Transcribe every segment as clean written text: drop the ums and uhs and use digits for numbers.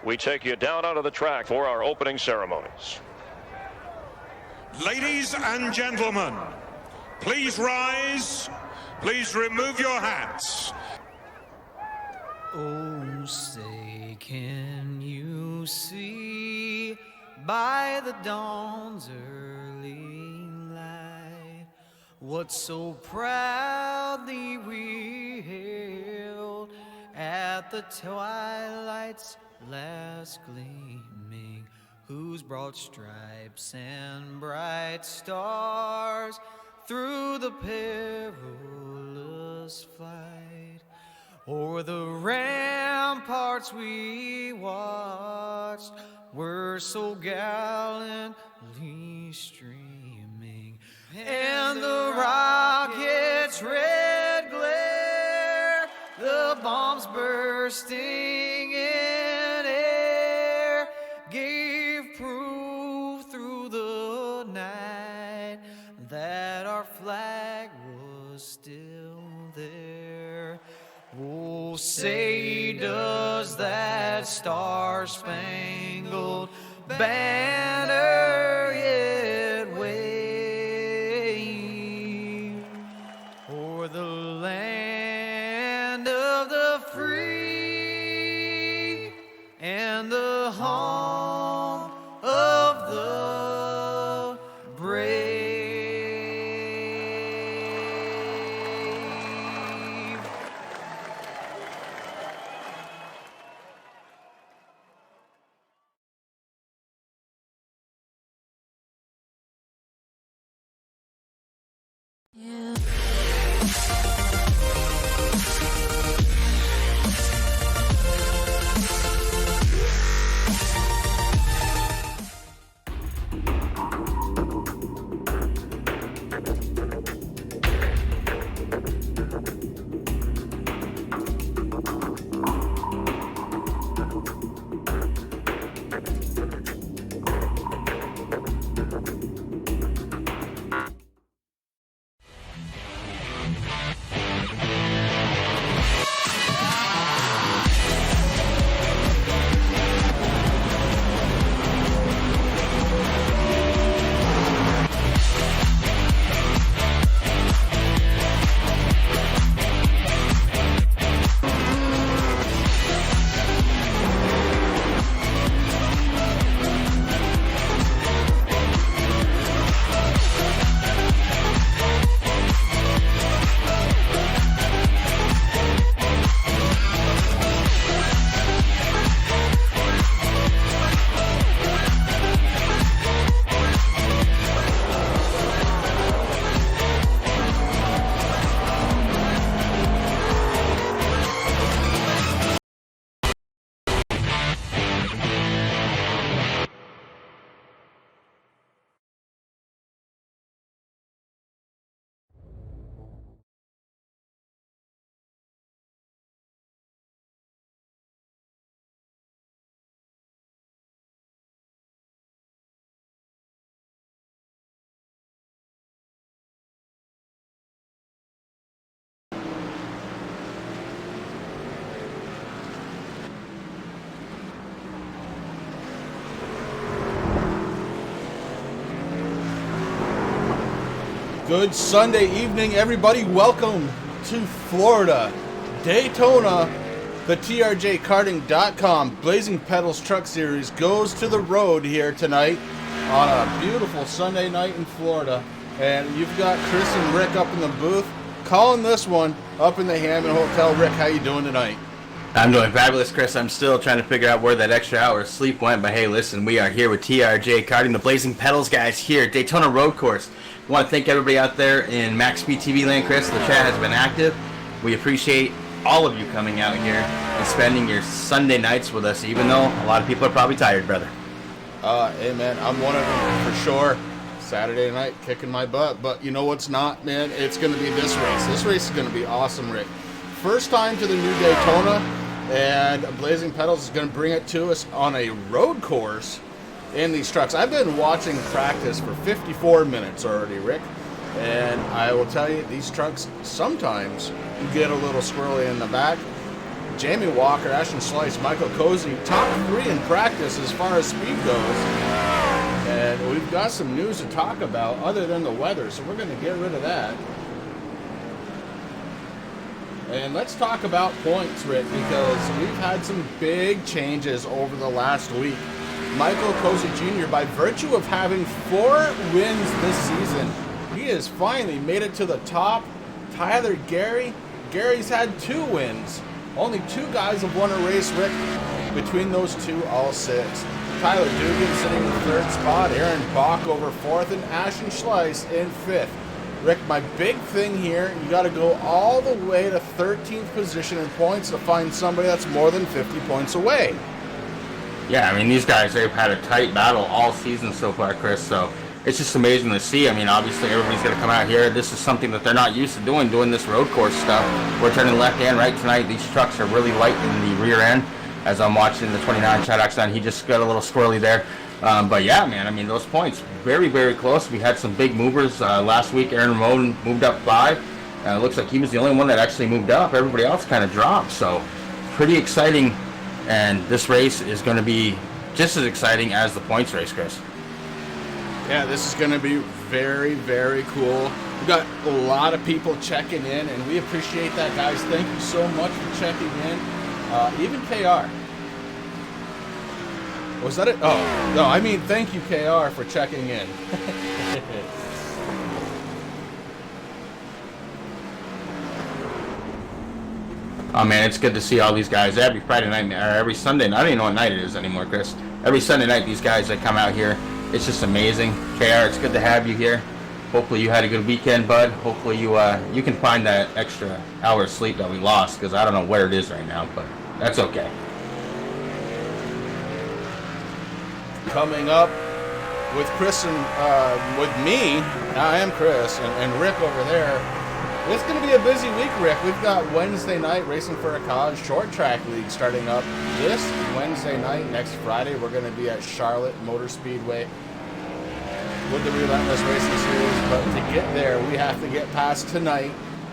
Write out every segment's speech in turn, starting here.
we take you down onto the track for our opening ceremonies. Ladies and gentlemen, please rise. Please remove your hats. Oh, say, can you see by the dawn's early light what so proudly we hailed at the twilight's last gleaming, whose broad stripes and bright stars through the perilous fight o'er the ramparts we watched were so gallantly streaming, and the rocket's red glare, the bombs bursting in air, gave proof through the night that our flag was still there. Oh, say, does that star-spangled banner yet wave o'er the land of the free and the home of the brave? Good Sunday evening, everybody. Welcome to Florida, Daytona. The TRJKarting.com Blazing Pedals Truck Series goes to the road here tonight on a beautiful Sunday night in Florida. And you've got Chris and Rick up in the booth calling this one up in the Hammond Hotel. Rick, how you doing tonight? I'm doing fabulous, Chris. I'm still trying to figure out where that extra hour of sleep went, but hey, listen, we are here with TRJKarting, the Blazing Pedals guys here at Daytona Road Course. I want to thank everybody out there in MaxSpeedTV land, Chris. The chat has been active. We appreciate all of you coming out here and spending your Sunday nights with us, even though a lot of people are probably tired, brother. Hey, man, I'm one of them for sure. Saturday night kicking my butt, but you know what's not, man? It's going to be this race. This race is going to be awesome, Rick. First time to the new Daytona, and Blazing Pedals is going to bring it to us on a road course in these trucks. I've been watching practice for 54 minutes already, Rick, and I will tell you, these trucks sometimes get a little squirrely in the back, Jamie Walker, Ashton Slice, Michael Cozy, top 3 in practice as far as speed goes. And we've got some news to talk about other than the weather, so we're going to get rid of that. And let's talk about points, Rick, because we've had some big changes over the last week. Michael Cozy Jr., by virtue of having 4 wins this season, he has finally made it to the top. Tyler Gary's had 2 wins. Only 2 guys have won a race, Rick. Between those 2, all 6. Tyler Dugan sitting in the 3rd spot, Aaron Bach over 4th, and Ashton Schleiss in 5th. Rick, my big thing here, you got to go all the way to 13th position in points to find somebody that's more than 50 points away. Yeah, I mean, these guys, they've had a tight battle all season so far, Chris, so it's just amazing to see. I mean, obviously, everybody's going to come out here. This is something that they're not used to doing this road course stuff. We're turning left and right tonight. These trucks are really light in the rear end. As I'm watching the 29 Chad Axon, he just got a little squirrely there. But yeah, man, I mean, those points, very, very close. We had some big movers last week. Aaron Ramon moved up 5. It looks like he was the only one that actually moved up. Everybody else kind of dropped. So pretty exciting. And this race is going to be just as exciting as the points race, Chris. Yeah, this is going to be very, very cool. We've got a lot of people checking in, and we appreciate that, guys. Thank you so much for checking in. Even KR. Was that it? Oh, no, I mean, thank you, KR, for checking in. Oh man, it's good to see all these guys every Friday night, or every Sunday night. I don't even know what night it is anymore, Chris. Every Sunday night, these guys that come out here, it's just amazing. KR, it's good to have you here. Hopefully you had a good weekend, bud. Hopefully you can find that extra hour of sleep that we lost, because I don't know where it is right now, but that's okay. Coming up with Chris and with me, I am Chris, and Rick over there. It's going to be a busy week, Rick. We've got Wednesday night Racing for a Cause Short Track League starting up this Wednesday night. Next Friday, we're going to be at Charlotte Motor Speedway with the Relentless Racing Series. But to get there, we have to get past tonight.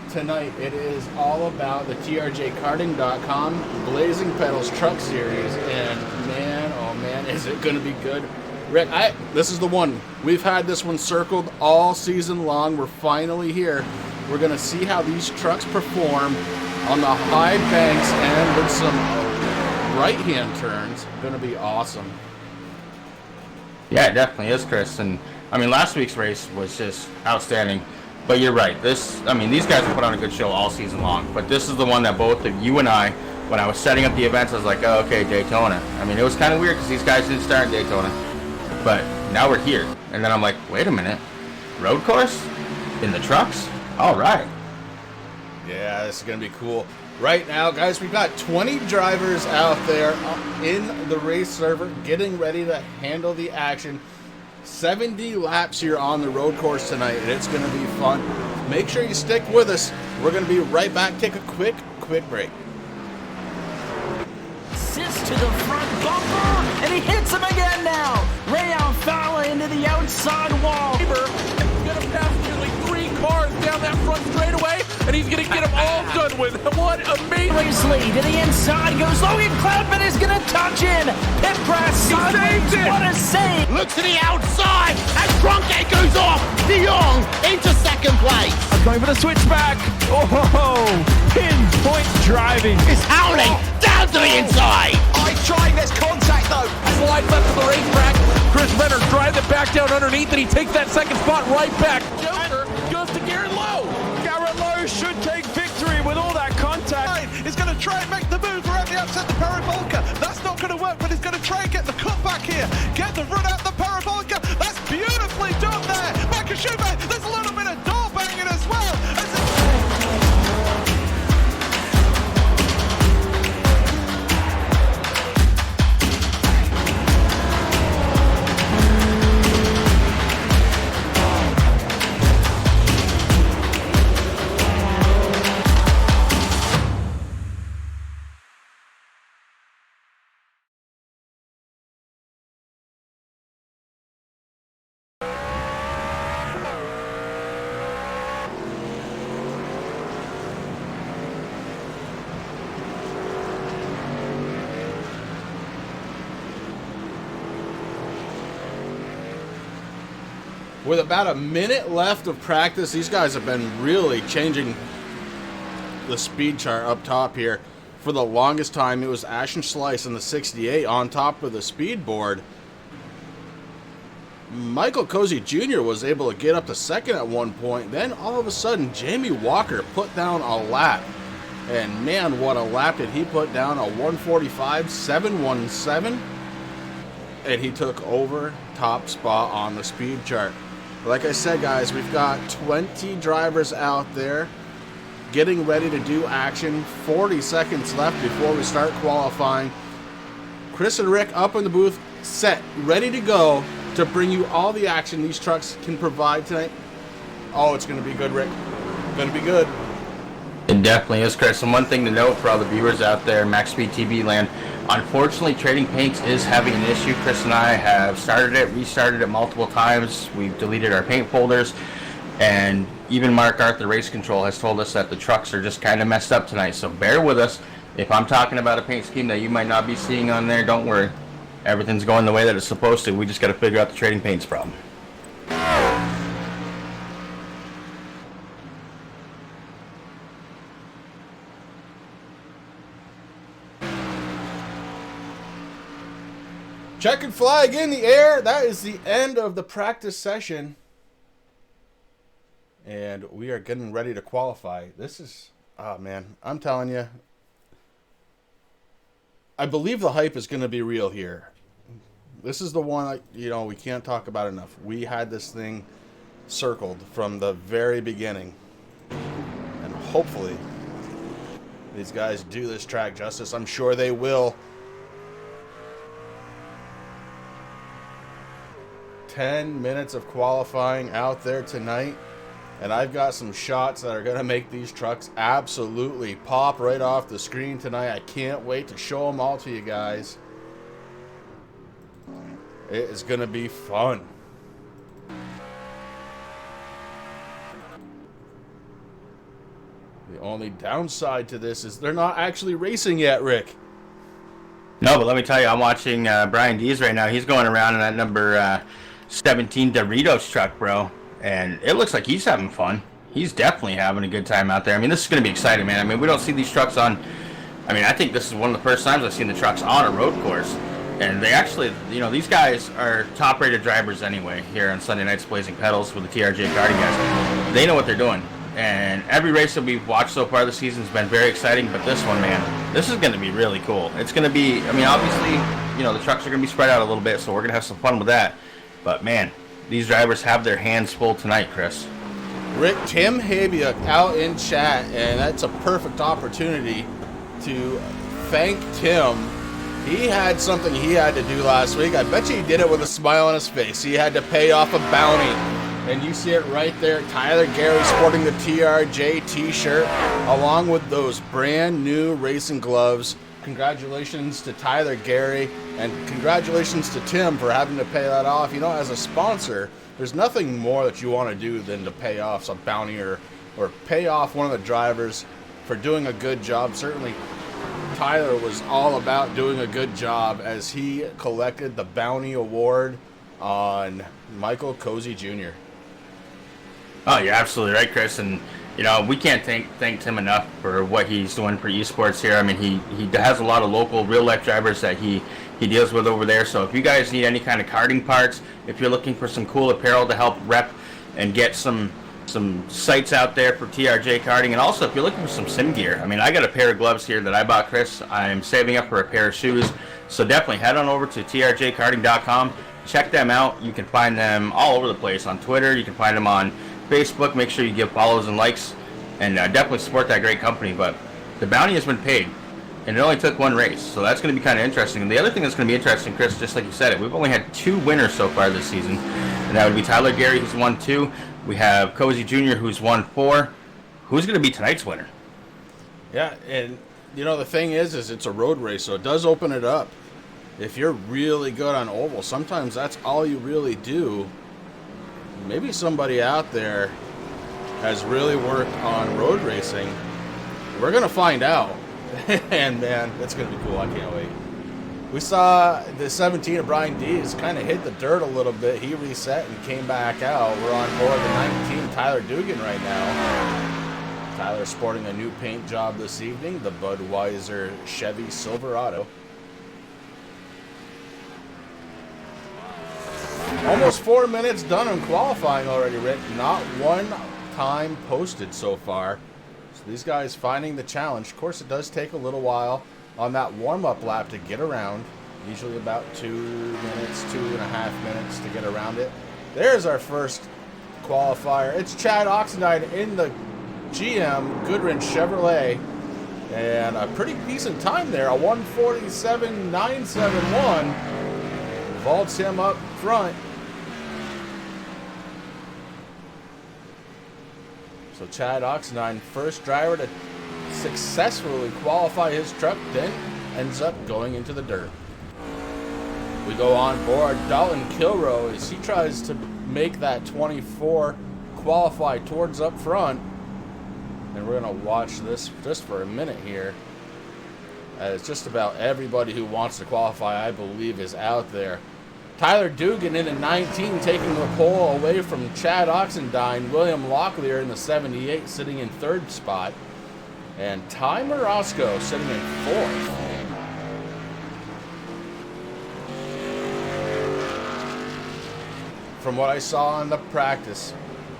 Tonight, it is all about the TRJKarting.com Blazing Pedals Truck Series. And man, oh man, is it going to be good. Rick, this is the one. We've had this one circled all season long. We're finally here. We're going to see how these trucks perform on the high banks and with some right-hand turns. Going to be awesome. Yeah, it definitely is, Chris. And I mean, last week's race was just outstanding. But you're right. These guys have put on a good show all season long. But this is the one that both of you and I, when I was setting up the events, I was like, oh, okay, Daytona. I mean, it was kind of weird because these guys didn't start in Daytona. But now we're here. And then I'm like, wait a minute. Road course? In the trucks? All right. Yeah, this is going to be cool. Right now, guys, we've got 20 drivers out there in the race server getting ready to handle the action. 70 laps here on the road course tonight, and it's going to be fun. Make sure you stick with us. We're going to be right back. Take a quick break. Assist to the front bumper, and he hits him again now. Ray Alfala into the outside wall. Gonna pass nearly 3 cars down that front straightaway, and he's gonna get them all done with. What amazing! Lee to the inside goes Logan Cloudman is gonna touch in. Pit press sideways. What a save! Look to the outside, and Trunkgate goes off. De Jong into second place. Going for the switchback. Oh, pinpoint driving. It's howling down to the inside. Trying this contact though. Slide left to the racetrack. Chris Renner drives it back down underneath, and he takes that second spot right back. Joker goes to Garrett Lowe. Garrett Lowe should take victory with all that contact. He's going to try and make the move around the outside the parabolica. That's not going to work, but he's going to try and get the cut back here. Get the run out the parabolica. That's beautifully done there. Makashube, there's a little bit of door banging as well. With about a minute left of practice, these guys have been really changing the speed chart up top here. For the longest time, it was Ash and Slice in the 68 on top of the speed board. Michael Cozy Jr. was able to get up to second at one point. Then all of a sudden, Jamie Walker put down a lap. And man, what a lap did he put down, a 1:45.717. And he took over top spot on the speed chart. Like I said, guys, we've got 20 drivers out there getting ready to do action. 40 seconds left before we start qualifying. Chris and Rick up in the booth, set, ready to go to bring you all the action these trucks can provide tonight. Oh, it's going to be good, Rick. Going to be good. It definitely is, Chris. And one thing to note for all the viewers out there, MaxSpeedTV land, unfortunately, trading paints is having an issue. Chris and I have started it, restarted it multiple times. We've deleted our paint folders. And even Mark Arthur Race Control has told us that the trucks are just kind of messed up tonight. So bear with us. If I'm talking about a paint scheme that you might not be seeing on there, don't worry. Everything's going the way that it's supposed to. We just got to figure out the trading paints problem. Checkered flag in the air. That is the end of the practice session. And we are getting ready to qualify. This is, oh man, I'm telling you, I believe the hype is going to be real here. This is the one, you know, we can't talk about enough. We had this thing circled from the very beginning. And hopefully these guys do this track justice. I'm sure they will. 10 minutes of qualifying out there tonight. And I've got some shots that are going to make these trucks absolutely pop right off the screen tonight. I can't wait to show them all to you guys. It is going to be fun. The only downside to this is they're not actually racing yet, Rick. No, but let me tell you, I'm watching Brian Dees right now. He's going around in that number 17 Doritos truck, bro. And it looks like he's having fun. He's definitely having a good time out there. I mean, this is going to be exciting, man. I mean, we don't see these trucks on... I mean, I think this is one of the first times I've seen the trucks on a road course. And they actually, you know, these guys are top-rated drivers anyway here on Sunday Night's Blazing Pedals with the TRJKarting guys. They know what they're doing. And every race that we've watched so far this season has been very exciting. But this one, man, this is going to be really cool. It's going to be... I mean, obviously, you know, the trucks are going to be spread out a little bit, so we're going to have some fun with that. But, man... these drivers have their hands full tonight, Chris. Rick, Tim Habiuk out in chat, and that's a perfect opportunity to thank Tim. He had something he had to do last week. I bet you he did it with a smile on his face. He had to pay off a bounty. And you see it right there. Tyler Gary sporting the TRJ t-shirt along with those brand new racing gloves. Congratulations to Tyler Gary, and congratulations to Tim for having to pay that off. You know, as a sponsor, there's nothing more that you want to do than to pay off some bounty or pay off one of the drivers for doing a good job. Certainly, Tyler was all about doing a good job as he collected the bounty award on Michael Cozy Jr. Oh, you're absolutely right, Chris. And you know, we can't thank Tim enough for what he's doing for esports here. I mean, he has a lot of local real-life drivers that he deals with over there. So if you guys need any kind of karting parts, if you're looking for some cool apparel to help rep and get some sights out there for TRJKarting, and also if you're looking for some sim gear. I mean, I got a pair of gloves here that I bought, Chris. I'm saving up for a pair of shoes. So definitely head on over to TRJKarting.com. Check them out. You can find them all over the place on Twitter. You can find them on Facebook. Make sure you give follows and likes, and definitely support that great company. But the bounty has been paid, and it only took one race, so that's going to be kind of interesting. And the other thing that's going to be interesting, Chris, just like you said it, we've only had 2 winners so far this season, and that would be Tyler Gary, who's won 2. We have Cozy Jr., who's won 4. Who's going to be tonight's winner? Yeah, and you know the thing is it's a road race, so it does open it up. If you're really good on oval, sometimes that's all you really do. Maybe somebody out there has really worked on road racing. We're going to find out. And, man, that's going to be cool. I can't wait. We saw the 17 of Brian Dees kind of hit the dirt a little bit. He reset and came back out. We're on board the 19, Tyler Dugan right now. Tyler sporting a new paint job this evening, the Budweiser Chevy Silverado. Almost 4 minutes done on qualifying already, Rick. Not one time posted so far. So these guys finding the challenge. Of course, it does take a little while on that warm-up lap to get around. Usually about 2 minutes, 2.5 minutes to get around it. There's our first qualifier. It's Chad Oxendine in the GM Goodwrench Chevrolet. And a pretty decent time there, a 1:47.971. Vaults him up front. So Chad Oxendine, first driver to successfully qualify his truck, then ends up going into the dirt. We go on board Dalton Kilroe as he tries to make that 24 qualify towards up front. And we're going to watch this just for a minute here. As just about everybody who wants to qualify, I believe, is out there. Tyler Dugan in the 19 taking the pole away from Chad Oxendine. William Locklear in the 78 sitting in third spot. And Ty Morosco sitting in fourth. From what I saw in the practice,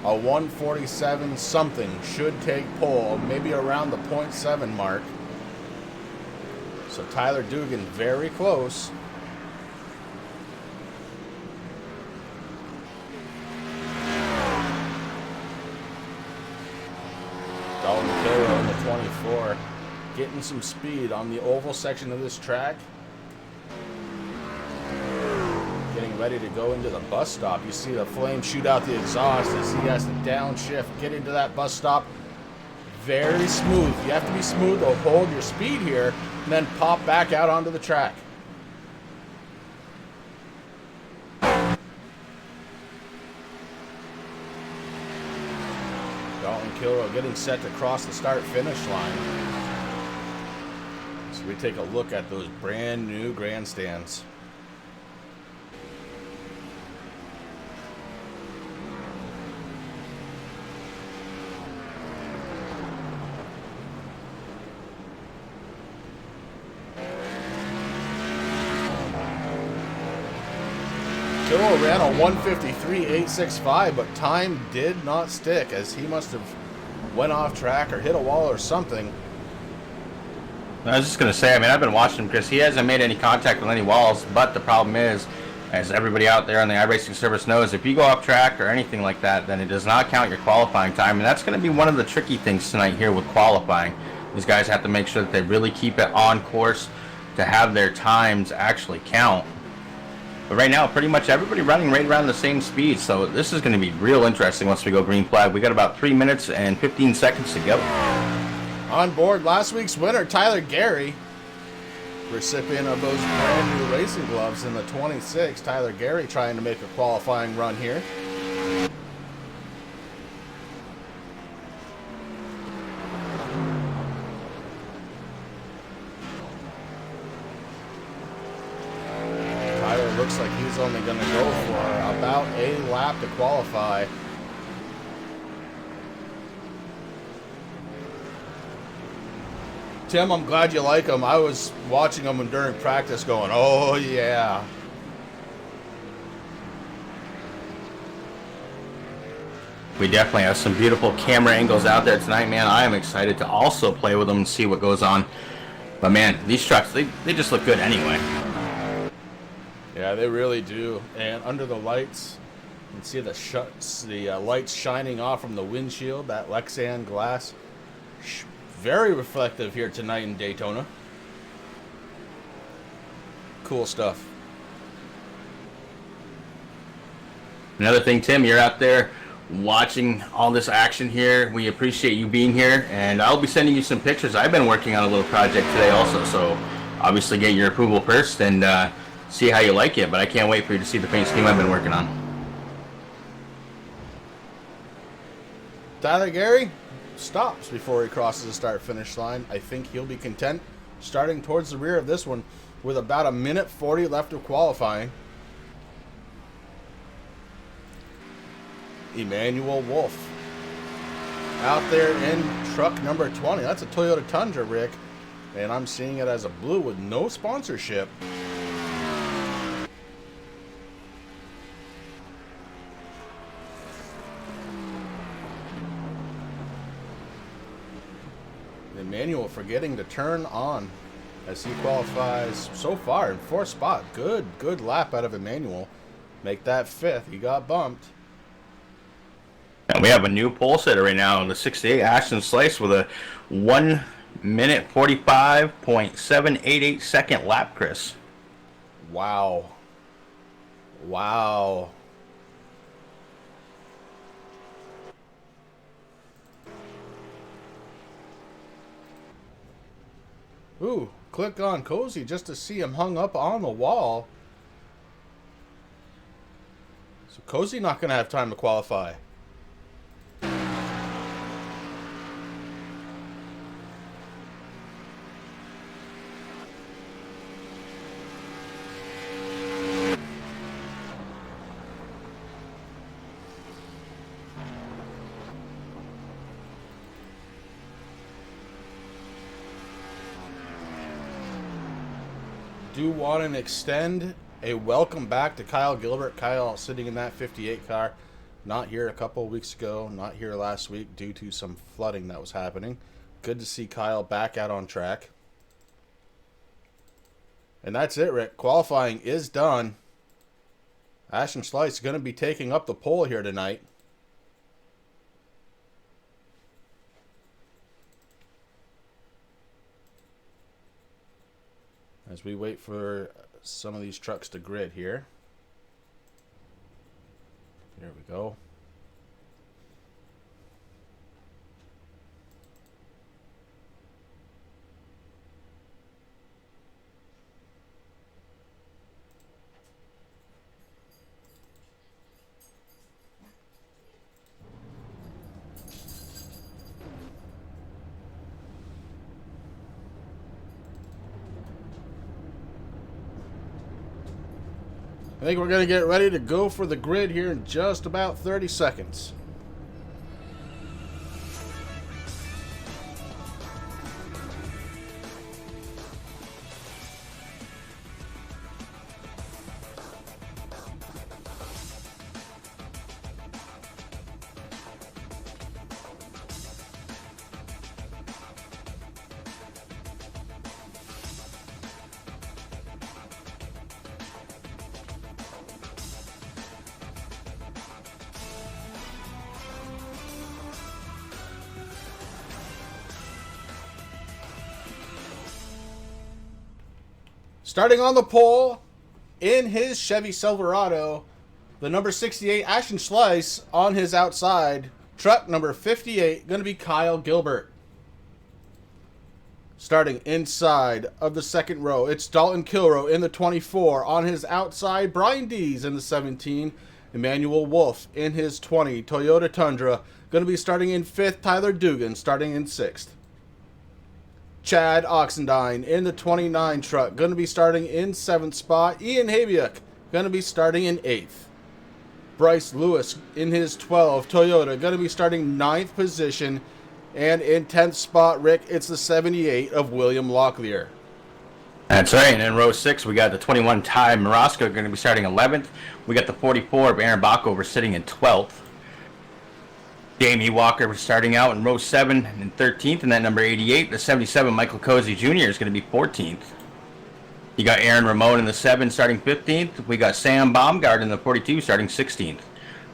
a 1:47 something should take pole, maybe around the 0.7 mark. So Tyler Dugan very close. Dalton Kilroe in the 24, getting some speed on the oval section of this track. Getting ready to go into the bus stop. You see the flame shoot out the exhaust as he has to downshift, get into that bus stop. Very smooth. You have to be smooth to hold your speed here and then pop back out onto the track. Dalton Kilroe getting set to cross the start-finish line. So we take a look at those brand new grandstands. Kilroe ran a 1:53.865, but time did not stick as he must have went off track or hit a wall or something. I was just going to say, I mean, I've been watching him because he hasn't made any contact with any walls, but the problem is, as everybody out there on the iRacing service knows, if you go off track or anything like that, then it does not count your qualifying time, and that's going to be one of the tricky things tonight here with qualifying. These guys have to make sure that they really keep it on course to have their times actually count. But right now, pretty much everybody running right around the same speed, so this is going to be real interesting once we go green flag. We got about 3 minutes and 15 seconds to go. On board last week's winner, Tyler Gary, recipient of those brand new racing gloves in the 26. Tyler Gary trying to make a qualifying run here. Looks like he's only going to go for about a lap to qualify. Tim, I'm glad you like him. I was watching him during practice going, oh yeah. We definitely have some beautiful camera angles out there tonight, man. I am excited to also play with them and see what goes on. But man, these trucks, they just look good anyway. Yeah, they really do. And under the lights, you can see the lights shining off from the windshield, that Lexan glass. Very reflective here tonight in Daytona. Cool stuff. Another thing, Tim, you're out there watching all this action here. We appreciate you being here, and I'll be sending you some pictures. I've been working on a little project today also, so obviously get your approval first and see how you like it, but I can't wait for you to see the paint scheme I've been working on. Tyler Gary stops before he crosses the start-finish line. I think he'll be content starting towards the rear of this one with about 1:40 left of qualifying. Emmanuel Wolf out there in truck number 20. That's a Toyota Tundra, Rick, and I'm seeing it as a blue with no sponsorship. Emmanuel forgetting to turn on as he qualifies so far in 4th spot. Good lap out of Emmanuel. Make that 5th. He got bumped. And we have a new pole sitter right now on the 68, Ashton Slice, with a 1:45.788 second lap, Chris. Wow. Wow. Ooh, click on Cozy just to see him hung up on the wall. So Cozy not going to have time to qualify. Do want to extend a welcome back to Kyle Gilbert. Kyle sitting in that 58 car. Not here a couple of weeks ago. Not here last week due to some flooding that was happening. Good to see Kyle back out on track. And that's it, Rick. Qualifying is done. Ashton Slice is going to be taking up the pole here tonight. As we wait for some of these trucks to grid here. There we go. I think we're going to get ready to go for the grid here in just about 30 seconds. Starting on the pole in his Chevy Silverado, the number 68 Ashton Slice on his outside. Truck number 58 going to be Kyle Gilbert. Starting inside of the second row, it's Dalton Kilrow in the 24. On his outside, Brian Dees in the 17. Emmanuel Wolf in his 20. Toyota Tundra going to be starting in 5th. Tyler Dugan starting in 6th. Chad Oxendine in the 29 truck, going to be starting in 7th spot. Ian Habiuk, going to be starting in 8th. Bryce Lewis in his 12 Toyota, going to be starting 9th position. And in 10th spot, Rick, it's the 78 of William Locklear. That's right, and in row 6, we got the 21 Ty Marosco going to be starting 11th. We got the 44 of Aaron Bockover sitting in 12th. Jamie Walker starting out in row 7 and 13th, and that number 88, the 77, Michael Cozy Jr. is going to be 14th. You got Aaron Ramon in the 7 starting 15th. We got Sam Baumgart in the 42 starting 16th.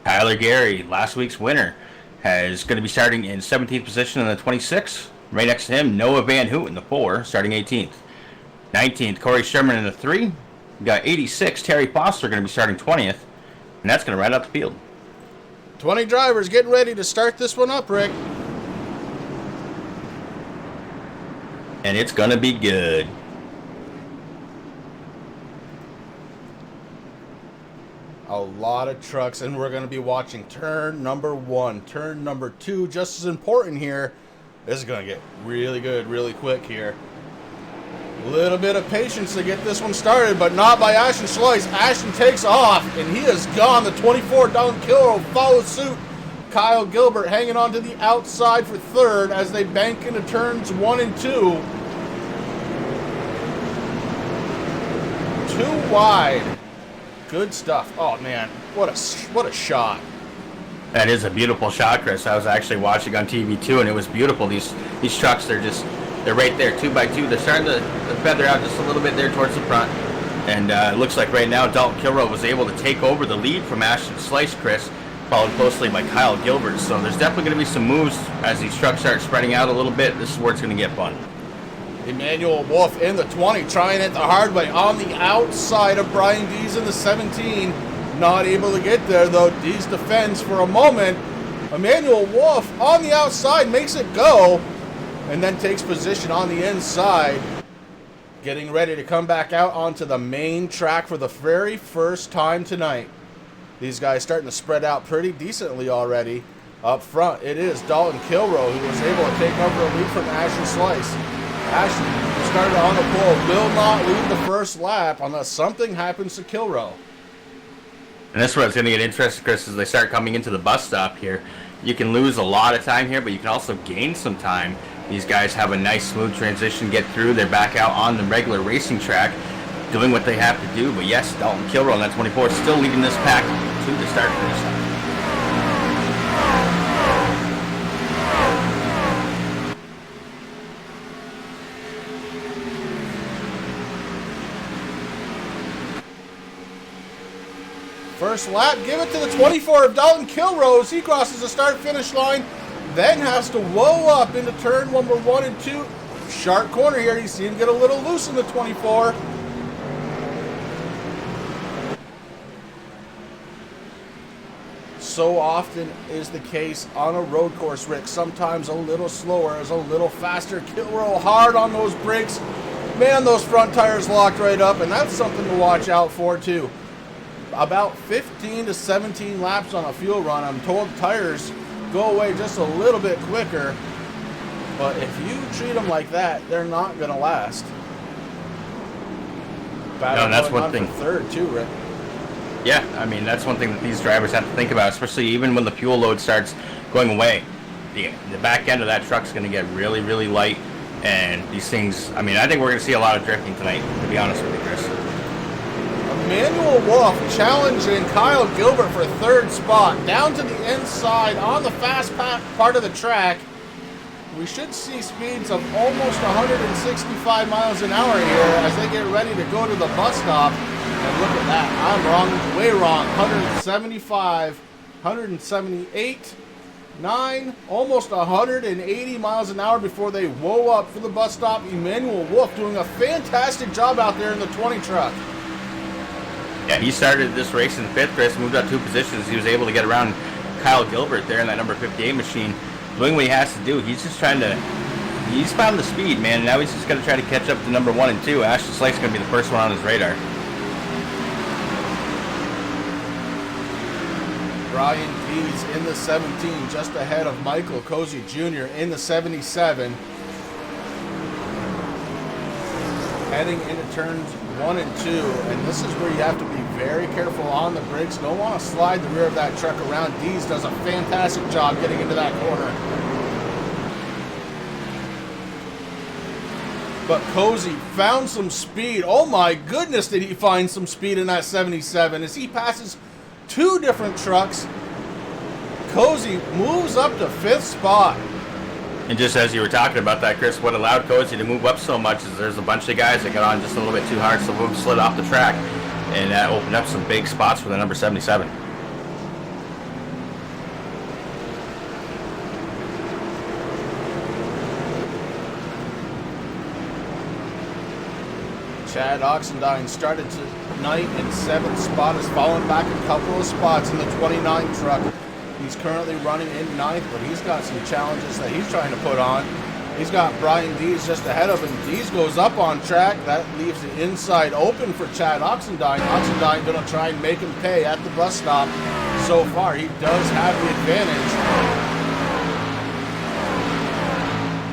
Tyler Gary, last week's winner, is going to be starting in 17th position in the 26. Right next to him, Noah Van Hoot in the 4 starting 18th. 19th, Corey Sherman in the 3. We got 86, Terry Foster going to be starting 20th, and that's going to ride out the field. 20 drivers getting ready to start this one up, Rick. And it's going to be good. A lot of trucks, and we're going to be watching turn number 1. Turn number 2, just as important here. This is going to get really good really quick here. Little bit of patience to get this one started, but not by Ashton Schleiss. Ashton takes off, and he is gone. The 24 Dalton Kilrow follows suit. Kyle Gilbert hanging on to the outside for third as they bank into turns 1 and 2. 2 wide. Good stuff. Oh man, what a shot. That is a beautiful shot, Chris. I was actually watching on TV too, and it was beautiful. These trucks, they're right there, 2 by 2. They're starting to feather out just a little bit there towards the front. And it looks like right now Dalton Kilrow was able to take over the lead from Ashton Schleiss, Chris, followed closely by Kyle Gilbert. So there's definitely going to be some moves as these trucks start spreading out a little bit. This is where it's going to get fun. Emmanuel Wolf in the 20, trying it the hard way on the outside of Brian Dees in the 17. Not able to get there, though. Dees defends for a moment. Emmanuel Wolf on the outside makes it go, and then takes position on the inside. Getting ready to come back out onto the main track for the very first time tonight. These guys starting to spread out pretty decently already. Up front, it is Dalton Kilrow who was able to take over a lead from Ashton Schleiss. Ashton, who started on the pole, will not lead the first lap unless something happens to Kilrow. And this is where it's going to get interesting, Chris, as they start coming into the bus stop here. You can lose a lot of time here, but you can also gain some time. These guys have a nice smooth transition, get through. They're back out on the regular racing track, doing what they have to do. But yes, Dalton Kilrow on that 24 still leading this pack to the start finish line. First lap, give it to the 24 of Dalton Kilrow as he crosses the start-finish line, then has to whoa up into turn number 1 and 2. Sharp corner here, you see him get a little loose in the 24. So often is the case on a road course, Rick. Sometimes a little slower, as a little faster. Kilrow hard on those brakes. Man, those front tires locked right up, and that's something to watch out for too. About 15 to 17 laps on a fuel run. I'm told tires go away just a little bit quicker, but if you treat them like that, they're not going to last. No, that's one thing. For third too, Rick. Yeah, I mean, that's one thing that these drivers have to think about, especially even when the fuel load starts going away. The back end of that truck's going to get really, really light, and these things, I mean, I think we're going to see a lot of drifting tonight, to be honest with you, Chris. Emmanuel Wolf challenging Kyle Gilbert for third spot. Down to the inside on the fast part of the track. We should see speeds of almost 165 miles an hour here as they get ready to go to the bus stop. And look at that. I'm wrong, way wrong. 175, 178, 9, almost 180 miles an hour before they whoa up for the bus stop. Emmanuel Wolf doing a fantastic job out there in the 20 truck. Yeah, he started this race in 5th, Chris, moved up 2 positions. He was able to get around Kyle Gilbert there in that number 58 machine, doing what he has to do. He's just trying to, he's found the speed, man. Now he's just going to try to catch up to number 1 and 2. Ashton Schleiss is going to be the first one on his radar. Brian Dees in the 17, just ahead of Michael Cozy Jr. in the 77. Heading into turns 1 and 2, and this is where you have to be very careful on the brakes. Don't want to slide the rear of that truck around. Dees does a fantastic job getting into that corner. But Cozy found some speed. Oh my goodness, did he find some speed in that 77 as he passes 2 different trucks. Cozy moves up to 5th spot. And just as you were talking about that, Chris, what allowed Cozy to move up so much is there's a bunch of guys that got on just a little bit too hard, so move slid off the track, and that opened up some big spots for the number 77. Chad Oxendine started tonight in 7th spot, has fallen back a couple of spots in the 29 truck. He's currently running in 9th, but he's got some challenges that he's trying to put on. He's got Brian Dees just ahead of him. Dees goes up on track. That leaves the inside open for Chad Oxendine. Oxendine going to try and make him pay at the bus stop. So far, he does have the advantage.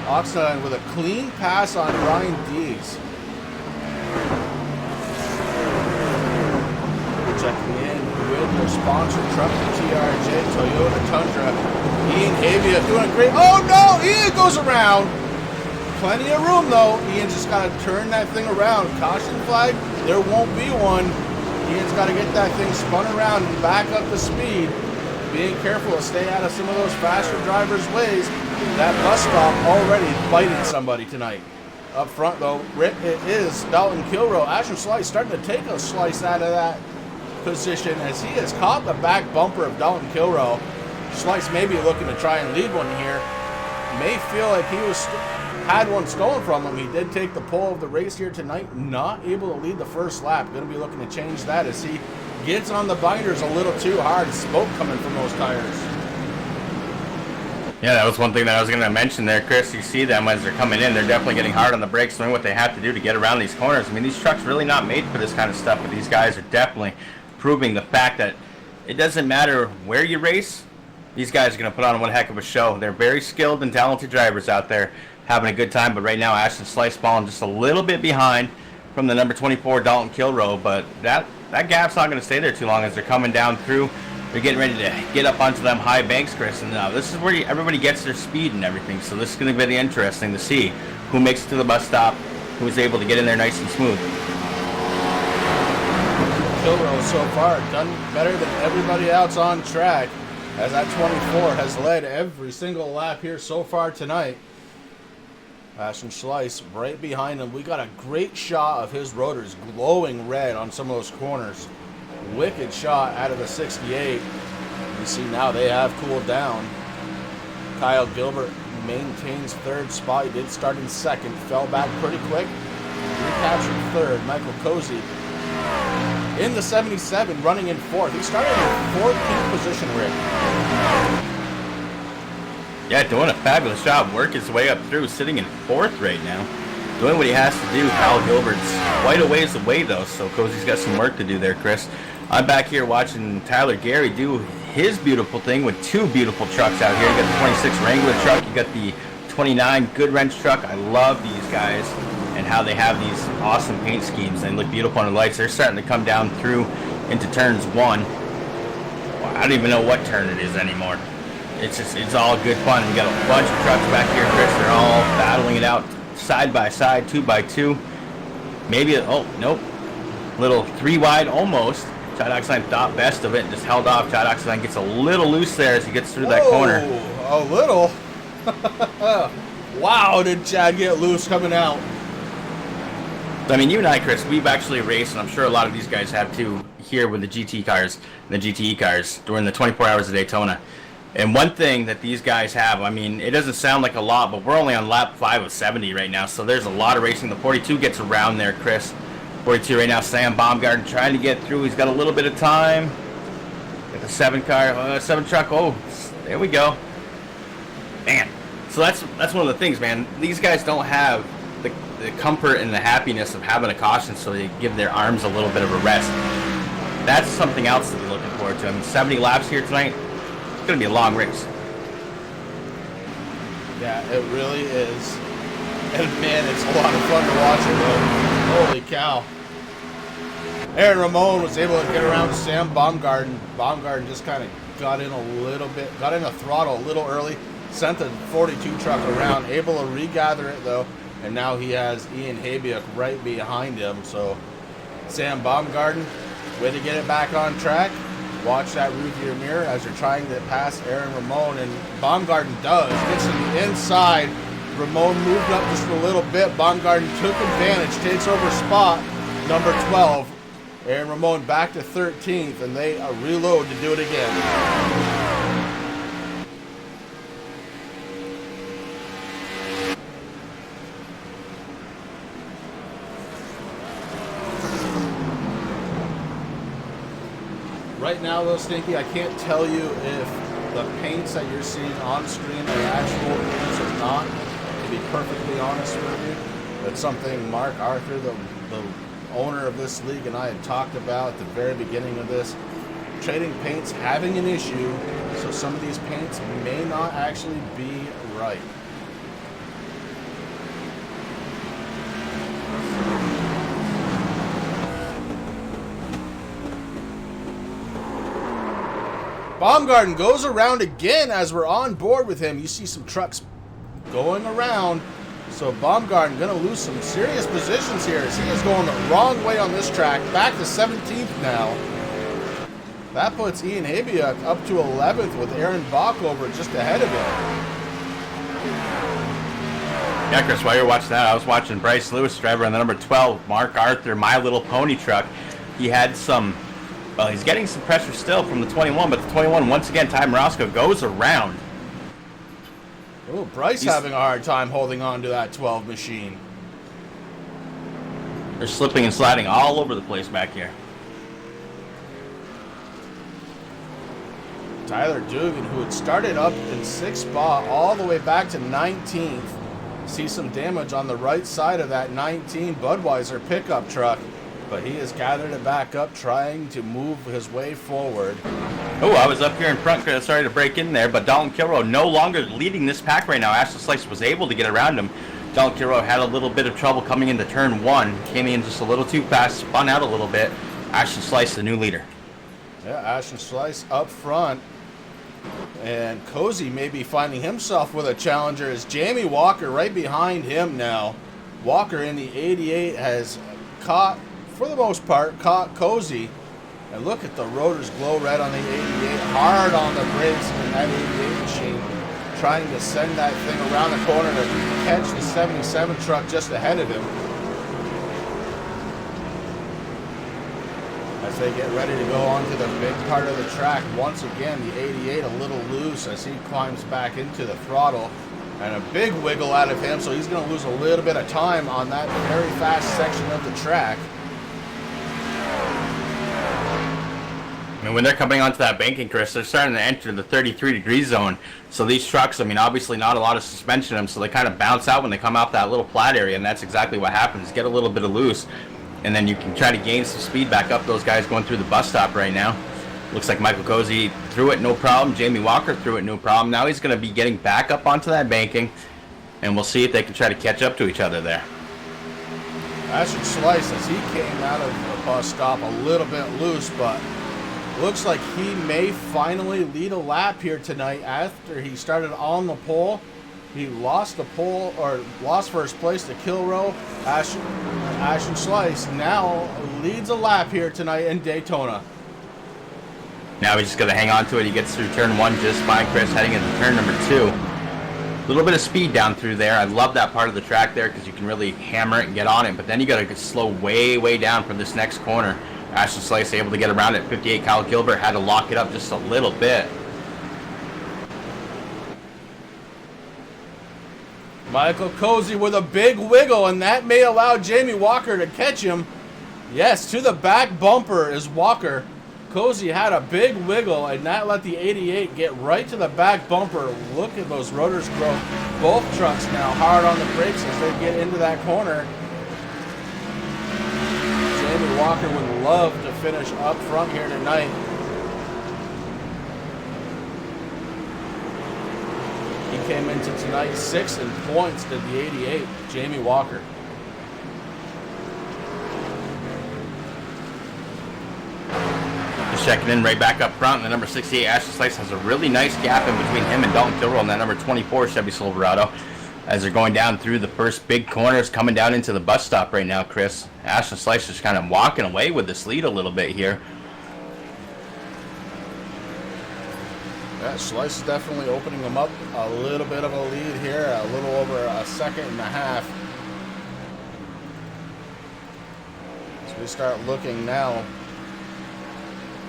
Oxnard with a clean pass on Ryan Dees. Checking in with their sponsor truck, the TRJ Toyota Tundra. Ian Havia doing great. Oh no! Ian goes around. Plenty of room though. Ian just got to turn that thing around. Caution flag, there won't be one. Ian's got to get that thing spun around and back up to speed. Being careful to stay out of some of those faster drivers' ways. That bus stop already biting somebody tonight. Up front though, it is Dalton Kilroe. Ashton Slice starting to take a slice out of that position as he has caught the back bumper of Dalton Kilroe. Slice may be looking to try and lead one here. May feel like he had one stolen from him. He did take the pole of the race here tonight. Not able to lead the first lap. Going to be looking to change that as he gets on the binders a little too hard. Smoke coming from those tires. Yeah, that was one thing that I was going to mention there, Chris. You see them as they're coming in. They're definitely getting hard on the brakes, doing what they have to do to get around these corners. I mean, these trucks really not made for this kind of stuff, but these guys are definitely proving the fact that it doesn't matter where you race. These guys are going to put on one heck of a show. They're very skilled and talented drivers out there having a good time, but right now Ashton Slice falling just a little bit behind from the number 24 Dalton Kilroe, but that gap's not going to stay there too long as they're coming down through. They're getting ready to get up onto them high banks, Chris, and this is where everybody gets their speed and everything, so this is going to be really interesting to see who makes it to the bus stop, who's able to get in there nice and smooth. Kilroe so far done better than everybody else on track, as that 24 has led every single lap here so far tonight. Ashton Slice right behind him. We got a great shot of his rotors glowing red on some of those corners. Wicked shot out of the 68. You see now they have cooled down. Kyle Gilbert maintains third spot. He did start in second, fell back pretty quick. Recaptured third. Michael Cozy in the 77, running in fourth. He started in 14th position, Rick. Yeah, doing a fabulous job. Work his way up through, sitting in fourth right now. Doing what he has to do. Kyle Gilbert's quite a ways away, though, so Cozy's got some work to do there, Chris. I'm back here watching Tyler Gary do his beautiful thing with two beautiful trucks out here. You got the 26 Wrangler truck. You got the 29 Good Wrench truck. I love these guys and how they have these awesome paint schemes. They look beautiful on the lights. They're starting to come down through into turns one. Well, I don't even know what turn it is anymore. It's all good fun. We got a bunch of trucks back here, Chris. They're all battling it out side by side, 2 by 2. Maybe, oh, nope. Little 3 wide almost. Chad Oxline thought best of it and just held off. Chad Oxline gets a little loose there as he gets through that corner. A little? Wow, did Chad get loose coming out. I mean, you and I, Chris, we've actually raced, and I'm sure a lot of these guys have too, here with the GT cars, the GTE cars, during the 24 hours of Daytona. And one thing that these guys have, I mean, it doesn't sound like a lot, but we're only on lap 5 of 70 right now, so there's a lot of racing. The 42 gets around there, Chris. 42 right now, Sam Baumgarten trying to get through. He's got a little bit of time. Got the 7 truck. Oh, there we go. Man, so that's one of the things, man. These guys don't have the comfort and the happiness of having a caution, so they give their arms a little bit of a rest. That's something else to be looking forward to. I mean, 70 laps here tonight. It's going to be a long race. Yeah, it really is. And man, it's a lot of fun to watch it, though. Holy cow. Aaron Ramon was able to get around Sam Baumgarten. Baumgarten just kind of got in a little bit, got in the throttle a little early, sent the 42 truck around, able to regather it, though. And now he has Ian Habiuk right behind him. So Sam Baumgarten, way to get it back on track. Watch that rearview mirror as you're trying to pass Aaron Ramon, and Baumgarten does. Gets to the inside. Ramon moved up just a little bit. Baumgarten took advantage, takes over spot number 12. Aaron Ramon back to 13th, and they reload to do it again. Right now, though, Stinky, I can't tell you if the paints that you're seeing on screen are actual paints or not. To be perfectly honest with you, that's something Mark Arthur, the owner of this league, and I had talked about at the very beginning of this. Trading paints having an issue, so some of these paints may not actually be right. Baumgarten goes around again as we're on board with him. You see some trucks going around. So Baumgarten going to lose some serious positions here as he is going the wrong way on this track. Back to 17th now. That puts Ian Habiak up to 11th with Aaron Bach over just ahead of him. Yeah, Chris, while you're watching that, I was watching Bryce Lewis, driver on the number 12, Mark Arthur, My Little Pony truck. He had some, well, he's getting some pressure still from the 21, but the 21, once again, Ty Morosco goes around. Oh, Bryce having a hard time holding on to that 12 machine. They're slipping and sliding all over the place back here. Tyler Dugan, who had started up in 6th spot all the way back to 19th. See some damage on the right side of that 19 Budweiser pickup truck, but he has gathered it back up, trying to move his way forward. Oh, I was up here in front, Chris. Sorry to break in there, but Dalton Kilroe no longer leading this pack right now. Ashton Slice was able to get around him. Dalton Kilroe had a little bit of trouble coming into turn 1. Came in just a little too fast, spun out a little bit. Ashton Slice, the new leader. Yeah, Ashton Slice up front. And Cozy may be finding himself with a challenger as Jamie Walker right behind him now. Walker in the 88 has caught, for the most part, caught Cozy. And look at the rotors glow red on the 88, hard on the brakes in that 88 machine, trying to send that thing around the corner to catch the 77 truck just ahead of him. As they get ready to go onto the big part of the track, once again the 88 a little loose as he climbs back into the throttle, and a big wiggle out of him, so he's going to lose a little bit of time on that very fast section of the track. I mean, when they're coming onto that banking, Chris, they're starting to enter the 33-degree zone. So these trucks, I mean, obviously not a lot of suspension in them, so they kind of bounce out when they come off that little flat area, and that's exactly what happens. Get a little bit of loose, and then you can try to gain some speed back up. Those guys going through the bus stop right now. Looks like Michael Cozy threw it, no problem. Jamie Walker threw it, no problem. Now he's going to be getting back up onto that banking, and we'll see if they can try to catch up to each other there. Ashton Slice, as he came out of the bus stop a little bit loose, but looks like he may finally lead a lap here tonight after he started on the pole. He lost the pole, or lost first place to Kilroe. Ashton Slice now leads a lap here tonight in Daytona. Now he's just going to hang on to it. He gets through turn 1 just fine, Chris, heading into turn number 2. A little bit of speed down through there. I love that part of the track there because you can really hammer it and get on it, but then you got to slow way down for this next corner. Ashton Slice able to get around it. 58 Kyle Gilbert had to lock it up just a little bit. Michael Cozy with a big wiggle, and that may allow Jamie Walker to catch him. Yes, to the back bumper is Walker. Cozy had a big wiggle, and that let the 88 get right to the back bumper. Look at those rotors grow. Both trucks now hard on the brakes as they get into that corner. Jamie Walker would love to finish up front here tonight. He came into tonight 6th in points to the 88, Jamie Walker. Just checking in right back up front. The number 68 Ashton Slice has a really nice gap in between him and Dalton Kilroe and that number 24 Chevy Silverado as they're going down through the first big corners, coming down into the bus stop right now, Chris. Ashton Slice is kind of walking away with this lead a little bit here. Yeah, Slice is definitely opening them up a little bit of a lead here, a little over a second and a half. So we start looking now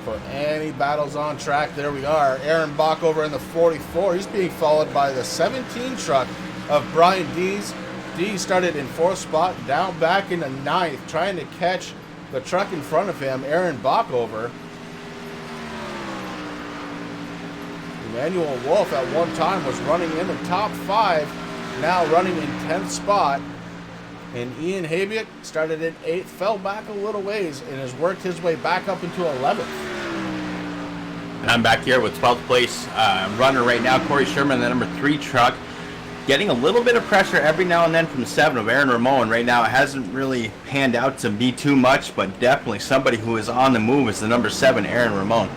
for any battles on track. There we are. Aaron Bach over in the 44. He's being followed by the 17 truck of Brian Dees. Dees started in 4th spot, down back into 9th, trying to catch the truck in front of him, Aaron Bach over. Emmanuel Wolf at one time was running in the top 5, now running in 10th spot. And Ian Habiak started in 8th, fell back a little ways, and has worked his way back up into 11th. And I'm back here with 12th place runner right now, Corey Sherman, the number 3 truck. Getting a little bit of pressure every now and then from the 7 of Aaron Ramon. Right now it hasn't really panned out to be too much, but definitely somebody who is on the move is the number 7, Aaron Ramon.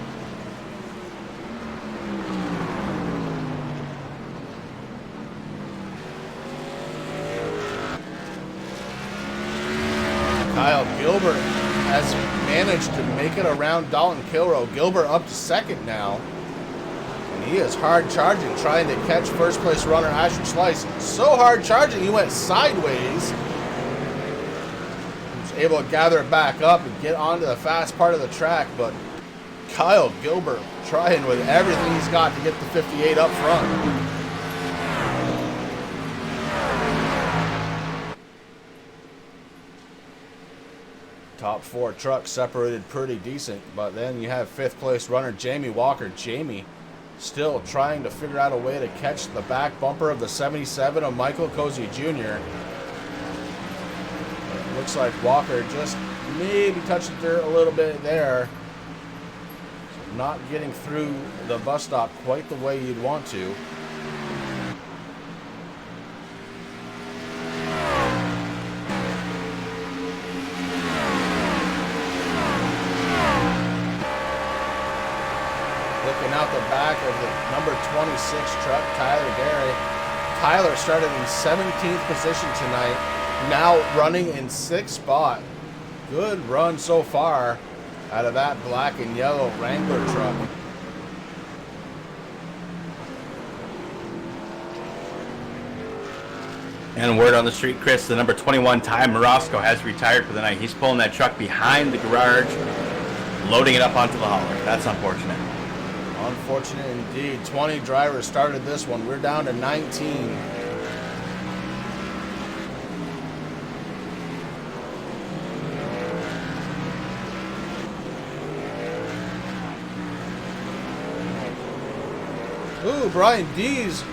Kyle Gilbert has managed to make it around Dalton Kilrow. Gilbert up to second now. And he is hard charging, trying to catch first place runner Ashton Slice. So hard charging, he went sideways. He was able to gather it back up and get onto the fast part of the track, but Kyle Gilbert trying with everything he's got to get the 58 up front. Top four trucks separated pretty decent, but then you have fifth place runner Jamie Walker. Jamie still trying to figure out a way to catch the back bumper of the 77 of Michael Cozy Jr. It looks like Walker just maybe touched the dirt a little bit there. So not getting through the bus stop quite the way you'd want to. Looking out the back of the number 26 truck, Tyler Gary. Tyler started in 17th position tonight, now running in 6th spot. Good run so far out of that black and yellow Wrangler truck. And word on the street, Chris, the number 21 Ty Morosco has retired for the night. He's pulling that truck behind the garage, loading it up onto the hauler. That's unfortunate. Unfortunate indeed. 20 drivers started this one. We're down to 19. Ooh, Brian Dees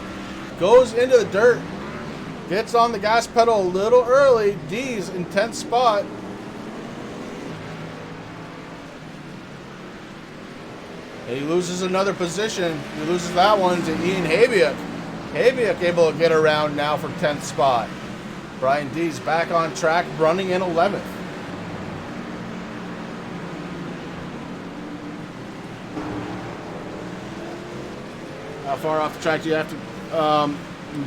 goes into the dirt. Gets on the gas pedal a little early. Dees in 10th spot. He loses another position. He loses that one to Ian Habiak. Habiak able to get around now for 10th spot. Brian Dees back on track, running in 11th. How far off the track do you have to?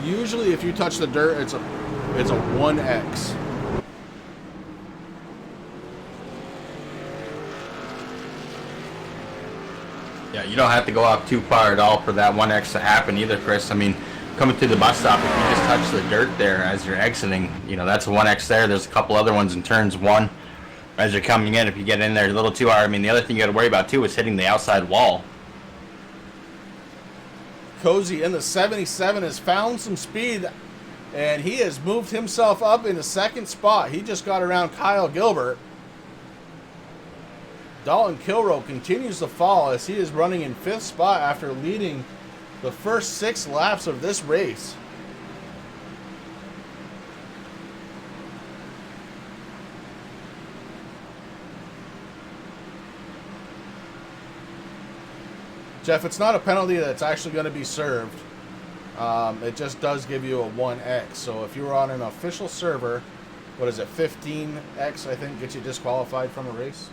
Usually, if you touch the dirt, it's a 1X. Yeah, you don't have to go off too far at all for that 1X to happen either, Chris. I mean, coming through the bus stop, if you just touch the dirt there as you're exiting, you know, that's a 1X there. There's a couple other ones in turns one as you're coming in. If you get in there a little too hard, I mean, the other thing you got to worry about too is hitting the outside wall. Cozy in the 77 has found some speed, and he has moved himself up into 2nd spot. He just got around Kyle Gilbert. Dalton Kilrow continues to fall as he is running in 5th spot after leading the first 6 laps of this race. Jeff, it's not a penalty that's actually going to be served. It just does give you a 1X. So if you were on an official server, what is it, 15X, I think, gets you disqualified from a race?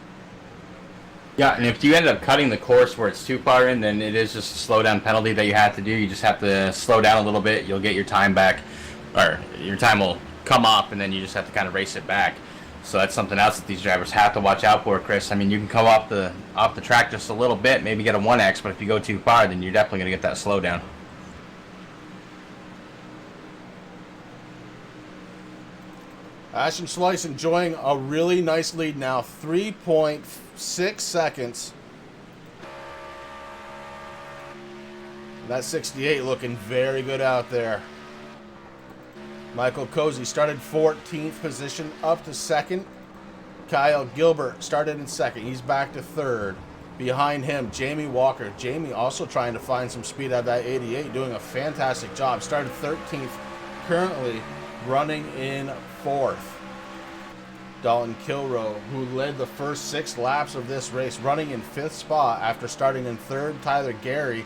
Yeah, and if you end up cutting the course where it's too far in, then it is just a slow down penalty that you have to do. You just have to slow down a little bit. You'll get your time back, or your time will come up, and then you just have to kind of race it back. So that's something else that these drivers have to watch out for, Chris. I mean, you can come off the track just a little bit, maybe get a 1X, but if you go too far, then you're definitely going to get that slowdown. Ashton Slice enjoying a really nice lead now, 3.6 seconds. That 68 looking very good out there. Michael Cozy started 14th position, up to 2nd. Kyle Gilbert started in 2nd. He's back to 3rd. Behind him, Jamie Walker. Jamie also trying to find some speed out of that 88, doing a fantastic job. Started 13th, currently running in 4th. Dalton Kilrow, who led the first 6 laps of this race, running in 5th spot after starting in 3rd. Tyler Gary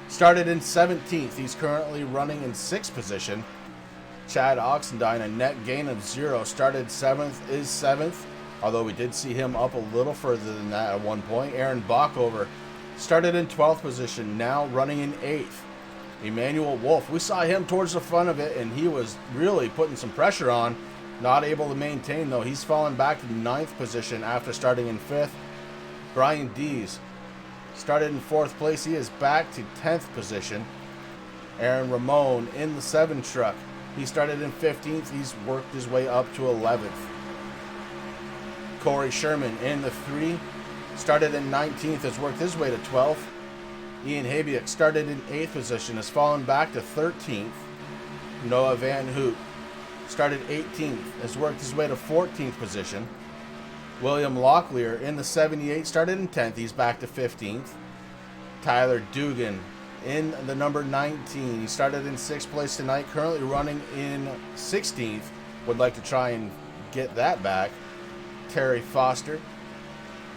started in 17th. He's currently running in 6th position. Chad Oxendine, a net gain of 0, started 7th, is 7th, although we did see him up a little further than that at one point. Aaron Bockover started in 12th position, now running in 8th. Emmanuel Wolf, we saw him towards the front of it, and he was really putting some pressure on. Not able to maintain, though. He's fallen back to 9th position after starting in 5th. Brian Dees started in 4th place. He is back to 10th position. Aaron Ramon in the 7 truck. He started in 15th. He's worked his way up to 11th. Corey Sherman in the 3. Started in 19th. Has worked his way to 12th. Ian Habiak started in 8th position. Has fallen back to 13th. Noah Van Hoot started 18th. Has worked his way to 14th position. William Locklear in the 78. Started in 10th. He's back to 15th. Tyler Dugan in the number 19. He started in 6th place tonight, currently running in 16th. Would like to try and get that back. Terry Foster.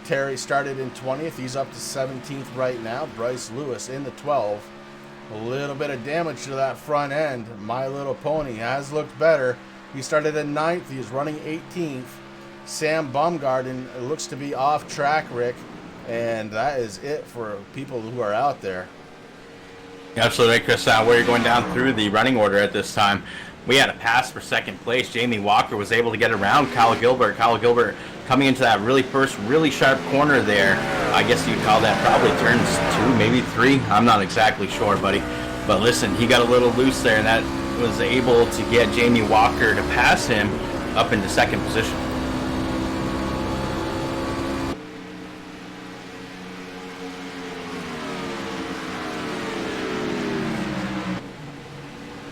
Terry started in 20th. He's up to 17th right now. Bryce Lewis in the 12. A little bit of damage to that front end. My Little Pony has looked better. He started in 9th. He's running 18th. Sam Baumgarten looks to be off track, Rick. And that is it for people who are out there. Absolutely right, Chris. We're going down through the running order at this time. We had a pass for 2nd place. Jamie Walker was able to get around Kyle Gilbert. Kyle Gilbert coming into that really sharp corner there. I guess you'd call that probably turns 2, maybe 3. I'm not exactly sure, buddy. But listen, he got a little loose there, and that was able to get Jamie Walker to pass him up into 2nd position.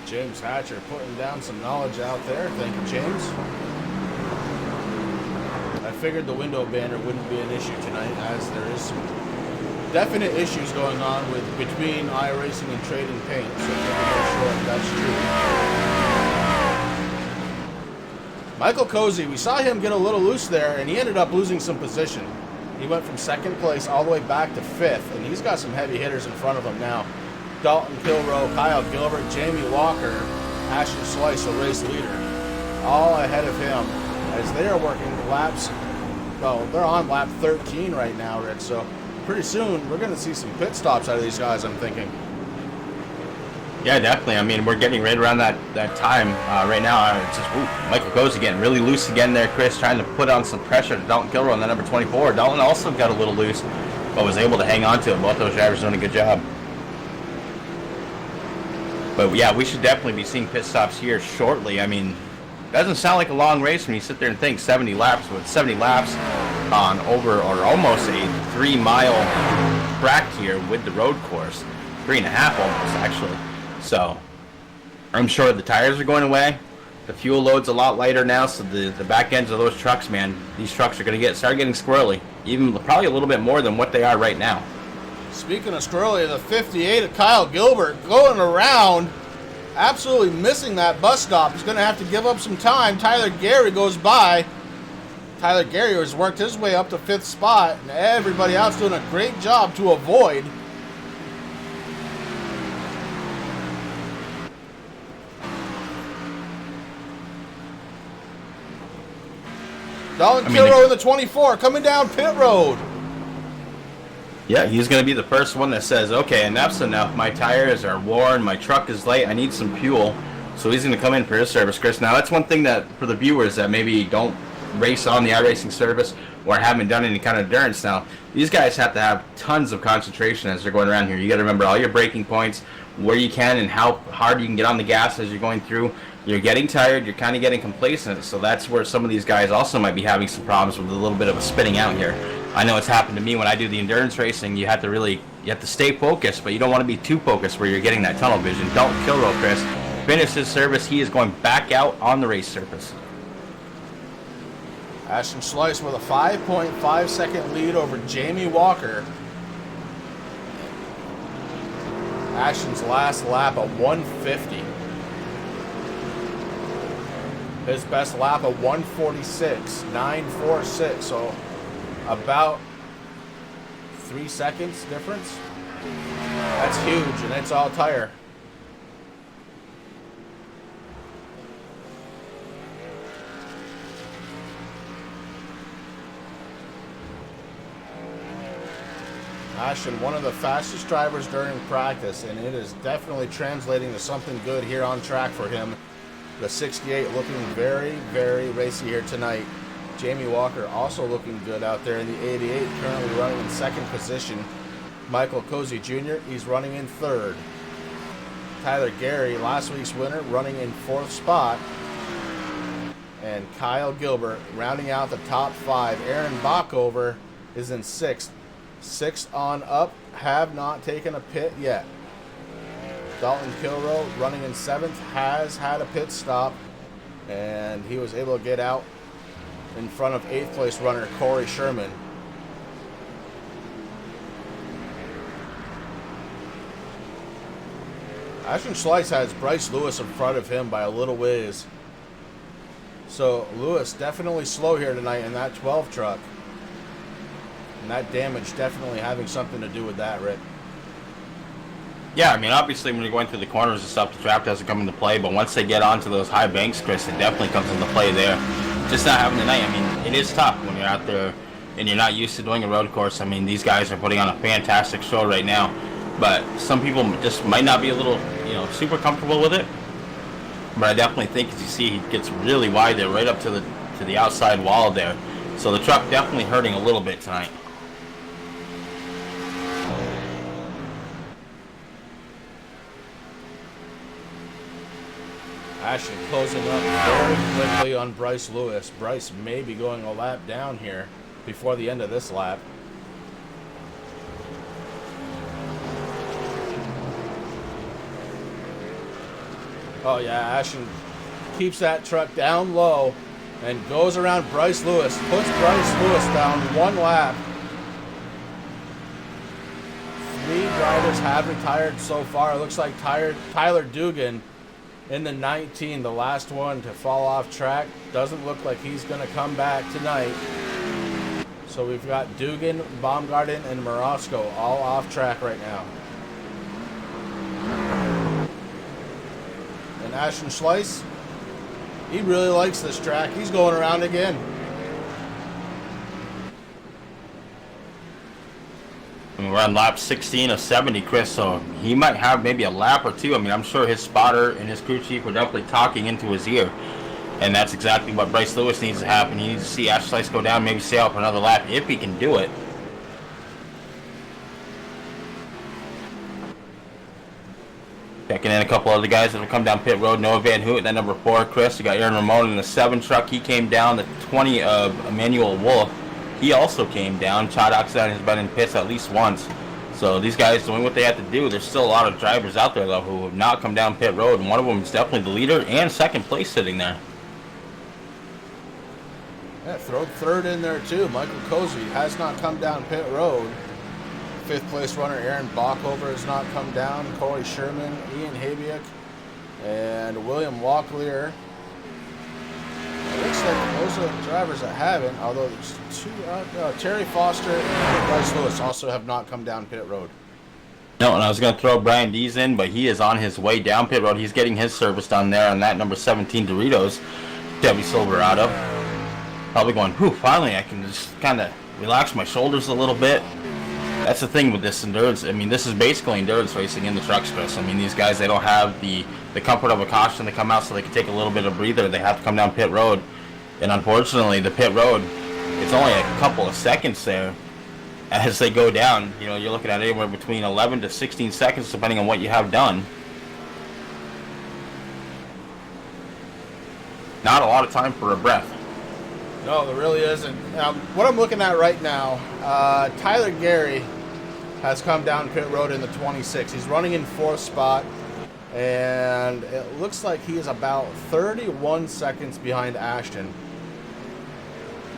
James Hatcher putting down some knowledge out there. Thank you, James. I figured the window banner wouldn't be an issue tonight, as there is some definite issues going on between iRacing and Trading Paint, so I'm not sure if that's true. Michael Cozy, we saw him get a little loose there, and he ended up losing some position. He went from 2nd place all the way back to 5th, and he's got some heavy hitters in front of him now. Dalton Kilroe, Kyle Gilbert, Jamie Walker, Ashton Slice, the race leader, all ahead of him as they are working laps. Well, they're on lap 13 right now, Rick, so pretty soon we're going to see some pit stops out of these guys, I'm thinking. Yeah, definitely. I mean, we're getting right around that time right now. It's just, Michael Cozy getting really loose again there, Chris, trying to put on some pressure to Dalton Kilroe on the number 24. Dalton also got a little loose, but was able to hang on to it. Both those drivers doing a good job. But yeah, we should definitely be seeing pit stops here shortly. I mean, doesn't sound like a long race when you sit there and think 70 laps, but 70 laps on over or almost a 3-mile track here with the road course. 3.5 almost, actually. So I'm sure the tires are going away. The fuel load's a lot lighter now, so the back ends of those trucks, man, these trucks are going to start getting squirrely, even probably a little bit more than what they are right now. Speaking of squirrely, the 58 of Kyle Gilbert going around, absolutely missing that bus stop. He's going to have to give up some time. Tyler Gary goes by. Tyler Gary has worked his way up to 5th spot, and everybody else doing a great job to avoid. Dalton Kilroe in the 24 coming down pit road. Yeah, he's going to be the first one that says, okay, enough's enough. My tires are worn. My truck is late. I need some fuel. So he's going to come in for his service, Chris. Now, that's one thing that for the viewers that maybe don't race on the iRacing service or haven't done any kind of endurance. Now, these guys have to have tons of concentration as they're going around here. You got to remember all your braking points, where you can and how hard you can get on the gas as you're going through. You're getting tired. You're kind of getting complacent. So that's where some of these guys also might be having some problems with a little bit of a spinning out here. I know it's happened to me when I do the endurance racing. You have to stay focused, but you don't want to be too focused where you're getting that tunnel vision. Dalton Kilroe, Chris, finished his service. He is going back out on the race surface. Ashton Slice with a 5.5 second lead over Jamie Walker. Ashton's last lap at 150. His best lap at 146.946. So about 3 seconds difference. That's huge, and it's all tire. Ashton, one of the fastest drivers during practice, and it is definitely translating to something good here on track for him. The 68 looking very, very racy here tonight. Jamie Walker also looking good out there in the 88, currently running in second position. Michael Cozy Jr., he's running in third. Tyler Gary, last week's winner, running in fourth spot. And Kyle Gilbert rounding out the top 5. Aaron Bockover is in sixth. 6 on up, have not taken a pit yet. Dalton Kilroe running in 7th, has had a pit stop, and he was able to get out in front of 8th place runner Corey Sherman. Ashton Schleiss has Bryce Lewis in front of him by a little ways. So Lewis definitely slow here tonight in that 12 truck. And that damage definitely having something to do with that, Rick. Yeah, I mean, obviously when you're going through the corners and stuff, the trap doesn't come into play, but once they get onto those high banks, Chris, it definitely comes into play there. Just not having the night. I mean, it is tough when you're out there and you're not used to doing a road course. I mean, these guys are putting on a fantastic show right now, but some people just might not be a little, super comfortable with it. But I definitely think, as you see, he gets really wide there, right up to the outside wall there. So the truck definitely hurting a little bit tonight. Ashton closing up very quickly on Bryce Lewis. Bryce may be going a lap down here before the end of this lap. Oh yeah, Ashton keeps that truck down low and goes around Bryce Lewis. Puts Bryce Lewis down one lap. 3 drivers have retired so far. It looks like Tyler Dugan in the 19, the last one to fall off track. Doesn't look like he's going to come back tonight. So we've got Dugan, Baumgarten, and Morosco all off track right now. And Ashton Schleiss, he really likes this track. He's going around again. We're on lap 16 of 70, Chris, so he might have maybe a lap or two. I mean, I'm sure his spotter and his crew chief were definitely talking into his ear, and that's exactly what Bryce Lewis needs to happen. He needs to see Ashton Schleiss go down, maybe stay out for another lap if he can do it. Checking in a couple other guys that have come down pit road. Noah Van Hoot, that number 4, Chris. You got Aaron Ramon in the 7 truck. He came down. The 20 of Emmanuel Wolf, he also came down. Chad Oxide has been in pits at least once. So these guys doing what they have to do. There's still a lot of drivers out there, though, who have not come down pit road. And one of them is definitely the leader and second place sitting there. Yeah, throw third in there, too. Michael Cozy has not come down pit road. 5th place runner Aaron Bockover has not come down. Corey Sherman, Ian Habiak, and William Locklear. It looks like those are the drivers that haven't, although there's 2 Terry Foster and Bryce Lewis also have not come down pit road. No, and I was going to throw Brian Dees in, but he is on his way down pit road. He's getting his service done there on that number 17 Doritos Chevy Silverado. Probably going, whew, finally I can just kind of relax my shoulders a little bit. That's the thing with this endurance. I mean, this is basically endurance racing in the trucks, Chris. I mean, these guys, they don't have the comfort of a caution to come out so they can take a little bit of breather. They have to come down pit road. And unfortunately, the pit road, it's only a couple of seconds there. As they go down, you're looking at anywhere between 11 to 16 seconds, depending on what you have done. Not a lot of time for a breath. No, there really isn't. What I'm looking at right now, Tyler Gary has come down pit road in the 26. He's running in 4th spot, and it looks like he is about 31 seconds behind Ashton.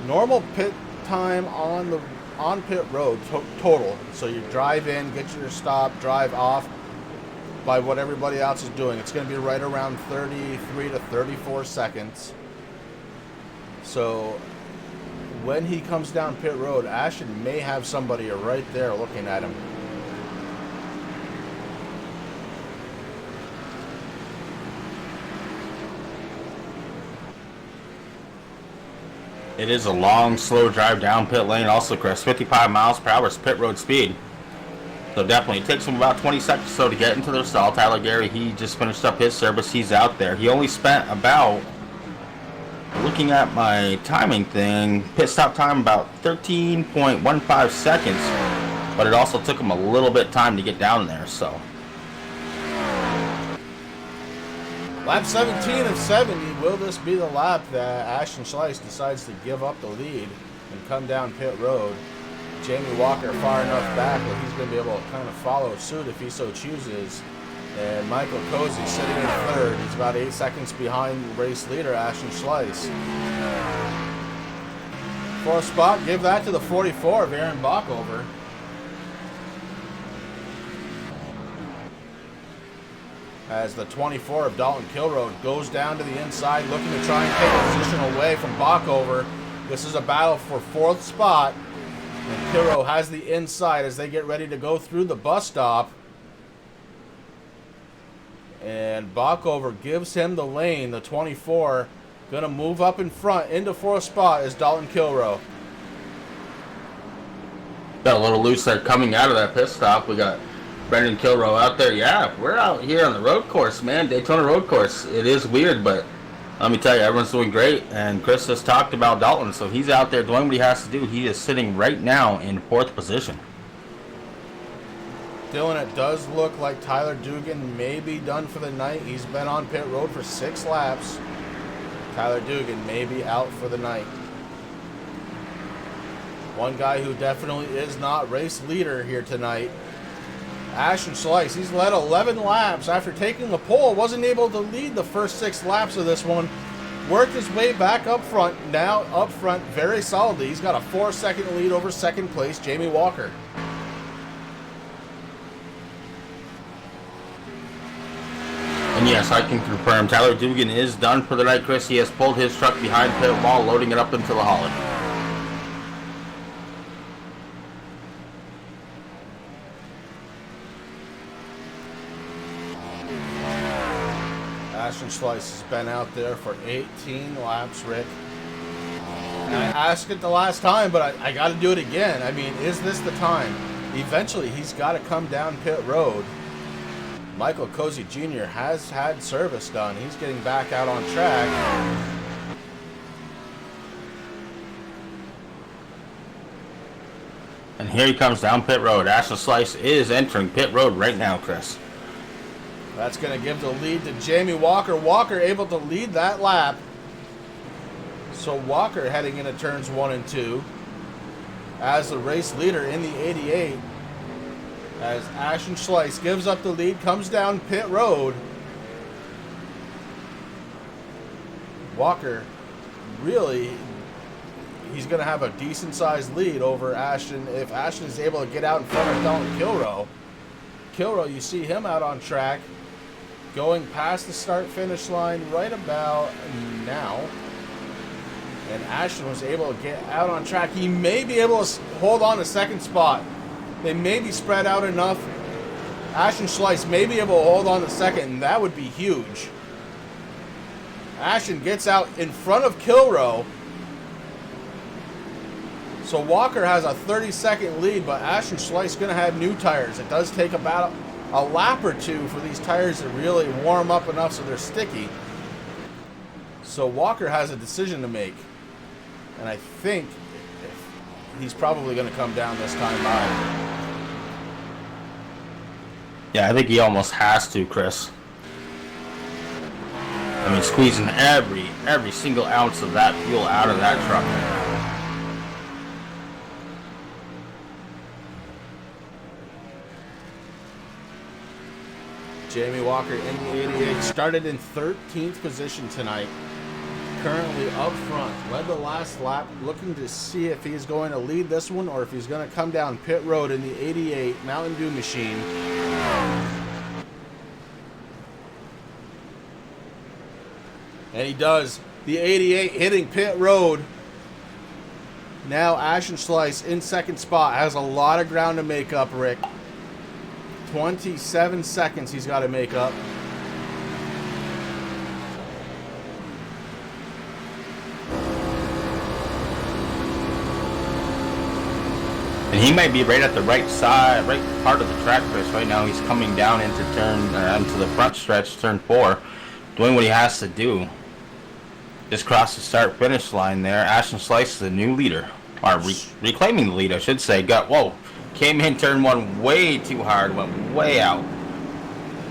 Normal pit time on pit road total. So you drive in, get your stop, drive off by what everybody else is doing. It's going to be right around 33 to 34 seconds. So when he comes down pit road, Ashton may have somebody right there looking at him. It is a long, slow drive down pit lane also, Chris. 55 miles per hour is pit road speed. So definitely, it takes him about 20 seconds or so to get into the stall. Tyler Gary, he just finished up his service. He's out there. He only spent about, looking at my timing thing, pit stop time about 13.15 seconds. But it also took him a little bit of time to get down there, so. Lap 17 of 70. Will this be the lap that Ashton Schleiss decides to give up the lead and come down pit road? Jamie Walker far enough back where he's going to be able to kind of follow suit if he so chooses. And Michael Cozy sitting in third. He's about 8 seconds behind race leader Ashton Schleiss. Fourth spot, give that to the 44 of Aaron Bockover. As the 24 of Dalton Kilroe goes down to the inside, looking to try and take a position away from Bockover. This is a battle for fourth spot. And Kilroe has the inside as they get ready to go through the bus stop. And Bockover gives him the lane. The 24 going to move up in front into fourth spot is Dalton Kilroe. Got a little loose there coming out of that pit stop. We got Brendan Kilroe out there. Yeah, we're out here on the road course, man. Daytona road course. It is weird, but let me tell you, everyone's doing great. And Chris just talked about Dalton, so he's out there doing what he has to do. He is sitting right now in fourth position. Dylan, it does look like Tyler Dugan may be done for the night. He's been on pit road for 6 laps. Tyler Dugan may be out for the night. One guy who definitely is not race leader here tonight, Ashton Schleiss. He's led 11 laps after taking the pole. Wasn't able to lead the first 6 laps of this one. Worked his way back up front. Now up front very solidly. He's got a 4-second lead over second place, Jamie Walker. And yes, I can confirm Tyler Dugan is done for the night, Chris. He has pulled his truck behind pit wall, loading it up into the Holland. Ashton Schleiss has been out there for 18 laps, Rick. And I asked it the last time, but I got to do it again. I mean, is this the time? Eventually, he's got to come down pit road. Michael Cozy Jr. has had service done. He's getting back out on track. And here he comes down pit road. Ashton Schleiss is entering pit road right now, Chris. That's going to give the lead to Jamie Walker. Walker able to lead that lap. So Walker heading into turns 1 and 2 as the race leader in the 88. As Ashton Schleiss gives up the lead, comes down pit road. Walker, really, he's going to have a decent-sized lead over Ashton if Ashton is able to get out in front of Dalton Kilroe. Kilroe, you see him out on track, going past the start-finish line right about now. And Ashton was able to get out on track. He may be able to hold on to second spot. They may be spread out enough. Ashton Schleiss may be able to hold on to second, and that would be huge. Ashton gets out in front of Kilroe. So Walker has a 30-second lead, but Ashton Schleiss is going to have new tires. It does take about a lap or 2 for these tires to really warm up enough so they're sticky. So Walker has a decision to make. And I think he's probably going to come down this time by. Yeah, I think he almost has to, Chris. I mean, squeezing every single ounce of that fuel out of that truck. Jamie Walker in the 88 started in 13th position tonight. Currently up front, led the last lap, looking to see if he's going to lead this one or if he's going to come down pit road in the 88 Mountain Dew machine. And he does. The 88 hitting pit road. Now Ashton Schleiss in second spot. Has a lot of ground to make up, Rick. 27 seconds he's got to make up. And he might be right at the right side, right part of the track, Chris. Right now he's coming down into into the front stretch, turn 4, doing what he has to do. Just crossed the start-finish line there. Ashton Slice, the new leader, or reclaiming the lead, I should say. Came in turn 1 way too hard, went way out.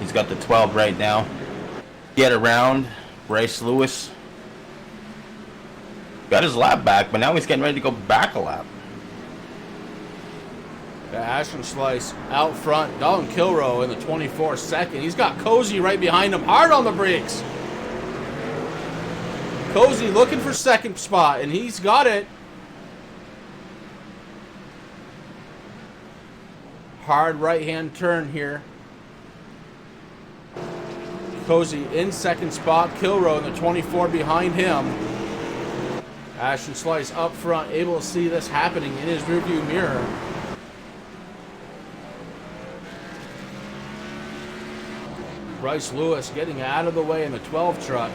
He's got the 12 right now. Get around. Bryce Lewis got his lap back, but now he's getting ready to go back a lap. Ashton Slice out front. Dalton Kilrow in the 24 second. He's got Cozy right behind him, hard on the brakes. Cozy looking for second spot, and he's got it. Hard right-hand turn here. Cozy in second spot. Kilrow in the 24 behind him. Ashton Slice up front, able to see this happening in his rearview mirror. Bryce Lewis getting out of the way in the 12 truck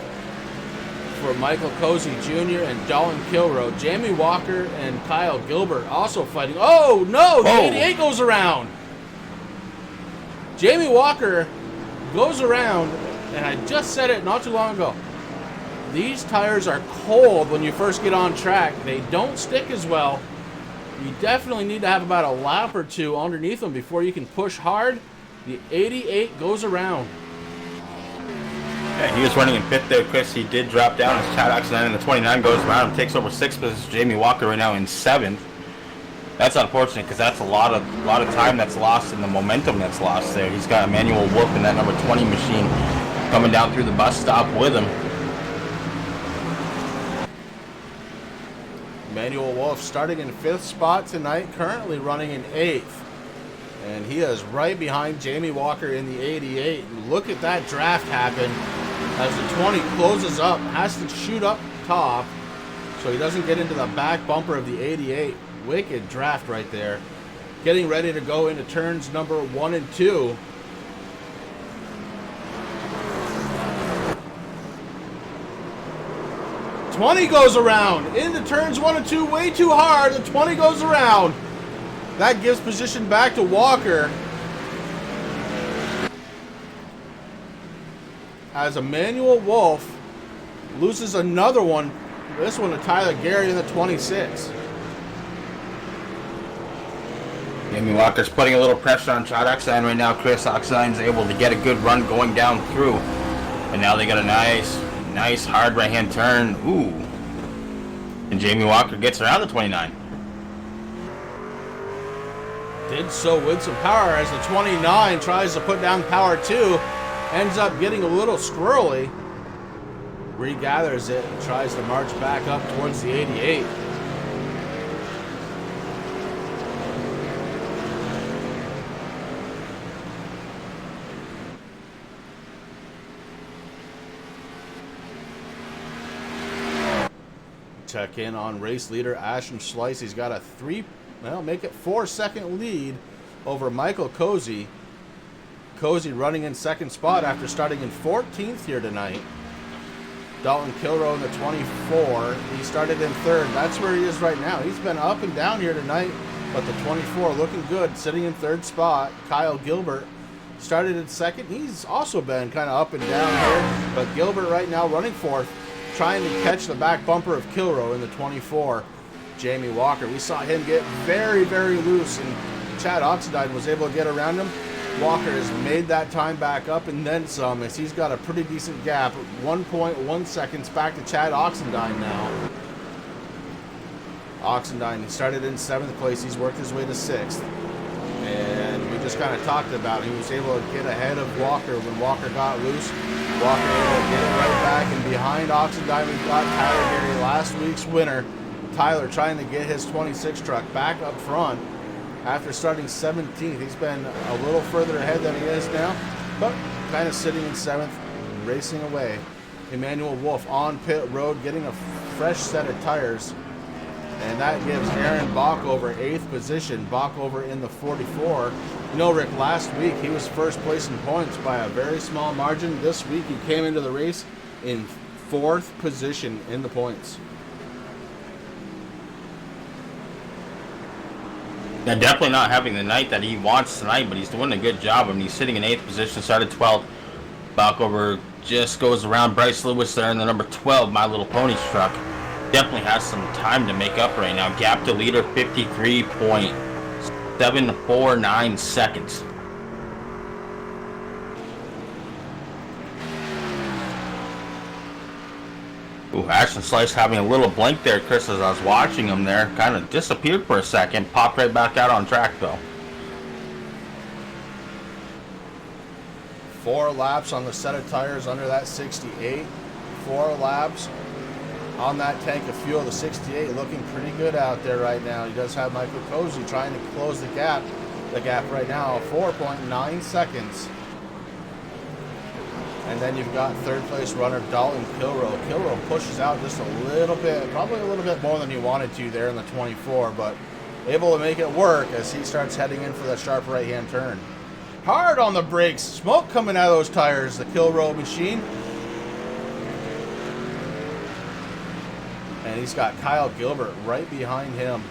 for Michael Cozy Jr. and Dalton Kilrow. Jamie Walker and Kyle Gilbert also fighting. Oh, no! The 88 goes around. Jamie Walker goes around, and I just said it not too long ago. These tires are cold when you first get on track. They don't stick as well. You definitely need to have about a lap or two underneath them before you can push hard. The 88 goes around. Yeah, he was running in 5th there, Chris. He did drop down as Chad Oxenden in the 29 goes around and takes over 6th position. Jamie Walker right now in 7th. That's unfortunate because that's a lot of time that's lost and the momentum that's lost there. He's got Emmanuel Wolf in that number 20 machine coming down through the bus stop with him. Emmanuel Wolf starting in 5th spot tonight, currently running in 8th. And he is right behind Jamie Walker in the 88. Look at that draft happen as the 20 closes up, has to shoot up top so he doesn't get into the back bumper of the 88. Wicked draft right there. Getting ready to go into turns number 1 and 2. '20 goes around into turns 1 and 2 way too hard. The 20 goes around. That gives position back to Walker. As Emmanuel Wolf loses another one. This one to Tyler Gary in the 26. Jamie Walker's putting a little pressure on Chad Oxenden right now. Chris Oxenden's able to get a good run going down through. And now they got a nice hard right-hand turn. Ooh. And Jamie Walker gets around the 29. Did so with some power as the 29 tries to put down power 2. Ends up getting a little squirrely. Regathers it and tries to march back up towards the 88. Check in on race leader Ashton Slice. He's got a 4-second lead over Michael Cozy. Cozy running in 2nd spot after starting in 14th here tonight. Dalton Kilrow in the 24. He started in 3rd. That's where he is right now. He's been up and down here tonight, but the 24 looking good, sitting in 3rd spot. Kyle Gilbert started in 2nd. He's also been kind of up and down here, but Gilbert right now running 4th, trying to catch the back bumper of Kilrow in the 24. Jamie Walker, we saw him get very, very loose, and Chad Oxenden was able to get around him. Walker has made that time back up and then some, as he's got a pretty decent gap, 1.1 seconds back to Chad Oxenden now. Oxenden started in 7th place. He's worked his way to 6th. And we just kind of talked about it. He was able to get ahead of Walker when Walker got loose. Walker able to get it right back, and behind Oxenden we've got Tyler Gary, last week's winner. Tyler trying to get his 26 truck back up front after starting 17th. He's been a little further ahead than he is now, but kind of sitting in 7th, racing away. Emmanuel Wolf on pit road, getting a fresh set of tires, and that gives Aaron Bockover 8th position. Bockover in the 44. You know, Rick, last week he was 1st place in points by a very small margin. This week he came into the race in 4th position in the points. Yeah, definitely not having the night that he wants tonight, but he's doing a good job. I mean, he's sitting in 8th position, started 12th. Balkover just goes around Bryce Lewis there in the number 12, My Little Ponies truck. Definitely has some time to make up right now. Gap to leader, 53.749 seconds. Ooh, Ashton Slice having a little blink there, Chris, as I was watching him there. Kind of disappeared for a second. Popped right back out on track, though. 4 laps on the set of tires under that 68. 4 laps on that tank of fuel. The 68 looking pretty good out there right now. He does have Michael Cozy trying to close the gap. The gap right now, 4.9 seconds. And then you've got 3rd place runner Dalton Kilroe. Kilroe pushes out just a little bit, probably a little bit more than he wanted to there in the 24, but able to make it work as he starts heading in for that sharp right-hand turn. Hard on the brakes, smoke coming out of those tires, the Kilroe machine. And he's got Kyle Gilbert right behind him.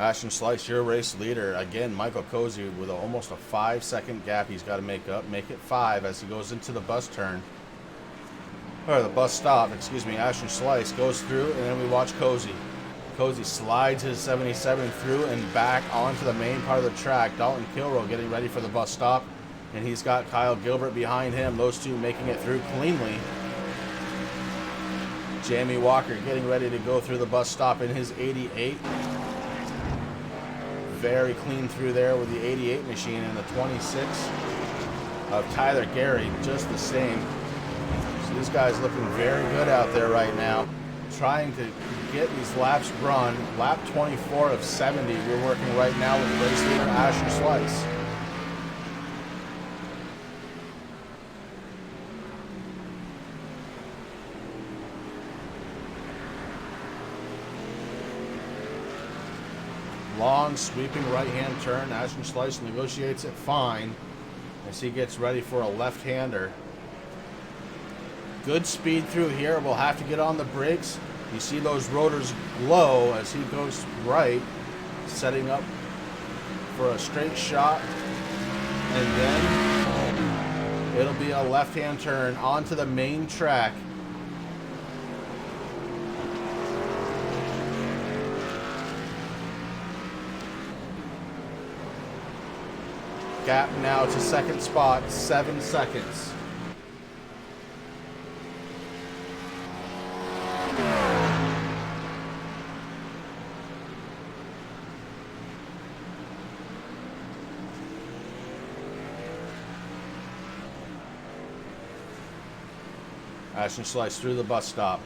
Ashton Slice, your race leader. Again, Michael Cozy with almost a 5-second gap he's got to make up. Make it 5 as he goes into the bus turn. Or the bus stop, excuse me. Ashton Slice goes through, and then we watch Cozy. Cozy slides his 77 through and back onto the main part of the track. Dalton Kilroe getting ready for the bus stop. And he's got Kyle Gilbert behind him. Those two making it through cleanly. Jamie Walker getting ready to go through the bus stop in his 88. Very clean through there with the 88 machine, and the 26 of Tyler Gary just the same. So these guys looking very good out there right now, trying to get these laps run. Lap 24 of 70 we're working right now with race leader Asher Slice. Long sweeping right-hand turn. Ashton Slice negotiates it fine as he gets ready for a left-hander. Good speed through here. We'll have to get on the brakes. You see those rotors glow as he goes right, setting up for a straight shot. And then it'll be a left-hand turn onto the main track. Gap now to second spot, 7 seconds. Ashton Slice through the bus stop.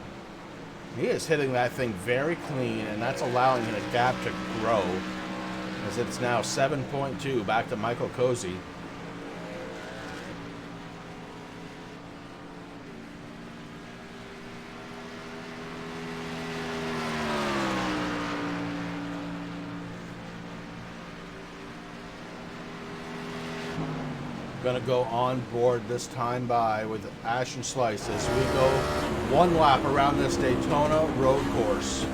He is hitting that thing very clean, and that's allowing the gap to grow. As it's now 7.2 back to Michael Cozy. Gonna go on board this time by with Ashton Slice as we go 1 lap around this Daytona road course.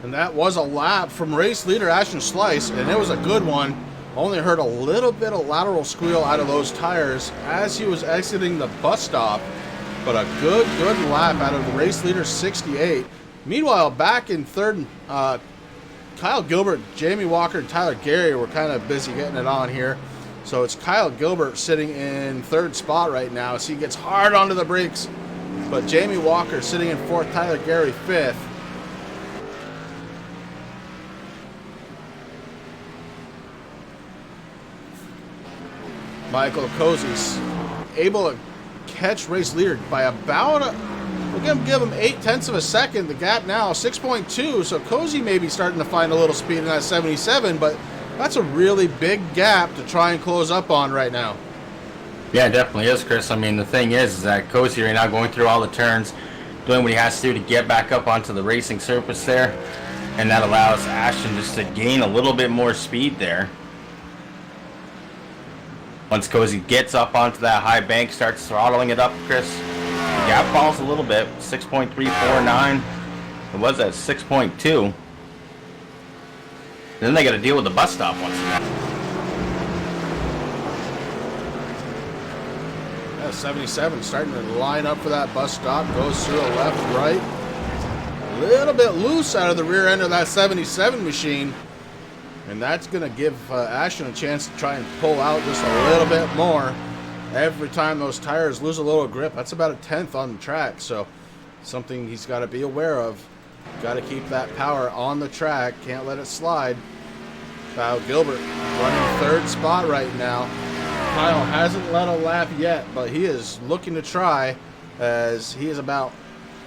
And that was a lap from race leader Ashton Slice, and it was a good one. Only heard a little bit of lateral squeal out of those tires as he was exiting the bus stop. But a good lap out of the race leader 68. Meanwhile, back in third, Kyle Gilbert, Jamie Walker, and Tyler Gary were kind of busy getting it on here. So it's Kyle Gilbert sitting in third spot right now as he gets hard onto the brakes. But Jamie Walker sitting in fourth, Tyler Gary fifth. Michael Cozy's able to catch race leader by about we'll give him 0.8 of a second. The gap now 6.2, so Cozy may be starting to find a little speed in that 77, but that's a really big gap to try and close up on right now. Yeah, it definitely is, Chris. I mean, the thing is that Cozy right now going through all the turns, doing what he has to do to get back up onto the racing surface there, and that allows Ashton just to gain a little bit more speed there. Once Cozy gets up onto that high bank, starts throttling it up, Chris, the gap falls a little bit, 6.349. It was at 6.2. Then they got to deal with the bus stop once again. Yeah, 77 starting to line up for that bus stop, goes through a left, right. A little bit loose out of the rear end of that 77 machine. And that's going to give Ashton a chance to try and pull out just a little bit more. Every time those tires lose a little grip, that's about a 10th on the track. So something he's got to be aware of. Got to keep that power on the track. Can't let it slide. Kyle Gilbert running third spot right now. Kyle hasn't led a lap yet, but he is looking to try as he is about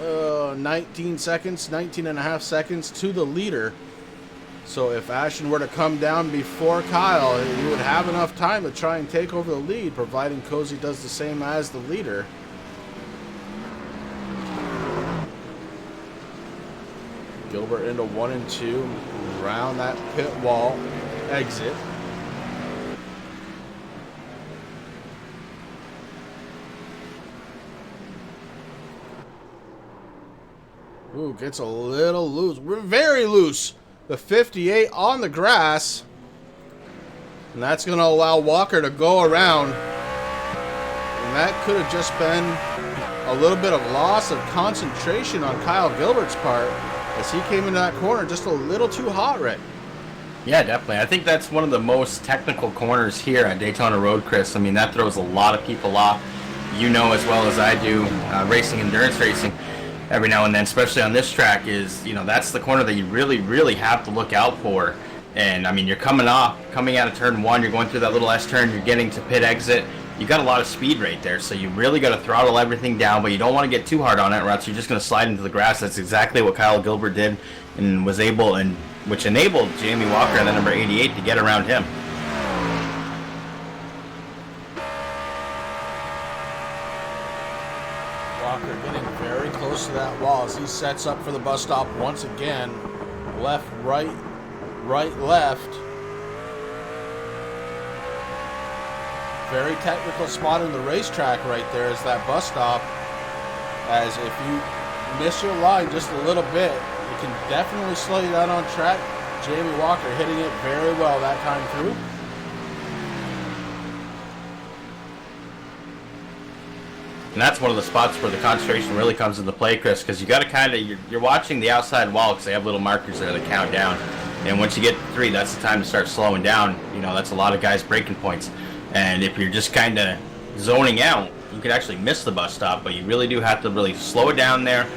19 seconds, 19 and a half seconds to the leader. So if Ashton were to come down before Kyle, he would have enough time to try and take over the lead, providing Cozy does the same as the leader. Gilbert into 1 and 2, around that pit wall exit. Ooh, gets a little loose. We're very loose. The 58 on the grass. And that's going to allow Walker to go around. And that could have just been a little bit of loss of concentration on Kyle Gilbert's part as he came into that corner just a little too hot, Rick. Yeah, definitely. I think that's one of the most technical corners here at Daytona Road, Chris. I mean, that throws a lot of people off. You know as well as I do, racing, endurance racing, every now and then, especially on this track, is, you know, that's the corner that you really have to look out for. And I mean, you're coming out of turn 1, you're going through that little S turn, you're getting to pit exit. You got a lot of speed right there, so you really got to throttle everything down, but you don't want to get too hard on it, or else you're just going to slide into the grass. That's exactly what Kyle Gilbert did, and was able, and which enabled Jamie Walker, the number 88, to get around him. Walker getting very close to that wall as he sets up for the bus stop once again. Left, right, right, left. Very technical spot in the racetrack right there is that bus stop. As if you miss your line just a little bit, it can definitely slow you down on track. Jamie Walker hitting it very well that time through. And that's one of the spots where the concentration really comes into play, Chris, because you got to kind of, you're watching the outside wall because they have little markers there that count down. And once you get to 3, that's the time to start slowing down. You know, that's a lot of guys' braking points. And if you're just kind of zoning out, you could actually miss the bus stop, but you really do have to really slow it down there,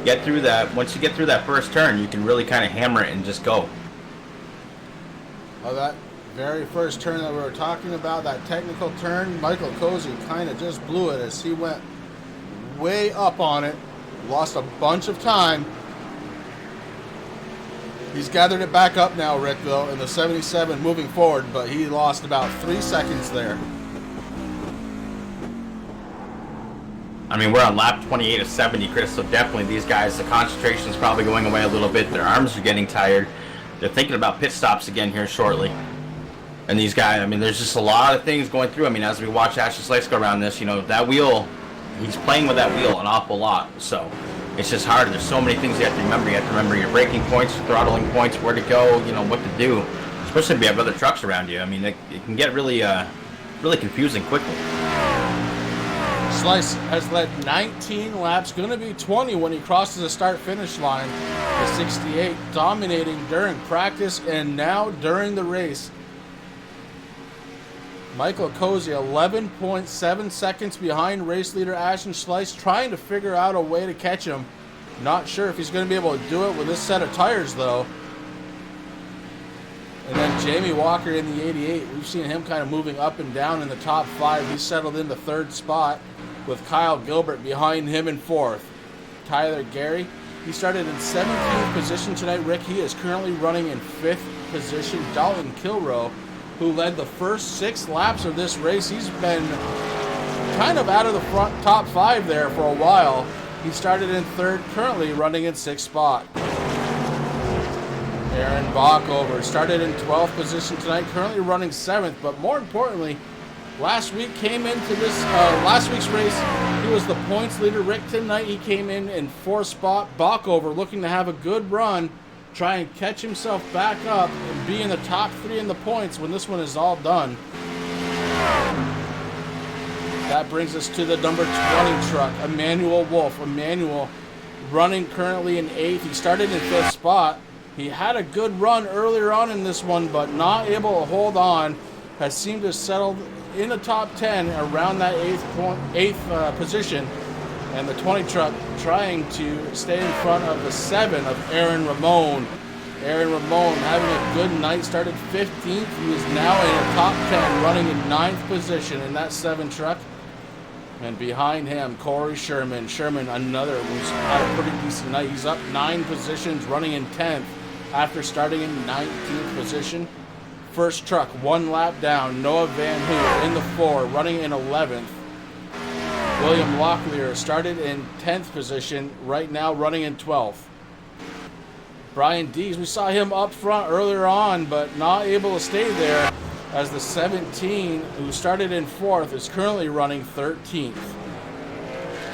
get through that. Once you get through that first turn, you can really kind of hammer it and just go. Oh, that very first turn that we were talking about, that technical turn, Michael Cozy kind of just blew it as he went way up on it, lost a bunch of time. He's gathered it back up now, Rick, though, in the 77 moving forward, but he lost about 3 seconds there. I mean, we're on lap 28 of 70, Chris, so definitely these guys, the concentration is probably going away a little bit. Their arms are getting tired. They're thinking about pit stops again here shortly. And these guys, I mean, there's just a lot of things going through. I mean, as we watch Ashton Slice go around this, you know, that wheel, he's playing with that wheel an awful lot. So it's just hard. There's so many things you have to remember. You have to remember your braking points, throttling points, where to go, you know, what to do. Especially if you have other trucks around you. I mean, it can get really, really confusing quickly. Slice has led 19 laps, going to be 20 when he crosses the start-finish line. The 68 dominating during practice and now during the race. Michael Cozy 11.7 seconds behind race leader Ashton Slice, trying to figure out a way to catch him. Not sure if he's going to be able to do it with this set of tires, though. And then Jamie Walker in the 88. We've seen him kind of moving up and down in the top 5. He's settled in the 3rd spot with Kyle Gilbert behind him in 4th. Tyler Gary, he started in 17th position tonight. Rick, he is currently running in 5th position. Dalton Kilroe, who led the first 6 laps of this race, he's been kind of out of the front top 5 there for a while. He started in 3rd, currently running in 6th spot. Aaron Bockover started in 12th position tonight, currently running 7th, but more importantly, last week came into this last week's race, he was the points leader. Rick, tonight he came in 4th spot. Bockover looking to have a good run, try and catch himself back up and be in the top 3 in the points when this one is all done. That brings us to the number 20 truck, Emmanuel Wolf. Emmanuel running currently in 8th. He started in 5th spot. He had a good run earlier on in this one, but not able to hold on. Has seemed to have settled in the top 10 around that 8th position. And the 20 truck trying to stay in front of the 7 of Aaron Ramon. Aaron Ramon having a good night, started 15th. He is now in the top 10, running in 9th position in that 7 truck. And behind him, Corey Sherman. Sherman, another who's had a pretty decent night. He's up 9 positions, running in 10th after starting in 19th position. First truck, 1 lap down. Noah Van Hoot in the 4, running in 11th. William Locklear started in 10th position, right now running in 12th. Brian Dees, we saw him up front earlier on, but not able to stay there, as the 17, who started in 4th, is currently running 13th.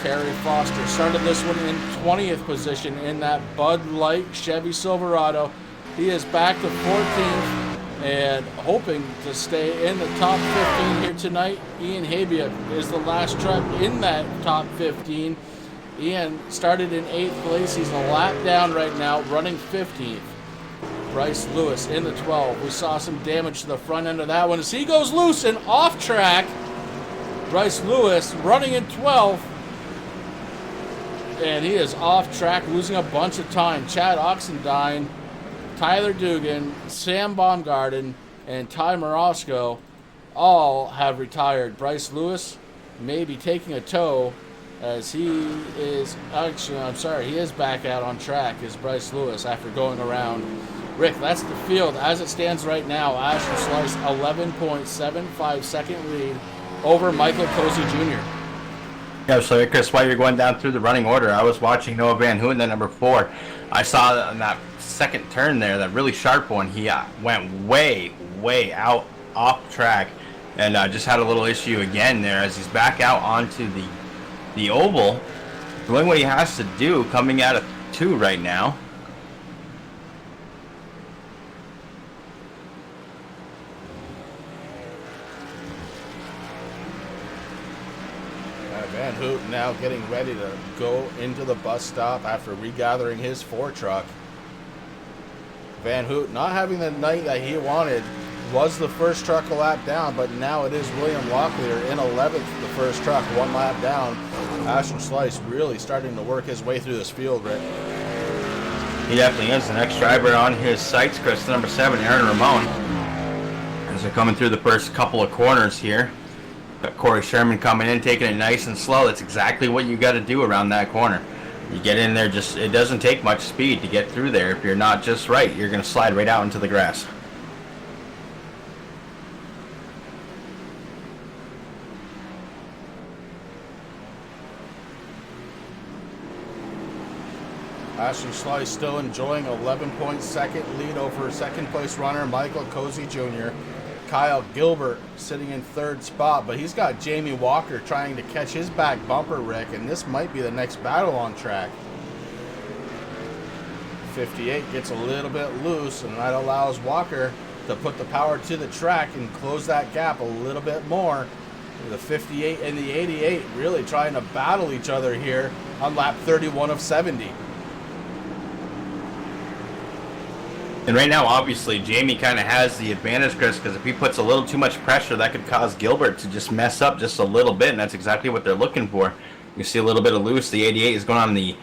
Terry Foster started this one in 20th position in that Bud Light Chevy Silverado. He is back to 14th and hoping to stay in the top 15 here tonight. Ian Habia is the last truck in that top 15. Ian started in 8th place. He's a lap down right now, running 15th. Bryce Lewis in the 12. We saw some damage to the front end of that one as he goes loose and off track. Bryce Lewis running in 12th. And he is off track, losing a bunch of time. Chad Oxendine, Tyler Dugan, Sam Baumgarten, and Ty Morosco all have retired. Bryce Lewis may be taking a tow as he is, he is back out on track as Bryce Lewis after going around. Rick, that's the field as it stands right now. Ashton Slice, 11.75 second lead over Michael Cozy Jr. Yeah, so Chris, while you're going down through the running order, I was watching Noah Van Hoot in number 4. I saw on that second turn there, that really sharp one, he went way out off track and just had a little issue again there as he's back out onto the oval. Doing what he has to do coming out of 2 right now. Van Hoot now getting ready to go into the bus stop after regathering his 4 truck. Van Hoot not having the night that he wanted, was the first truck a lap down, but now it is William Locklear in 11th, the first truck, 1 lap down. Ashton Slice really starting to work his way through this field, Rick. He definitely is. The next driver on his sights, Chris, number 7, Aaron Ramon. As they're coming through the first couple of corners here. Got Corey Sherman coming in, taking it nice and slow. That's exactly what you got to do around that corner. You get in there, it doesn't take much speed to get through there. If you're not just right, you're going to slide right out into the grass. Ashton Slice still enjoying 11.2 lead over second place runner Michael Cozy Jr. Kyle Gilbert sitting in 3rd spot, but he's got Jamie Walker trying to catch his back bumper, Rick, and this might be the next battle on track. 58 gets a little bit loose, and that allows Walker to put the power to the track and close that gap a little bit more. The 58 and the 88 really trying to battle each other here on lap 31 of 70. And right now, obviously, Jamie kind of has the advantage, Chris, because if he puts a little too much pressure, that could cause Gilbert to just mess up just a little bit, and that's exactly what they're looking for. You see a little bit of loose. The 88 is going on the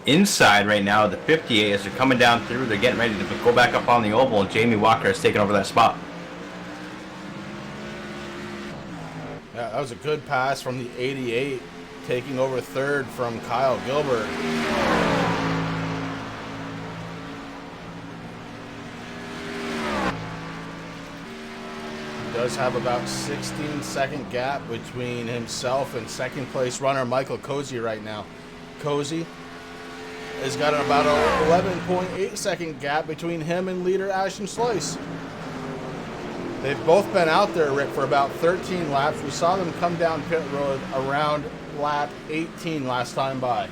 inside right now. The 58, as they're coming down through, they're getting ready to go back up on the oval, and Jamie Walker has taken over that spot. Yeah, that was a good pass from the 88, taking over third from Kyle Gilbert. He does have about 16-second gap between himself and second place runner Michael Cozy right now. Cozy has got about an 11.8 second gap between him and leader Ashton Slice. They've both been out there, Rick, for about 13 laps. We saw them come down pit road around lap 18 last time by.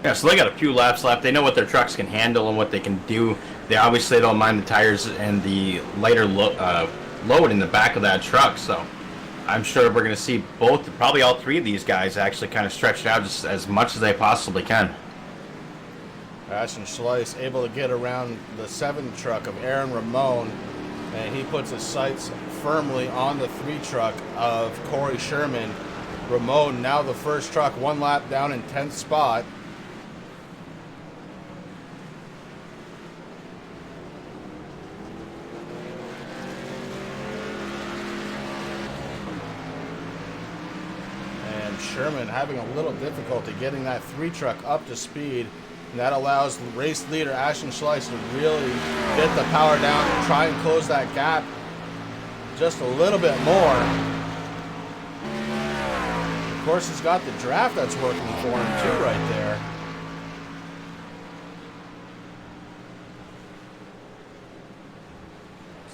Yeah, so they got a few laps left. They know what their trucks can handle and what they can do. They obviously don't mind the tires and the lighter load in the back of that truck. So I'm sure we're going to see both, probably all three of these guys actually kind of stretched out just as much as they possibly can. Ashton Slice able to get around the 7 truck of Aaron Ramon, and he puts his sights firmly on the 3 truck of Corey Sherman. Ramon now the first truck, 1 lap down in 10th spot. And Sherman having a little difficulty getting that 3 truck up to speed. And that allows race leader Ashton Slice to really get the power down and try and close that gap just a little bit more. Of course, he's got the draft that's working for him too right there.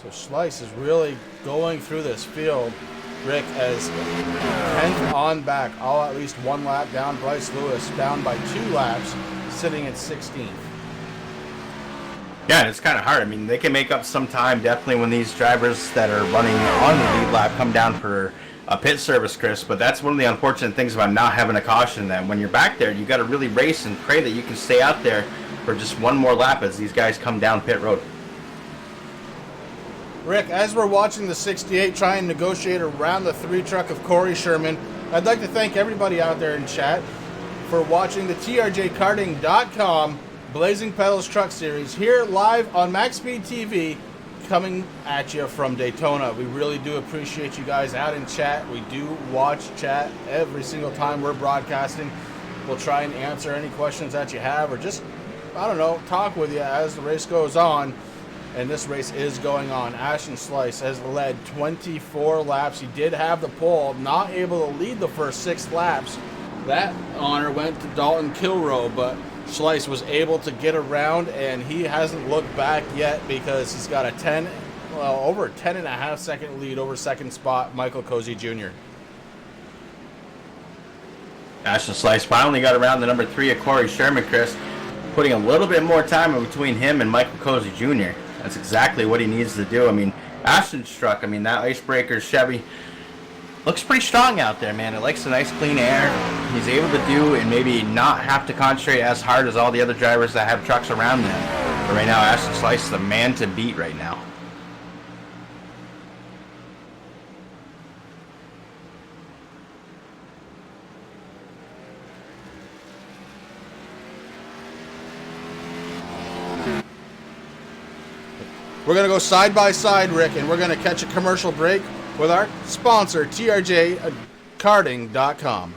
So Slice is really going through this field, Rick, as 10th on back, all at least 1 lap down. Bryce Lewis down by 2 laps, sitting at 16th. Yeah, it's kind of hard. I mean, they can make up some time definitely when these drivers that are running on the lead lap come down for a pit service, Chris. But that's one of the unfortunate things about not having a caution, that when you're back there, you got to really race and pray that you can stay out there for just 1 more lap as these guys come down pit road. Rick, as we're watching the 68 try and negotiate around the 3 truck of Corey Sherman, I'd like to thank everybody out there in chat for watching the TRJKarting.com Blazing Pedals Truck Series here live on MaxSpeedTV, coming at you from Daytona. We really do appreciate you guys out in chat. We do watch chat every single time we're broadcasting. We'll try and answer any questions that you have, or just, I don't know, talk with you as the race goes on. And this race is going on. Ashton Slice has led 24 laps. He did have the pole, not able to lead the first 6 laps. That honor went to Dalton Kilroe, but Slice was able to get around, and he hasn't looked back yet because he's got a over 10.5 second lead over second spot, Michael Cozy Jr. Ashton Slice finally got around the number 3 of Corey Sherman, Chris, putting a little bit more time in between him and Michael Cozy Jr. That's exactly what he needs to do. I mean, Ashton's truck, that Icebreaker Chevy, looks pretty strong out there, man. It likes the nice clean air. He's able to do and maybe not have to concentrate as hard as all the other drivers that have trucks around them. But right now, Ashton Slice is the man to beat right now. We're going to go side by side, Rick, and we're going to catch a commercial break with our sponsor, TRJKarting.com.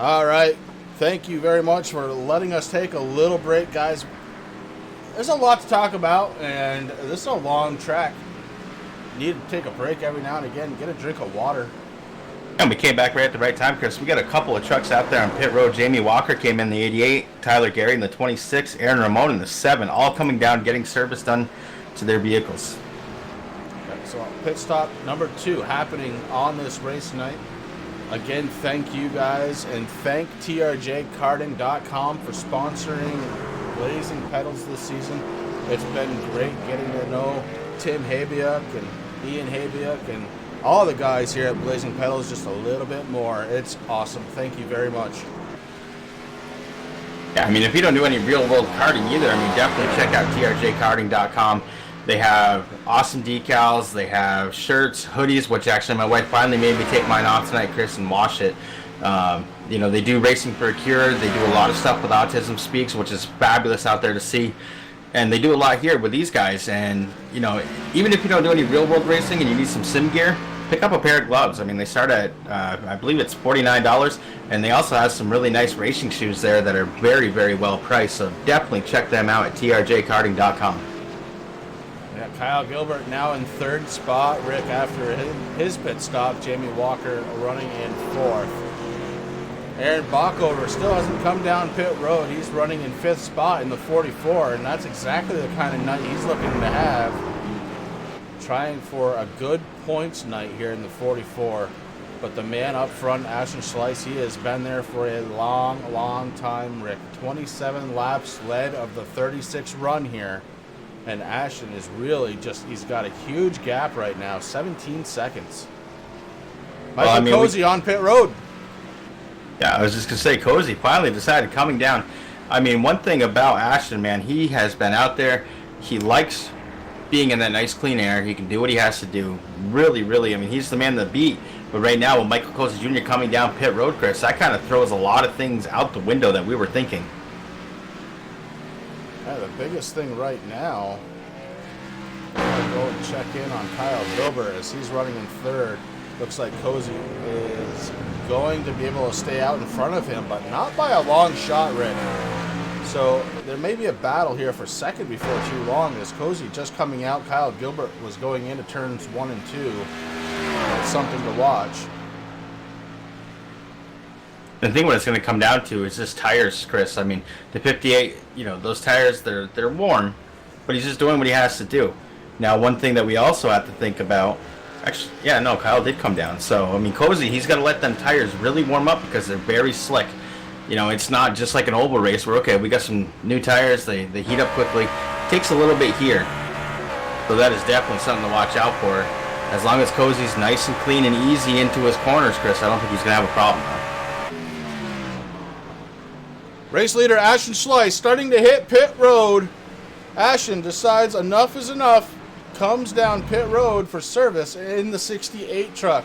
All right. Thank you very much for letting us take a little break, guys. There's a lot to talk about, and this is a long track. Need to take a break every now and again, get a drink of water. And we came back right at the right time, Chris. We got a couple of trucks out there on pit road. Jamie Walker came in the 88, Tyler Gary in the 26, Aaron Ramon in the 7, all coming down, getting service done to their vehicles. Okay, so pit stop number 2 happening on this race night. Again, thank you guys, and thank TRJKarting.com for sponsoring Blazing Pedals this season. It's been great getting to know Tim Habiuk and Ian Habiuk and all the guys here at Blazing Pedals just a little bit more. It's awesome. Thank you very much. Yeah, I mean, if you don't do any real-world karting either, I mean, definitely check out TRJKarting.com. They have awesome decals. They have shirts, hoodies, which actually my wife finally made me take mine off tonight, Chris, and wash it. You know, they do Racing for a Cure. They do a lot of stuff with Autism Speaks, which is fabulous out there to see. And they do a lot here with these guys. And, you know, even if you don't do any real-world racing and you need some sim gear, pick up a pair of gloves. I mean, they start at, I believe it's $49. And they also have some really nice racing shoes there that are very, very well priced. So definitely check them out at TRJKarting.com. Yeah, Kyle Gilbert now in 3rd spot. Rick after his pit stop. Jamie Walker running in 4th. Aaron Bockover still hasn't come down pit road. He's running in 5th spot in the 44, and that's exactly the kind of night he's looking to have. Trying for a good points night here in the 44. But the man up front, Ashton Schleiss, he has been there for a long, long time, Rick. 27 laps led of the 36 run here. And Ashton is really just, he's got a huge gap right now, 17 seconds. Michael Cozy on pit road. Yeah, I was just going to say, Cozy finally decided coming down. I mean, one thing about Ashton, man, he has been out there. He likes being in that nice, clean air. He can do what he has to do. Really, really, I mean, he's the man to beat. But right now, with Michael Cozy Jr. coming down pit road, Chris, that kind of throws a lot of things out the window that we were thinking. Yeah, the biggest thing right now, I'll go and check in on Kyle Gilbert as he's running in 3rd. Looks like Cozy is going to be able to stay out in front of him, but not by a long shot, Rick. So there may be a battle here for 2nd before too long. As Cozy just coming out, Kyle Gilbert was going into turns 1 and 2. It's something to watch. The thing what it's going to come down to is just tires, Chris. I mean, the 58, you know, those tires, they're warm, but he's just doing what he has to do. Now, one thing that we also have to think about, actually, yeah, no, Kyle did come down. So, I mean, Cozy, he's got to let them tires really warm up because they're very slick. You know, it's not just like an oval race where, okay, we got some new tires, they heat up quickly. It takes a little bit here. So that is definitely something to watch out for. As long as Cozy's nice and clean and easy into his corners, Chris, I don't think he's going to have a problem. Race leader Ashton Schleiss starting to hit pit road. Ashton decides enough is enough. Comes down pit road for service in the 68 truck.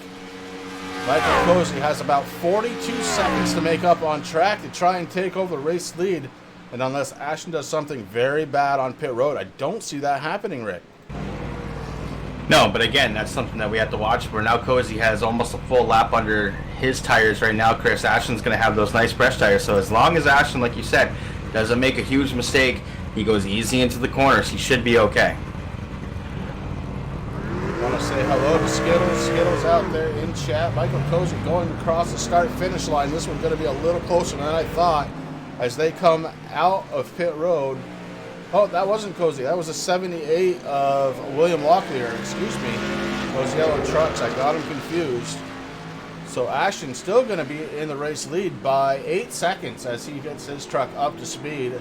Michael Cozy has about 42 seconds to make up on track to try and take over the race lead. And unless Ashton does something very bad on pit road, I don't see that happening, Rick. No, but again, that's something that we have to watch for. Now Cozy has almost a full lap under his tires right now, Chris. Ashton's going to have those nice fresh tires. So as long as Ashton, like you said, doesn't make a huge mistake, he goes easy into the corners, he should be okay. I want to say hello to Skittles. Skittles out there in chat. Michael Cozy going across the start-finish line. This one's going to be a little closer than I thought as they come out of pit road. Oh, that wasn't Cozy. That was a 78 of William Locklear. Excuse me. Those yellow trucks. I got them confused. So Ashton's still going to be in the race lead by 8 seconds as he gets his truck up to speed.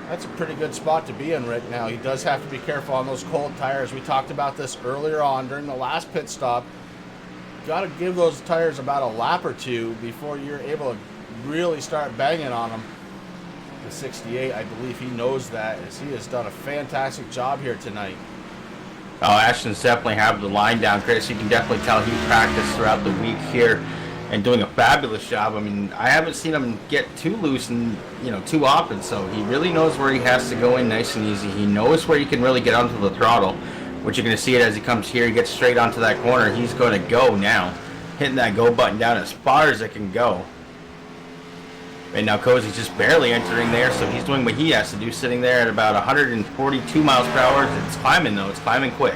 That's a pretty good spot to be in, Rick. Now, he does have to be careful on those cold tires. We talked about this earlier on during the last pit stop. Got to give those tires about a lap or two before you're able to really start banging on them. The 68, I believe he knows that, as he has done a fantastic job here tonight. Oh, Ashton's definitely have the line down, Chris. You can definitely tell he practiced throughout the week here and doing a fabulous job. I mean, I haven't seen him get too loose and, you know, too often, so he really knows where he has to go in nice and easy. He knows where he can really get onto the throttle, which you're going to see it as he comes here. He gets straight onto that corner. He's going to go now, hitting that go button down as far as it can go. Right now, Cozy's just barely entering there, so he's doing what he has to do, sitting there at about 142 miles per hour. It's climbing, though. It's climbing quick.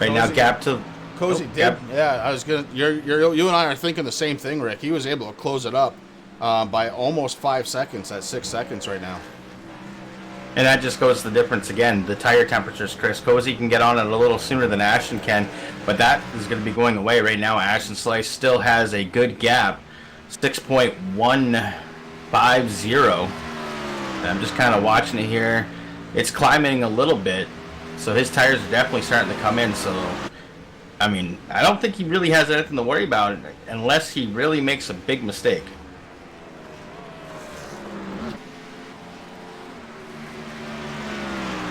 Right now, gap to... Cozy did. Yeah, I was gonna. You and I are thinking the same thing, Rick. He was able to close it up by almost 5 seconds. At 6 seconds right now. And that just goes to the difference again. The tire temperatures, Chris. Cozy can get on it a little sooner than Ashton can, but that is going to be going away right now. Ashton Slice still has a good gap, 6.150. I'm just kind of watching it here. It's climbing a little bit, so his tires are definitely starting to come in. So, I mean, I don't think he really has anything to worry about unless he really makes a big mistake.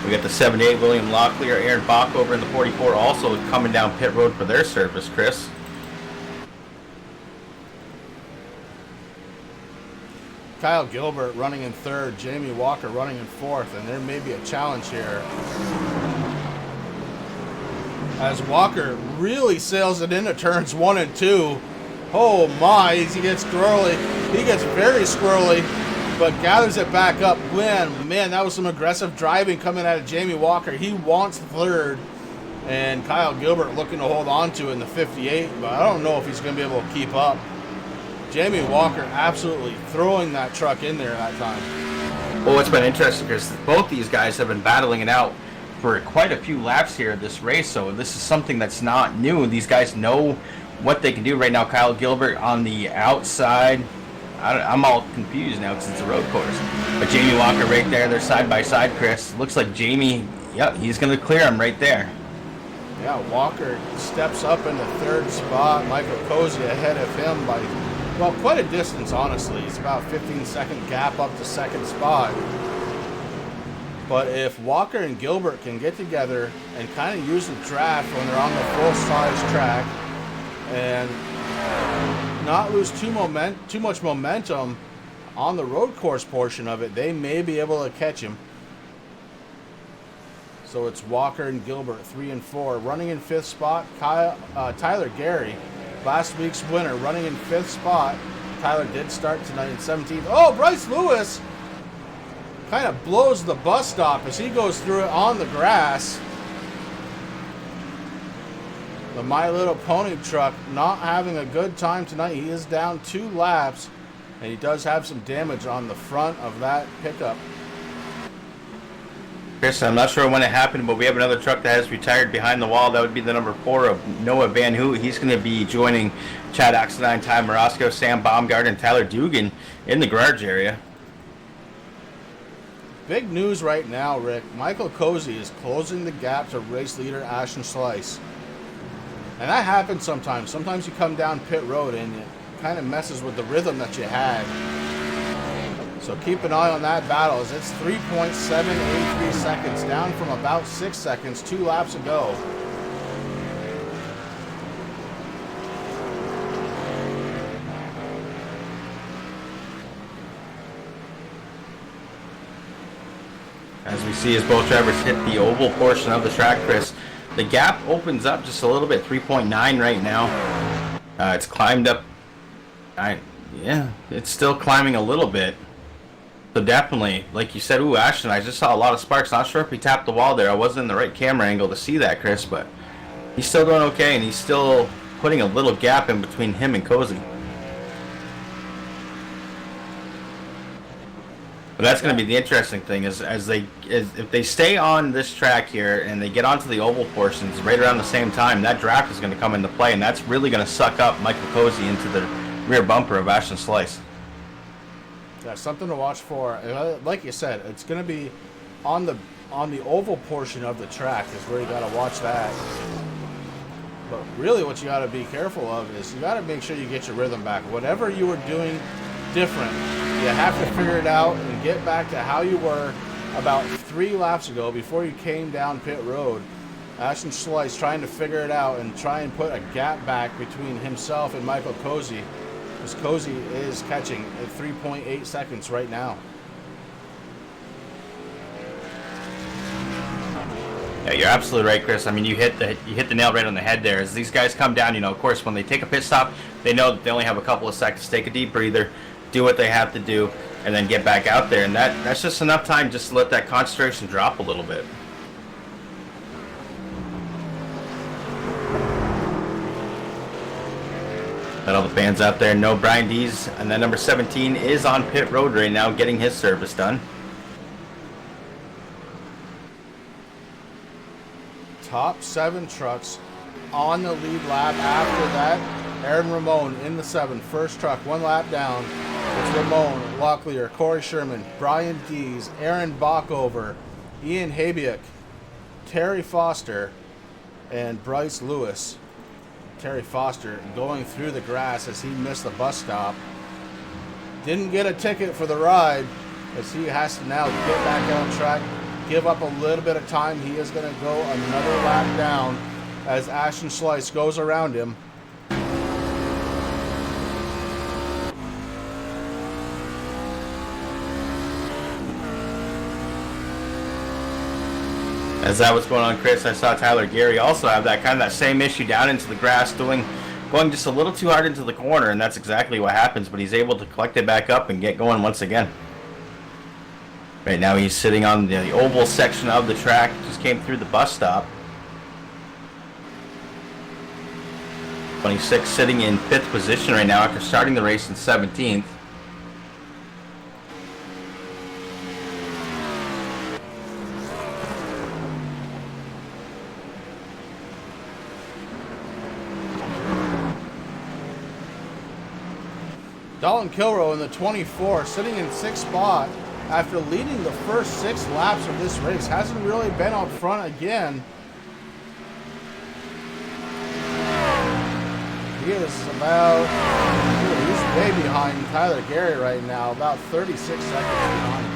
We got the 78 William Locklear, Aaron Bach over in the 44 also coming down pit road for their service, Chris. Kyle Gilbert running in third, Jamie Walker running in fourth, and there may be a challenge here. As Walker really sails it into turns 1 and 2. Oh my, he gets squirrely. He gets very squirrely, but gathers it back up. Man, that was some aggressive driving coming out of Jamie Walker. He wants third, and Kyle Gilbert looking to hold on to it in the 58, but I don't know if he's going to be able to keep up. Jamie Walker absolutely throwing that truck in there that time. Well, what's been interesting is both these guys have been battling it out for quite a few laps here this race, so this is something that's not new. These guys know what they can do right now. Kyle Gilbert on the outside. I'm all confused now because it's a road course. But Jamie Walker right there, they're side by side, Chris. Looks like Jamie, yep, he's going to clear him right there. Yeah, Walker steps up in the third spot. Michael Cozy ahead of him by, well, quite a distance, honestly. It's about 15-second gap up to second spot. But if Walker and Gilbert can get together and kind of use the draft when they're on the full-size track and not lose too much momentum on the road course portion of it, they may be able to catch him. So it's Walker and Gilbert, 3 and 4. Running in 5th spot, Tyler Gary, last week's winner, running in 5th spot. Tyler did start tonight in 17th. Oh, Bryce Lewis kind of blows the bus stop as he goes through it on the grass. The My Little Pony truck not having a good time tonight. He is down 2 laps, and he does have some damage on the front of that pickup. Chris, I'm not sure when it happened, but we have another truck that has retired behind the wall. That would be the number 4 of Noah Van Hoot. He's going to be joining Chad Oxidine, Ty Morosco, Sam Baumgart, and Tyler Dugan in the garage area. Big news right now, Rick. Michael Cozy is closing the gap to race leader Ashton Slice. And that happens sometimes. Sometimes you come down pit road and it kind of messes with the rhythm that you had. So keep an eye on that battle as it's 3.783 seconds, down from about 6 seconds 2 laps ago. As we see as both drivers hit the oval portion of the track, Chris, the gap opens up just a little bit, 3.9 right now. It's climbed up. Yeah, it's still climbing a little bit. So definitely, like you said, Ashton, I just saw a lot of sparks. Not sure if he tapped the wall there. I wasn't in the right camera angle to see that, Chris, but he's still doing okay, and he's still putting a little gap in between him and Cozy. But that's going to be the interesting thing is if they stay on this track here and they get onto the oval portions right around the same time, that draft is going to come into play, and that's really going to suck up Michael Cozy into the rear bumper of Ashton Slice. Yeah, something to watch for. Like you said, it's going to be on the oval portion of the track is where you got to watch that. But really what you got to be careful of is you got to make sure you get your rhythm back. Whatever you were doing different, you have to figure it out and get back to how you were about 3 laps ago before you came down pit road. Ashton Slice trying to figure it out and try and put a gap back between himself and Michael Cozy, because Cozy is catching at 3.8 seconds right now. Yeah, you're absolutely right, Chris. I mean, you hit the nail right on the head there. As these guys come down, of course, when they take a pit stop, they know that they only have a couple of seconds to take a deep breather. do what they have to do, and then get back out there. And that's just enough time just to let that concentration drop a little bit. Let all the fans out there know Brian Dees, and then number 17 is on pit road right now getting his service done. Top 7 trucks on the lead lap. After that, Aaron Ramon in the 7. First truck, 1 lap down. It's Ramon, Locklear, Corey Sherman, Brian Dees, Aaron Bockover, Ian Habiak, Terry Foster, and Bryce Lewis. Terry Foster going through the grass as he missed the bus stop. Didn't get a ticket for the ride as he has to now get back on track, give up a little bit of time. He is going to go another lap down as Ashton Slice goes around him. As that was going on, Chris, I saw Tyler Gary also have that same issue down into the grass, going just a little too hard into the corner, and that's exactly what happens, but he's able to collect it back up and get going once again. Right now he's sitting on the oval section of the track, just came through the bus stop. 26 sitting in 5th position right now after starting the race in 17th. Dalton Kilroe in the 24, sitting in 6th spot after leading the first 6 laps of this race. Hasn't really been up front again. He is he's way behind Tyler Gary right now, about 36 seconds behind him.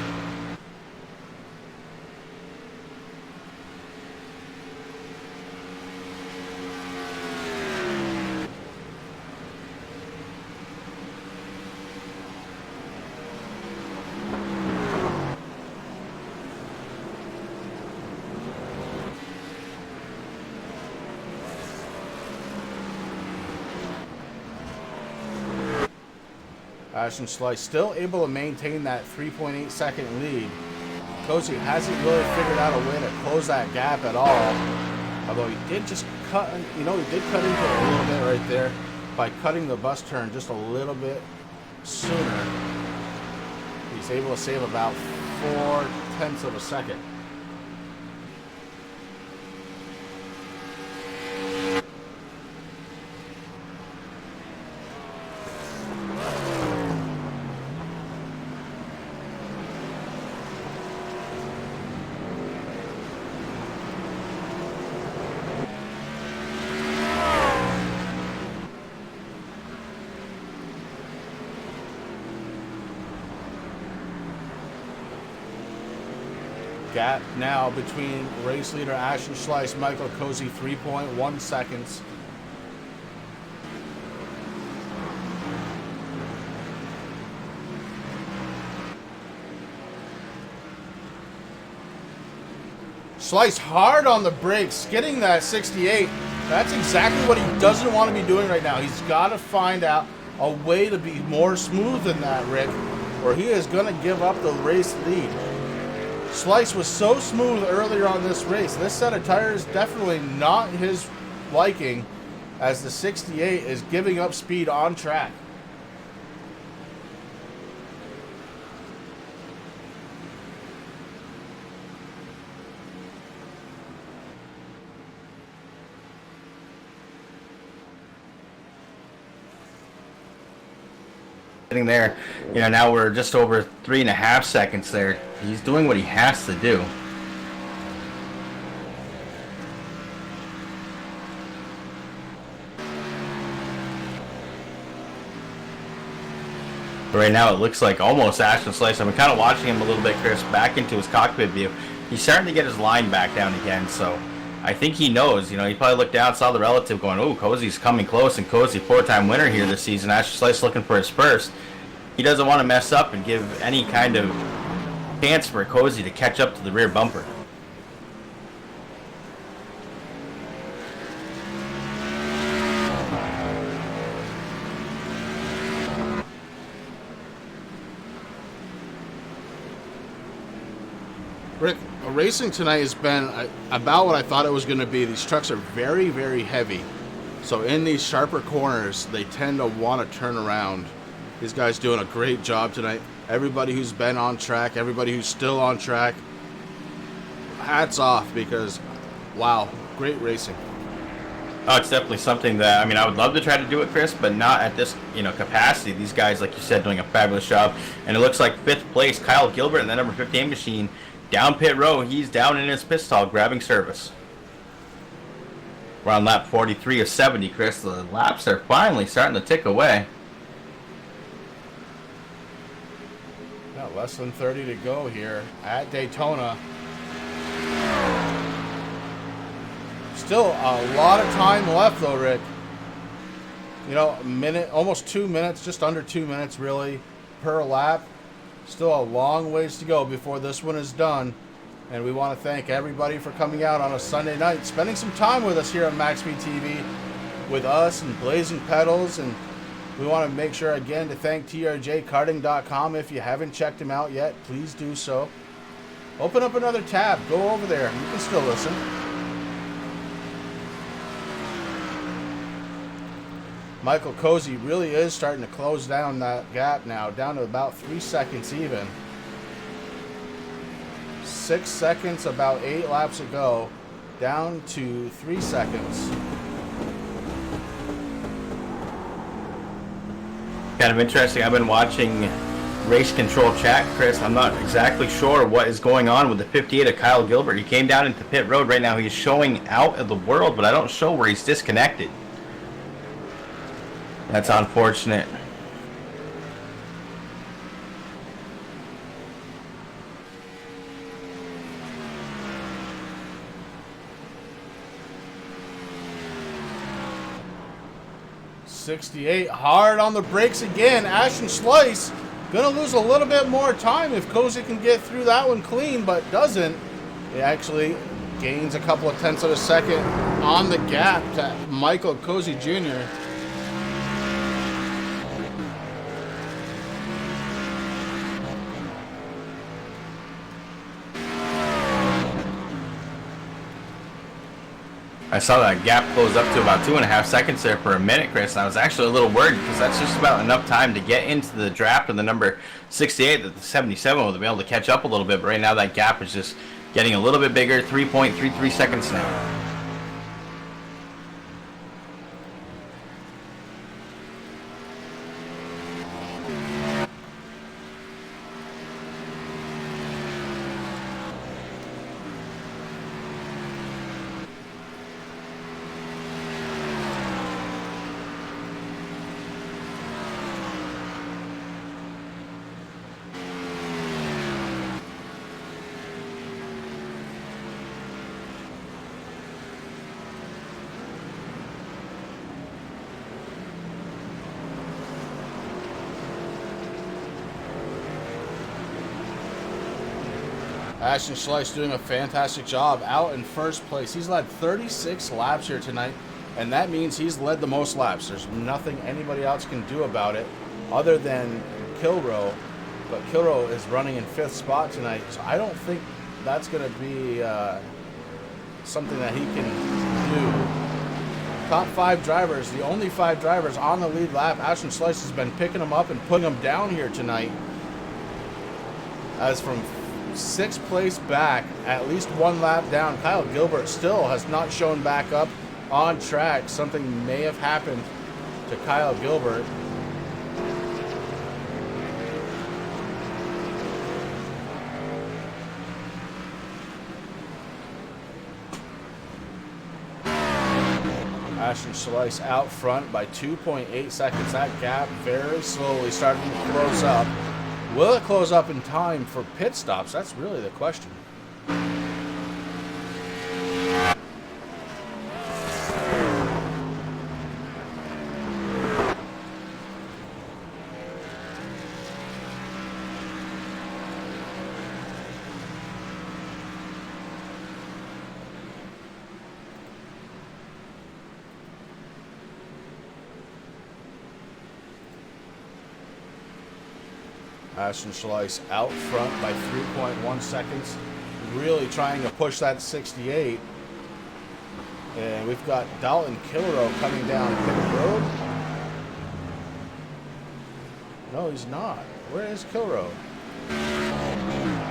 Ashton Slice still able to maintain that 3.8 second lead. Cozy hasn't really figured out a way to close that gap at all. Although he did just cut, he did cut into it a little bit right there by cutting the bus turn just a little bit sooner. He's able to save about 0.4 of a second. Gap now between race leader Ashton Slice, Michael Cozy, 3.1 seconds. Slice hard on the brakes, getting that 68. That's exactly what he doesn't want to be doing right now. He's got to find out a way to be more smooth than that, Rick, or he is going to give up the race lead. Slice was so smooth earlier on this race. This set of tires definitely not his liking, as the 68 is giving up speed on track. Sitting there, now we're just over 3.5 seconds there. He's doing what he has to do. But right now it looks like almost Ashton Slice. I'm kind of watching him a little bit, Chris, back into his cockpit view. He's starting to get his line back down again, so I think he knows. He probably looked down, saw the relative going, oh, Cozy's coming close, and Cozy, 4-time winner here this season. Ashton Slice looking for his first. He doesn't want to mess up and give any kind of chance for Cozy to catch up to the rear bumper. Rick, racing tonight has been about what I thought it was going to be. These trucks are very, very heavy. So in these sharper corners, they tend to want to turn around. These guys doing a great job tonight. Everybody who's been on track, everybody who's still on track, hats off, because, wow, great racing. Oh, it's definitely something that, I mean, I would love to try to do it, Chris, but not at this, capacity. These guys, like you said, doing a fabulous job. And it looks like 5th place, Kyle Gilbert in the number 15 machine, down pit road. He's down in his pit stall grabbing service. We're on lap 43 of 70, Chris. The laps are finally starting to tick away. Yeah, less than 30 to go here at Daytona. Still a lot of time left, though, Rick. A minute, almost 2 minutes, just under 2 minutes, really, per lap. Still a long ways to go before this one is done. And we want to thank everybody for coming out on a Sunday night, spending some time with us here on MaxSpeedTV, with us and Blazing Pedals. And we want to make sure, again, to thank TRJKarting.com. If you haven't checked them out yet, please do so. Open up another tab. Go over there. You can still listen. Michael Cozy really is starting to close down that gap now, down to about 3 seconds even. 6 seconds, about 8 laps ago, down to 3 seconds. Kind of interesting. I've been watching race control chat, Chris. I'm not exactly sure what is going on with the 58 of Kyle Gilbert. He came down into pit road right now. He's showing out of the world, but I don't show where he's disconnected. That's unfortunate. .68, hard on the brakes again. Ashton Slice gonna lose a little bit more time if Cozy can get through that one clean, but doesn't. He actually gains a couple of tenths of a second on the gap to Michael Cozy Jr. I saw that gap close up to about 2.5 seconds there for a minute, Chris, and I was actually a little worried because that's just about enough time to get into the draft of the number 68 that the 77 will be able to catch up a little bit, but right now that gap is just getting a little bit bigger, 3.33 seconds now. Ashton Slice doing a fantastic job out in first place. He's led 36 laps here tonight, and that means he's led the most laps. There's nothing anybody else can do about it other than Kilroe, but Kilroe is running in 5th spot tonight, so I don't think that's going to be something that he can do. Top 5 drivers, the only 5 drivers on the lead lap. Ashton Slice has been picking them up and putting them down here tonight. As from 6th place back, at least 1 lap down, Kyle Gilbert still has not shown back up on track. Something may have happened to Kyle Gilbert. Ashton Slice out front by 2.8 seconds. That gap very slowly starting to close up. Will it close up in time for pit stops? That's really the question. Ashton Slice out front by 3.1 seconds. really trying to push that 68. And we've got Dalton Kilrow coming down pit road. No, he's not. Where is Kilrow?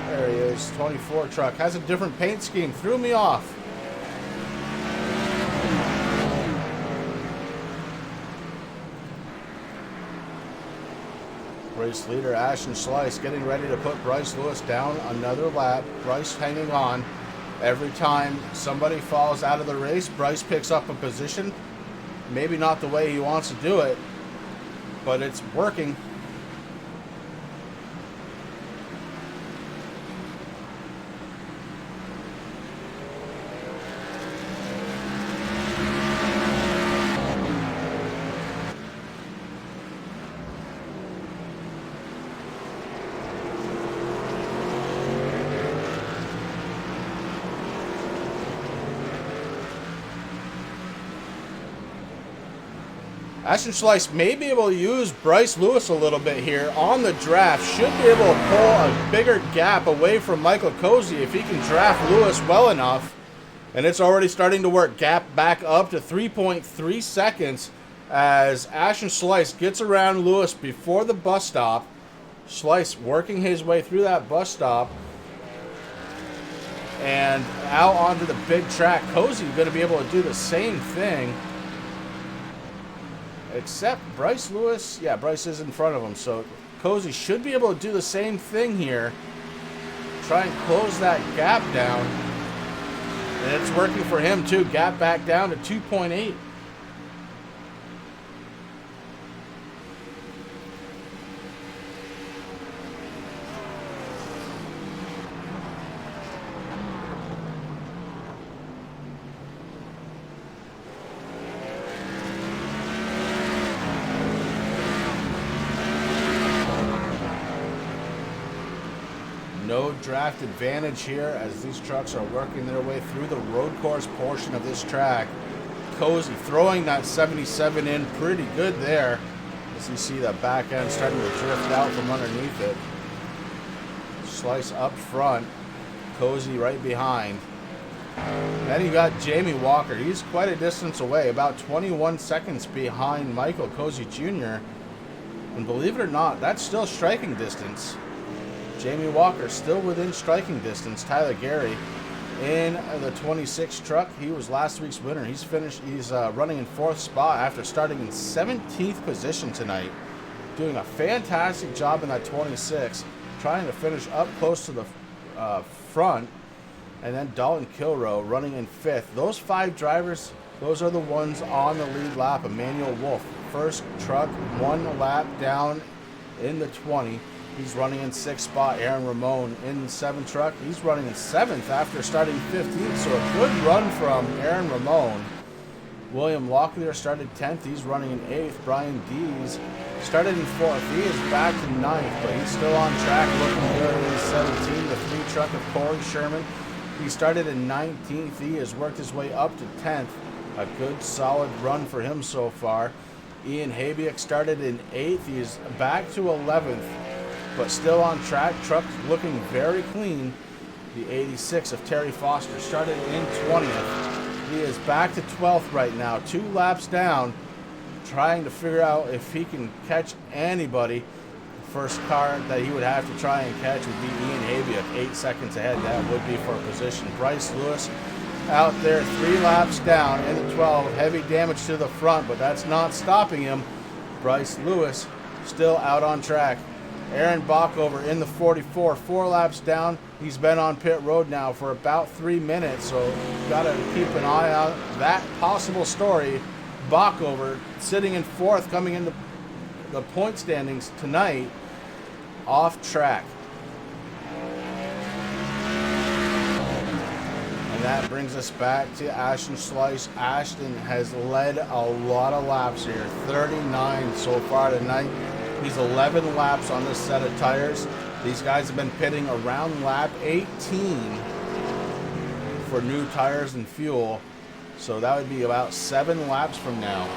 There he is. 24 truck. Has a different paint scheme. Threw me off. Race leader Ashton Slice getting ready to put Bryce Lewis down another lap. Bryce hanging on. Every time somebody falls out of the race, Bryce picks up a position. Maybe not the way he wants to do it, but it's working. Ashton Slice may be able to use Bryce Lewis a little bit here on the draft. Should be able to pull a bigger gap away from Michael Cozy if he can draft Lewis well enough. And it's already starting to work. Gap back up to 3.3 seconds as Ashton Slice gets around Lewis before the bus stop. Slice working his way through that bus stop. And out onto the big track. Cozy going to be able to do the same thing. Except Bryce Lewis, yeah, Bryce is in front of him, so Cozy should be able to do the same thing here. Try and close that gap down. And it's working for him too. Gap back down to 2.8. No draft advantage here as these trucks are working their way through the road course portion of this track. Cozy throwing that 77 in pretty good there as you see the back end starting to drift out from underneath it. Slice up front, Cozy right behind. Then you got Jamie Walker. He's quite a distance away, about 21 seconds behind Michael Cozy Jr. And believe it or not, that's still striking distance. Jamie Walker still within striking distance. Tyler Gary in the 26 truck. He was last week's winner. He's running in 4th spot after starting in 17th position tonight. Doing a fantastic job in that 26. Trying to finish up close to the front. And then Dalton Kilrow running in 5th. Those 5 drivers, those are the ones on the lead lap. Emmanuel Wolf, first truck, 1 lap down in the 20. He's running in 6th spot. Aaron Ramon in the 7th truck. He's running in 7th after starting 15th. So a good run from Aaron Ramon. William Locklear started 10th. He's running in 8th. Brian Dees started in 4th. He is back to 9th, but he's still on track looking good in 17. The 3 truck of Corey Sherman. He started in 19th. He has worked his way up to 10th. A good solid run for him so far. Ian Habiak started in 8th. He is back to 11th. But still on track. Truck looking very clean. The 86 of Terry Foster started in 20th. He is back to 12th right now. 2 laps down. Trying to figure out if he can catch anybody. The first car that he would have to try and catch would be Ian Habiak. 8 seconds ahead. That would be for position. Bryce Lewis out there 3 laps down in the 12. Heavy damage to the front, but that's not stopping him. Bryce Lewis still out on track. Aaron Bockover in the 44, 4 laps down. He's been on pit road now for about 3 minutes, so got to keep an eye on that possible story. Bockover sitting in 4th, coming into the point standings tonight, off track. And that brings us back to Ashton Slice. Ashton has led a lot of laps here, 39 so far tonight. He's 11 laps on this set of tires. These guys have been pitting around lap 18 for new tires and fuel. So that would be about 7 laps from now.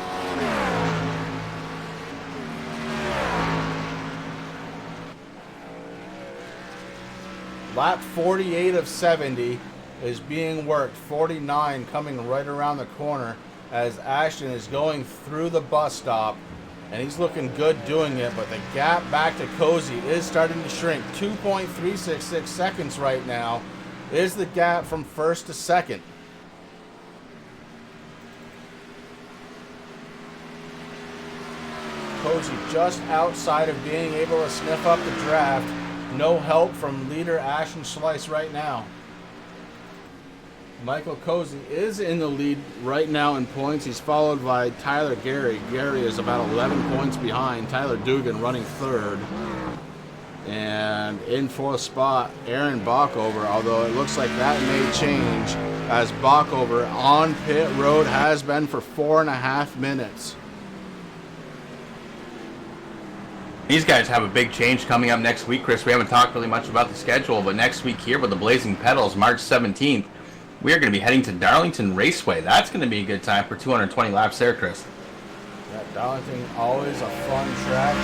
Lap 48 of 70 is being worked. 49 coming right around the corner as Ashton is going through the bus stop. And he's looking good doing it, but the gap back to Cozy is starting to shrink. 2.366 seconds right now is the gap from first to second. Cozy just outside of being able to sniff up the draft. No help from leader Ashton Schleiss right now. Michael Cozy is in the lead right now in points. He's followed by Tyler Gary. Gary is about 11 points behind. Tyler Dugan running third. And in fourth spot, Aaron Bockover, although it looks like that may change as Bockover on pit road has been for 4.5 minutes. These guys have a big change coming up next week, Chris. We haven't talked really much about the schedule, but next week here with the Blazing Pedals, March 17th, we are going to be heading to Darlington Raceway. That's going to be a good time for 220 laps there, Chris. Yeah, Darlington, always a fun track.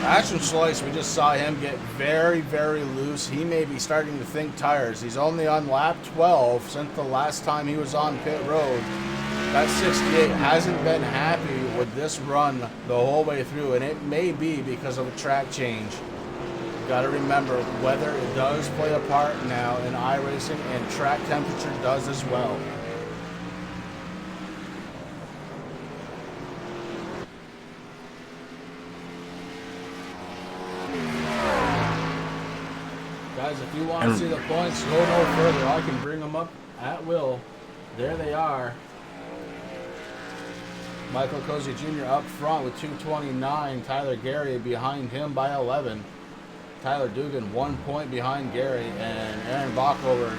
Ashton Schleiss, we just saw him get very, very loose. He may be starting to think tires. He's only on lap 12 since the last time he was on pit road. That 68 hasn't been happy with this run the whole way through, and it may be because of a track change. You've got to remember, weather it does play a part now in iRacing, and track temperature does as well. Guys, if you want to see the points, go no further. I can bring them up at will. There they are. Michael Cozy Jr. up front with 229. Tyler Gary behind him by 11. Tyler Dugan 1 point behind Gary. And Aaron Bockover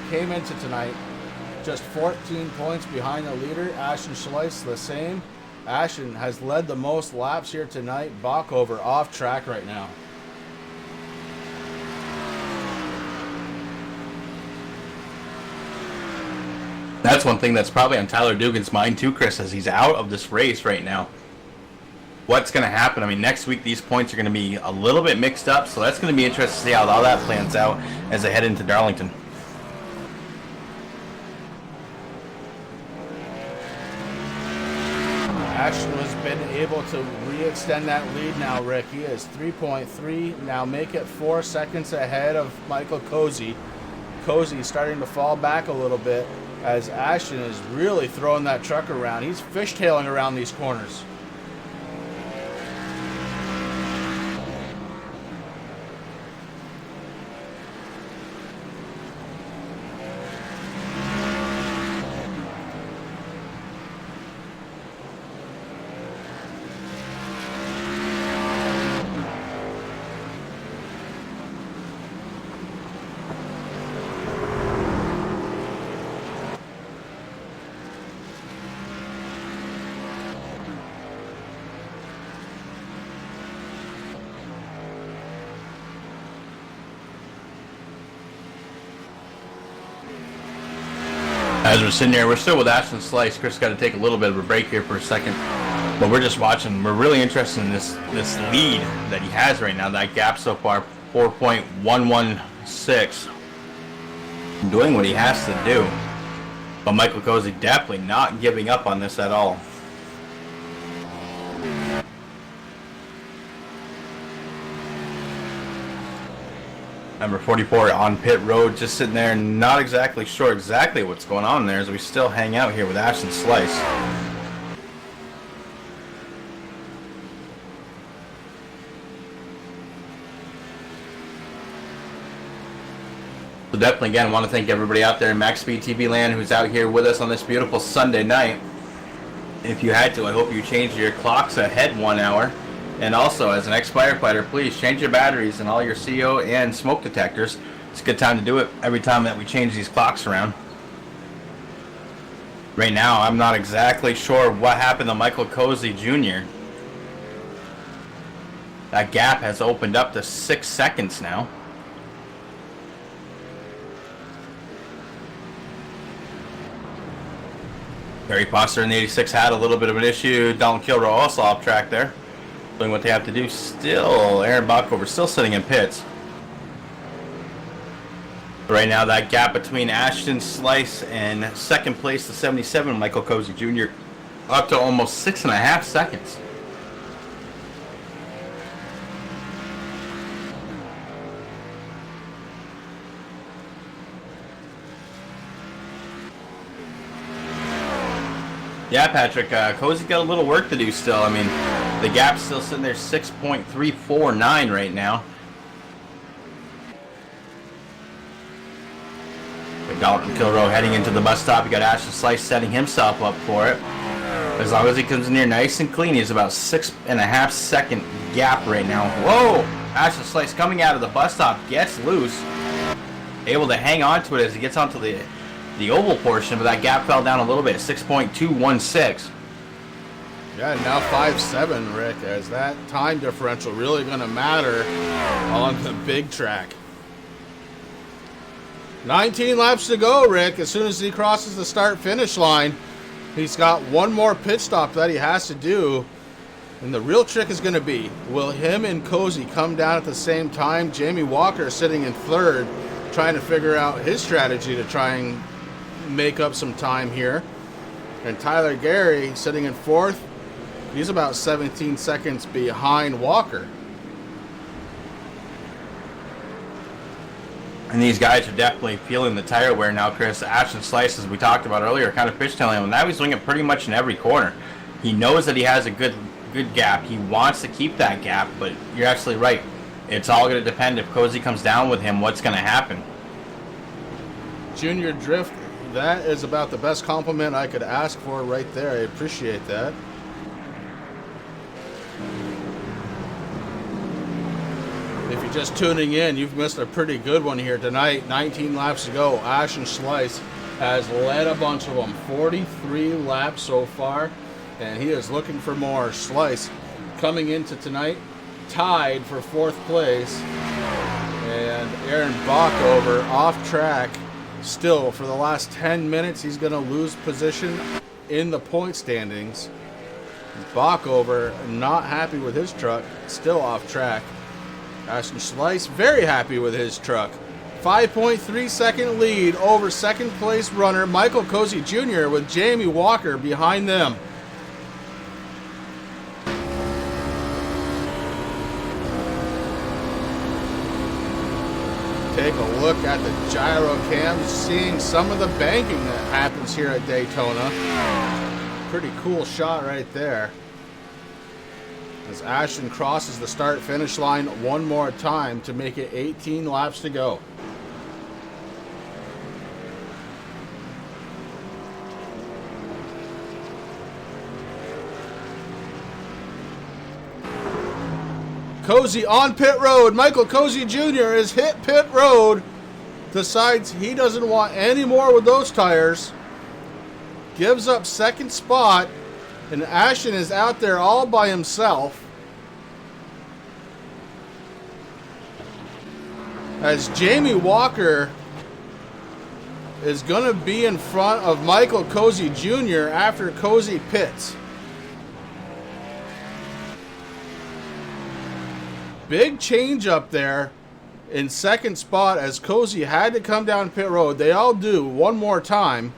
came into tonight just 14 points behind the leader. Ashton Schleiss the same. Ashton has led the most laps here tonight. Bockover off track right now. That's one thing that's probably on Tyler Dugan's mind too, Chris, as he's out of this race right now. What's going to happen? I mean, next week these points are going to be a little bit mixed up, so that's going to be interesting to see how all that plans out as they head into Darlington. Ashton has been able to re-extend that lead now, Rick. He is 3.3, now make it 4 seconds ahead of Michael Cozy. Cozy starting to fall back a little bit as Ashton is really throwing that truck around. He's fishtailing around these corners. As we're sitting here, we're still with Ashton Schleiss. Chris got to take a little bit of a break here for a second, but we're just watching. We're really interested in this lead that he has right now. That gap so far, 4.116, doing what he has to do. But Michael Cozy definitely not giving up on this at all. Number 44 on pit road, just sitting there, not exactly sure exactly what's going on there as we still hang out here with Ashton Schleiss. So definitely, again, want to thank everybody out there in MaxSpeedTV land who's out here with us on this beautiful Sunday night. If you had to, I hope you changed your clocks ahead 1 hour. And also, as an ex-firefighter, please change your batteries in all your CO and smoke detectors. It's a good time to do it every time that we change these clocks around. Right now, I'm not exactly sure what happened to Michael Cozy Jr. That gap has opened up to 6 seconds now. Barry Foster in the 86 had a little bit of an issue. Dalton Kilroy also off track there, doing what they have to do. Still, Aaron Bockover still sitting in pits. Right now, that gap between Ashton Slice and second place, the 77, Michael Cozy Jr., up to almost 6.5 seconds. Yeah, Patrick, Cozy's got a little work to do still. I mean, the gap's still sitting there 6.349 right now. Dalton Kilroe heading into the bus stop. You got Ashton Slice setting himself up for it. As long as he comes in here nice and clean, he's about 6.5 second gap right now. Whoa! Ashton Slice coming out of the bus stop, gets loose. Able to hang on to it as he gets onto the oval portion, but that gap fell down a little bit, 6.216. Yeah, now 5.7, Rick, as that time differential really going to matter on the big track. 19 laps to go, Rick. As soon as he crosses the start-finish line, he's got one more pit stop that he has to do. And the real trick is going to be, will him and Cozy come down at the same time? Jamie Walker sitting in third, trying to figure out his strategy to try and make up some time here. And Tyler Gary sitting in fourth. He's about 17 seconds behind Walker. And these guys are definitely feeling the tire wear now, Chris. Ashton Slice, as we talked about earlier, kind of fishtailing him. Now he's doing it pretty much in every corner. He knows that he has a good gap. He wants to keep that gap, but you're absolutely right. It's all going to depend if Cozy comes down with him, what's going to happen. Junior Drift, that is about the best compliment I could ask for right there. I appreciate that. If you're just tuning in, you've missed a pretty good one here tonight. 19 laps to go. Ashton Slice has led a bunch of them. 43 laps so far, and he is looking for more. Slice coming into tonight tied for fourth place, and Aaron Bockover off track still for the last 10 minutes. He's going to lose position in the point standings. Bockover not happy with his truck, still off track. Ashton Slice very happy with his truck. 5.3 second lead over second place runner Michael Cozy Jr. with Jamie Walker behind them. Take a look at the gyro cams, seeing some of the banking that happens here at Daytona. Pretty cool shot right there. As Ashton crosses the start-finish line one more time to make it 18 laps to go. Cozy on pit road. Michael Cozy Jr. has hit pit road. Decides he doesn't want any more with those tires. Gives up second spot. And Ashton is out there all by himself. As Jamie Walker is going to be in front of Michael Cozy Jr. after Cozy pits. Big change up there in second spot as Cozy had to come down pit road. They all do one more time.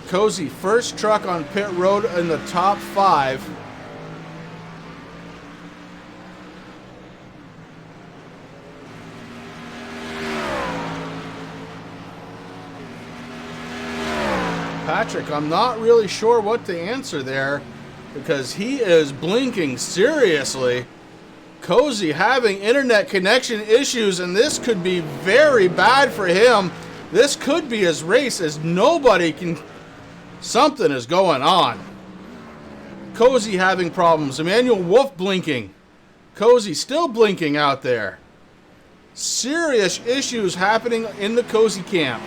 Cozy first truck on pit road in the top 5. Patrick, I'm not really sure what to answer there because he is blinking seriously. Cozy having internet connection issues, and this could be very bad for him. This could be his race as nobody can... Something is going on. Cozy having problems. Emmanuel Wolf blinking. Cozy still blinking out there. Serious issues happening in the Cozy camp.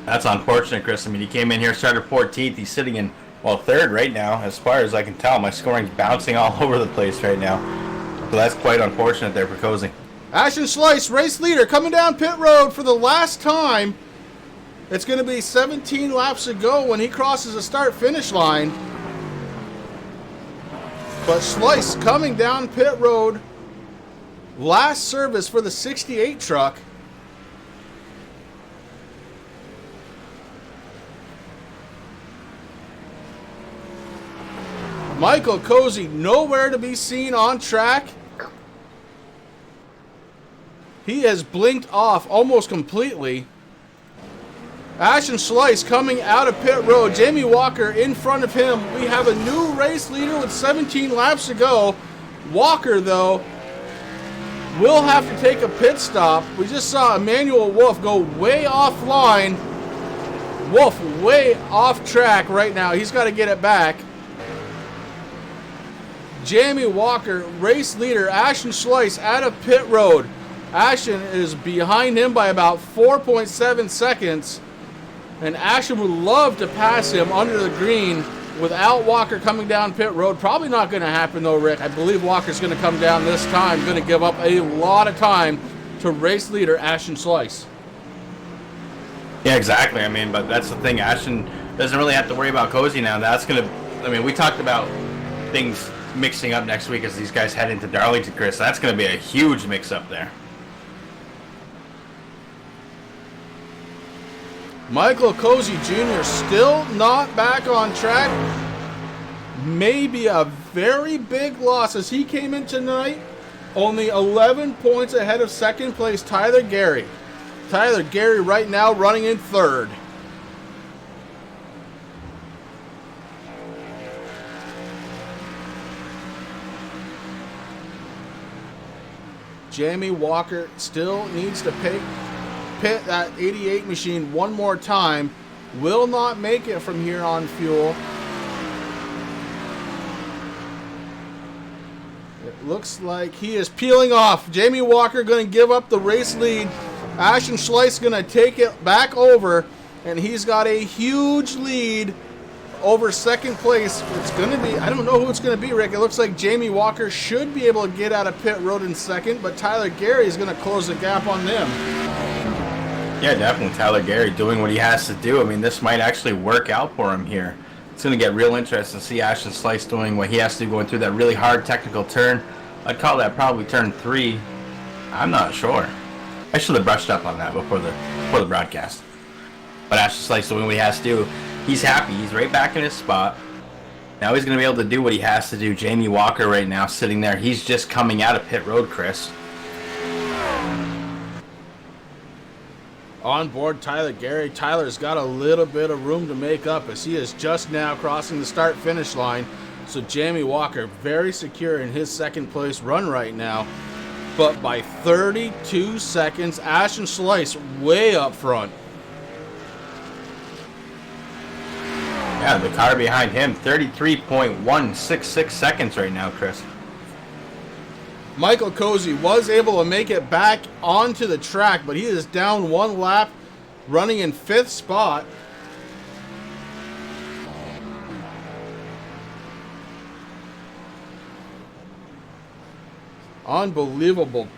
That's unfortunate, Chris. I mean, he came in here, started 14th. He's sitting in, well, third right now. As far as I can tell, my scoring's bouncing all over the place right now. So that's quite unfortunate there for Cozy. Ashton Slice, race leader, coming down pit road for the last time. It's going to be 17 laps to go when he crosses the start-finish line. But Slice coming down pit road. Last service for the 68 truck. Michael Cozy nowhere to be seen on track. He has blinked off almost completely. Ashton Slice coming out of pit road. Jamie Walker in front of him. We have a new race leader with 17 laps to go. Walker, though, will have to take a pit stop. We just saw Emmanuel Wolf go way offline. Wolf way off track right now. He's got to get it back. Jamie Walker, race leader. Ashton Slice out of pit road. Ashton is behind him by about 4.7 seconds. And Ashton would love to pass him under the green without Walker coming down pit road. Probably not going to happen though, Rick. I believe Walker's going to come down this time. Going to give up a lot of time to race leader Ashton Slice. Yeah, exactly. I mean, but that's the thing. Ashton doesn't really have to worry about Cozy now. That's going to, I mean, we talked about things mixing up next week as these guys head into Darlington, Chris. That's going to be a huge mix-up there. Michael Cozy Jr. still not back on track. Maybe a very big loss as he came in tonight. Only 11 points ahead of second place Tyler Gary. Tyler Gary right now running in third. Jamie Walker still needs to pit that 88 machine one more time. Will not make it from here on fuel. It looks like he is peeling off. Jamie Walker going to give up the race lead. Ashton Slice going to take it back over, and he's got a huge lead over second place. It's going to be, I don't know who it's going to be, Rick. It looks like Jamie Walker should be able to get out of pit road in second, but Tyler Gary is going to close the gap on them. Yeah, definitely Tyler Gary doing what he has to do. I mean, this might actually work out for him here. It's going to get real interesting to see Ashton Slice doing what he has to do, going through that really hard technical turn. I'd call that probably turn 3. I'm not sure. I should have brushed up on that before the broadcast. But Ashton Slice doing what he has to do. He's happy. He's right back in his spot. Now he's going to be able to do what he has to do. Jamie Walker right now sitting there. He's just coming out of pit road, Chris. On board Tyler Gary. Tyler's got a little bit of room to make up as he is just now crossing the start-finish line. So Jamie Walker very secure in his second place run right now. But by 32 seconds, Ashton Slice way up front. Yeah, the car behind him, 33.166 seconds right now, Chris. Michael Cozy was able to make it back onto the track, but he is down one lap, running in 5th spot. Unbelievable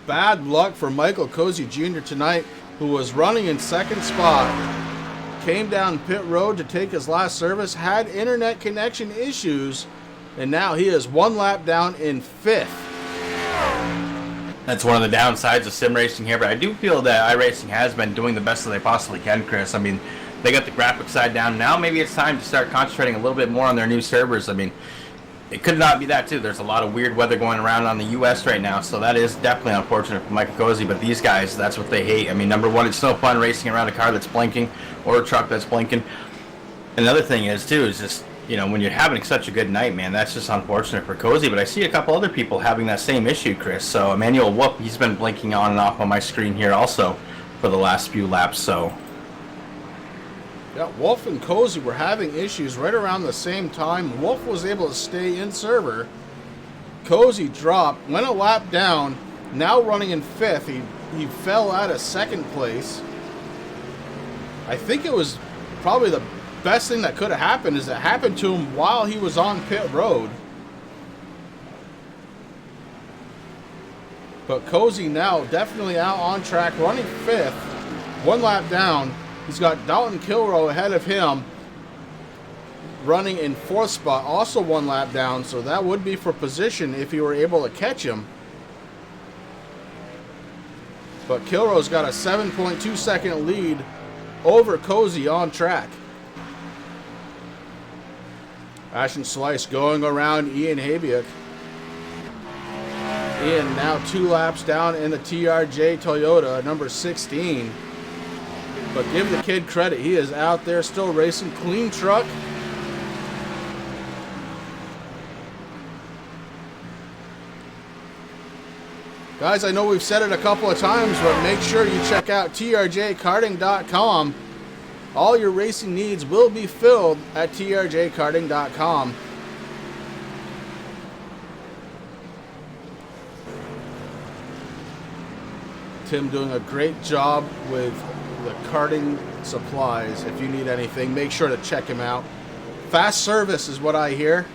bad luck for Michael Cozy Jr. tonight, who was running in 2nd spot. Came down pit road to take his last service, had internet connection issues, and now he is 1 lap down in 5th. That's one of the downsides of sim racing here, but I do feel that iRacing has been doing the best that they possibly can, Chris. I mean, they got the graphics side down. Now maybe it's time to start concentrating a little bit more on their new servers. I mean, it could not be that too. There's a lot of weird weather going around on the U.S. right now, so that is definitely unfortunate for Michael Cozy, but these guys, that's what they hate. I mean, number one, it's no fun racing around a car that's blinking or a truck that's blinking. Another thing is, too, is just, you know, when you're having such a good night, man, that's just unfortunate for Cozy, but I see a couple other people having that same issue, Chris. So Emmanuel Whoop, he's been blinking on and off on my screen here also for the last few laps, so... Yeah, Wolf and Cozy were having issues right around the same time. Wolf was able to stay in server. Cozy dropped, went a lap down, now running in 5th. He fell out of 2nd place. I think it was probably the best thing that could have happened is it happened to him while he was on pit road. But Cozy now definitely out on track, running 5th, 1 lap down. He's got Dalton Kilrow ahead of him. running in 4th spot, also 1 lap down, so that would be for position if you were able to catch him. But Kilroe's got a 7.2 second lead over Cozy on track. Ashton Slice going around Ian Habiak. Ian now 2 laps down in the TRJ Toyota, number 16. But give the kid credit. He is out there still racing. Clean truck. Guys, I know we've said it a couple of times, but make sure you check out TRJKarting.com. All your racing needs will be filled at TRJKarting.com. Tim doing a great job with the karting supplies. If you need anything, make sure to check him out. Fast service is what I hear.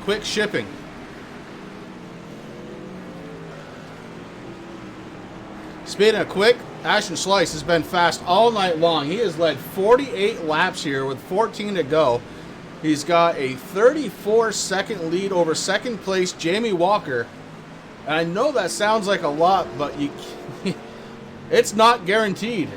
Quick shipping. Speaking of quick, Ashton Slice has been fast all night long. He has led 48 laps here with 14 to go. He's got a 34-second lead over second place Jamie Walker. And I know that sounds like a lot, but it's not guaranteed.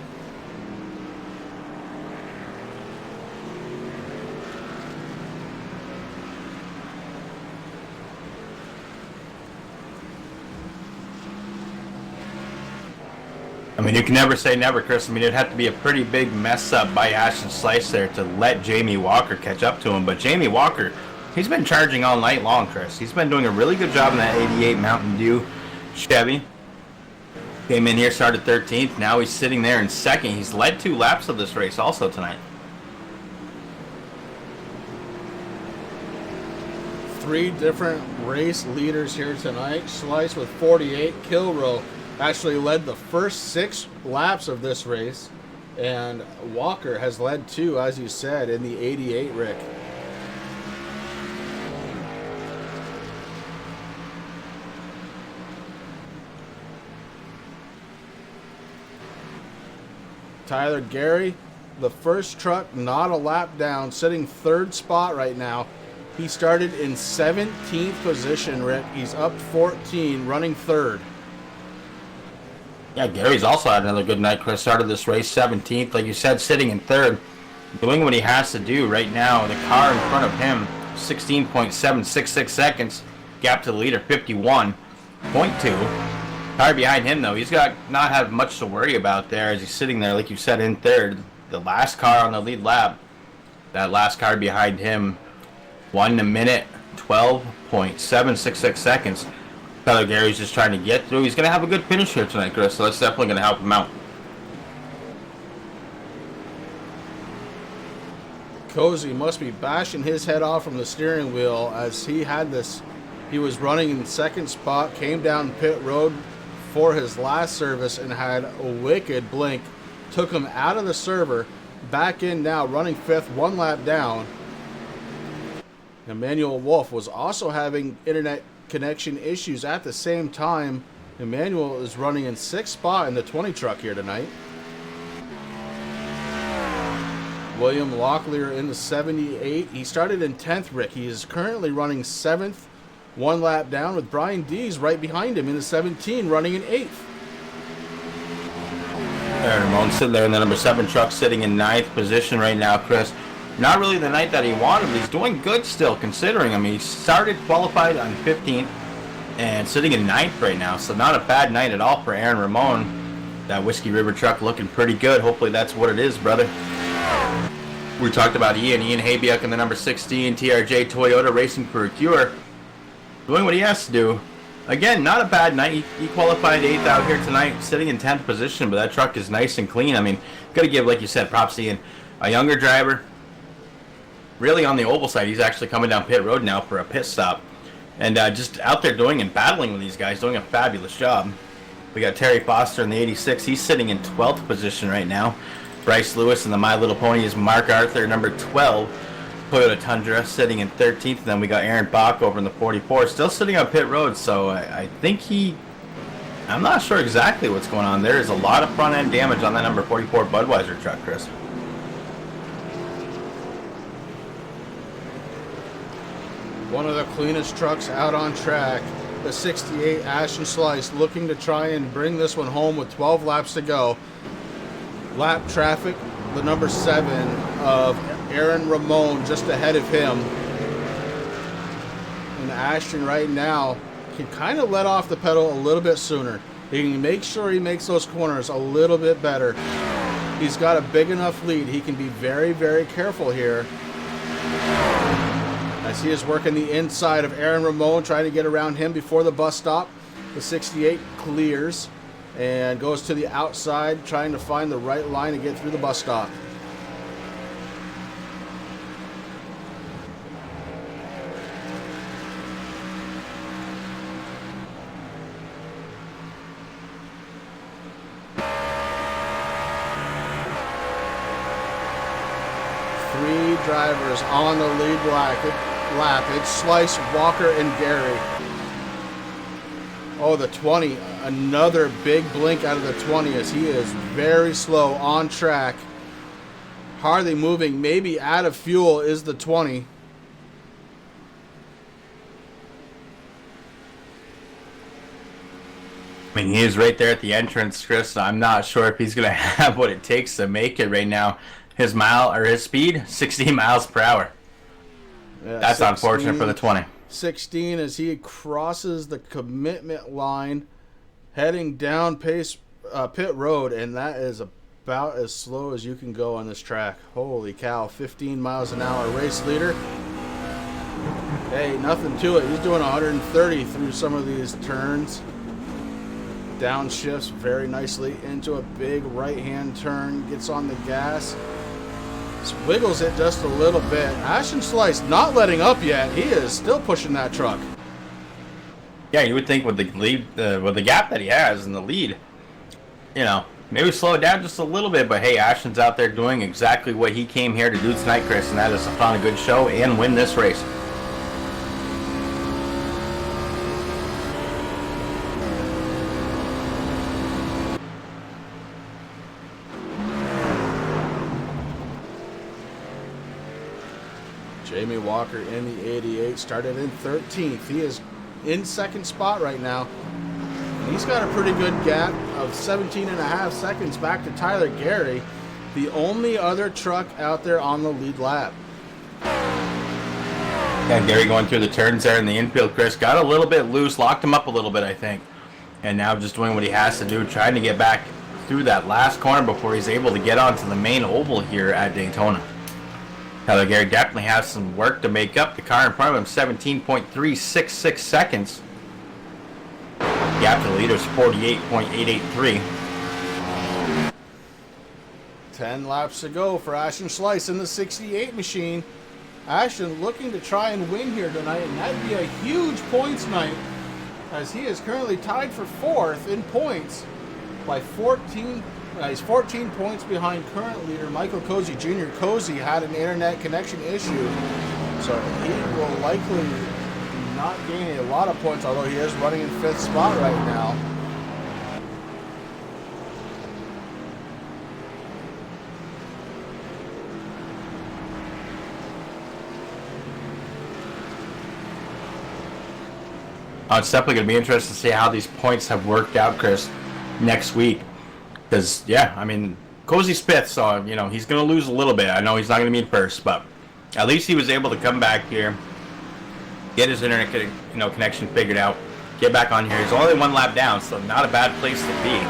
I mean, you can never say never, Chris. I mean, it'd have to be a pretty big mess up by Ashton Slice there to let Jamie Walker catch up to him. But Jamie Walker, he's been charging all night long, Chris. He's been doing a really good job in that 88 Mountain Dew Chevy. Came in here, started 13th. Now he's sitting there in second. He's led 2 laps of this race also tonight. 3 different race leaders here tonight. Slice with 48. Kilroe actually led the first 6 laps of this race. And Walker has led 2, as you said, in the 88, Rick. Tyler Gary, the first truck, not a lap down, sitting 3rd spot right now. He started in 17th position, Rick. He's up 14, running 3rd. Yeah, Gary's also had another good night, Chris. Started this race 17th, like you said, sitting in 3rd. Doing what he has to do right now. The car in front of him, 16.766 seconds. Gap to the leader, 51.2. Car behind him, though, he's got not have much to worry about there as he's sitting there, like you said, in 3rd. The last car on the lead lap, that last car behind him, 1 minute, 12.766 seconds. Tyler Gary's just trying to get through. He's going to have a good finish here tonight, Chris, so that's definitely going to help him out. Cozy must be bashing his head off from the steering wheel as he had this. He was running in 2nd spot, came down pit road for his last service and had a wicked blink. Took him out of the server, back in now, running 5th, 1 lap down. Emmanuel Wolf was also having internet connection issues at the same time. Emmanuel is running in 6th spot in the 20 truck here tonight. William Locklear in the 78. He started in 10th, Rick. He is currently running 7th, 1 lap down, with Brian Dees right behind him in the 17, running in 8th. Aaron Ramon sitting there in the number 7 truck, sitting in 9th position right now, Chris. Not really the night that he wanted, but he's doing good still, considering. I mean, he started qualified on 15th and sitting in 9th right now, so not a bad night at all for Aaron Ramon. That Whiskey River truck looking pretty good. Hopefully that's what it is, brother. We talked about Ian Habiak in the number 16 TRJ Toyota racing for Cure, doing what he has to do. Again, not a bad night. He qualified 8th out here tonight, sitting in 10th position, but that truck is nice and clean. I mean, got to give, like you said, props to Ian. A younger driver, really on the oval side. He's actually coming down pit road now for a pit stop. And just out there doing and battling with these guys, doing a fabulous job. We got Terry Foster in the 86. He's sitting in 12th position right now. Bryce Lewis in the My Little Pony is Mark Arthur, number 12. Toyota Tundra sitting in 13th. And then we got Aaron Bach over in the 44, still sitting on pit road. So I think I'm not sure exactly what's going on. There is a lot of front end damage on that number 44 Budweiser truck, Chris. One of the cleanest trucks out on track. The 68 Ashton Slice looking to try and bring this one home with 12 laps to go. Lap traffic, the number 7 of Aaron Ramon just ahead of him. And Ashton right now can kind of let off the pedal a little bit sooner. He can make sure he makes those corners a little bit better. He's got a big enough lead. He can be very, very careful here. As he is working the inside of Aaron Ramon, trying to get around him before the bus stop. The 68 clears and goes to the outside, trying to find the right line to get through the bus stop. Three drivers on the lead lap. It's Slice, Walker, and Gary. Oh, the 20. Another big blink out of the 20 as he is very slow on track. Hardly moving, maybe out of fuel is the 20. I mean, he is right there at the entrance, Chris. I'm not sure if he's going to have what it takes to make it right now. His speed, 16 miles per hour. Yeah, that's 16, unfortunate for the 20. 16 as he crosses the commitment line, heading down pit road, and that is about as slow as you can go on this track. Holy cow, 15 miles an hour race leader. Hey, nothing to it. He's doing 130 through some of these turns. Downshifts very nicely into a big right-hand turn, gets on the gas. Wiggles it just a little bit. Ashton Slice not letting up yet. He is still pushing that truck. Yeah, you would think with the lead, with the gap that he has in the lead, you know, maybe slow it down just a little bit. But hey, Ashton's out there doing exactly what he came here to do tonight, Chris, and that is to put on a good show and win this race. Jamie Walker in the 88, started in 13th. He is in second spot right now. He's got a pretty good gap of 17.5 seconds back to Tyler Gary, the only other truck out there on the lead lap. Yeah, Gary going through the turns there in the infield, Chris, got a little bit loose, locked him up a little bit, I think. And now just doing what he has to do, trying to get back through that last corner before he's able to get onto the main oval here at Daytona. Tyler Gary definitely has some work to make up. The car in front of him, 17.366 seconds. Gap to the leader is 48.883. 10 laps to go for Ashton Slice in the 68 machine. Ashton looking to try and win here tonight, and that'd be a huge points night, as he is currently tied for 4th in points by 14. He's 14 points behind current leader Michael Cozy Jr. Cozy had an internet connection issue, so he will likely not gain a lot of points, although he is running in 5th spot right now. It's definitely going to be interesting to see how these points have worked out, Chris, next week. Because, yeah, I mean, Cozy's 5th, so, you know, he's going to lose a little bit. I know he's not going to be in 1st, but at least he was able to come back here, get his internet connection figured out, get back on here. He's only 1 lap down, so not a bad place to be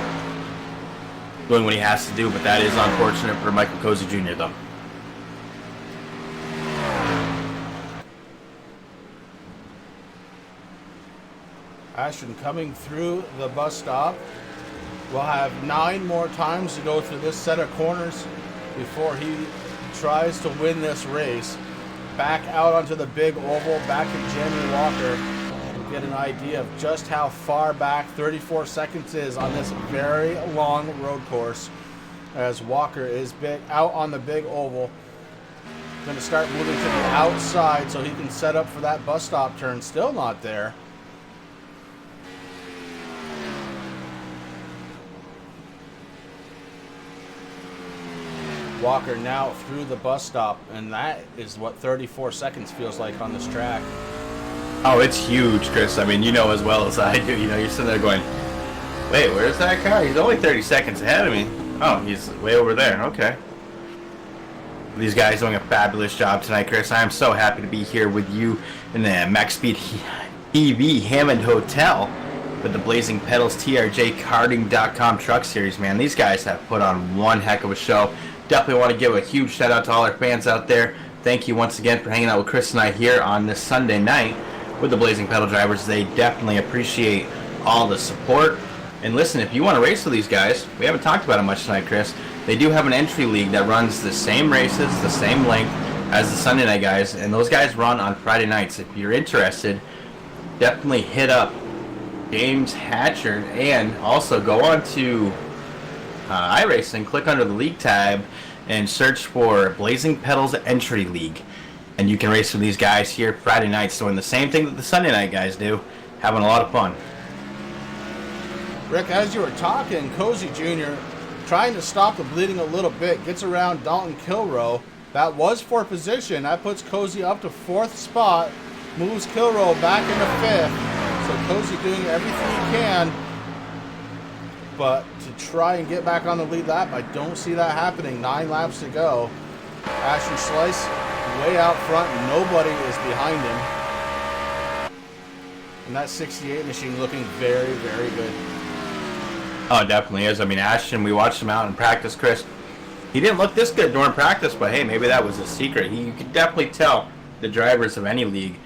doing what he has to do, but that is unfortunate for Michael Cozy Jr., though. Ashton coming through the bus stop. We'll have 9 more times to go through this set of corners before he tries to win this race. Back out onto the big oval, back to Jamie Walker. We'll get an idea of just how far back 34 seconds is on this very long road course, as Walker is out on the big oval. Going to start moving to the outside so he can set up for that bus stop turn. Still not there. Walker now through the bus stop, and that is what 34 seconds feels like on this track. Oh, it's huge, Chris. I mean, you know as well as I do. You know, you're sitting there going, wait, where's that car? He's only 30 seconds ahead of me. Oh, he's way over there. Okay. These guys doing a fabulous job tonight, Chris. I am so happy to be here with you in the MaxSpeedTV Hammond Hotel with the Blazing Pedals TRJKarting.com Truck Series, man. These guys have put on one heck of a show. Definitely want to give a huge shout out to all our fans out there. Thank you once again for hanging out with Chris and I here on this Sunday night with the Blazing Pedal drivers. They definitely appreciate all the support. And listen, if you want to race with these guys, we haven't talked about it much tonight, Chris. They do have an entry league that runs the same races, the same length as the Sunday night guys, and those guys run on Friday nights. If you're interested, definitely hit up James Hatcher, and also go on to iRacing, click under the league tab, and search for Blazing Pedals Entry League. And you can race with these guys here Friday nights, doing the same thing that the Sunday night guys do, having a lot of fun. Rick, as you were talking, Cozy Jr. trying to stop the bleeding a little bit, gets around Dalton Kilroe. That was for position. That puts Cozy up to 4th spot, moves Kilroe back into 5th. So Cozy doing everything he can, but to try and get back on the lead lap, I don't see that happening. 9 laps to go. Ashton Slice way out front. Nobody is behind him. And that 68 machine looking very, very good. Oh, it definitely is. I mean, Ashton, we watched him out in practice, Chris. He didn't look this good during practice, but hey, maybe that was a secret. You could definitely tell the drivers of any league,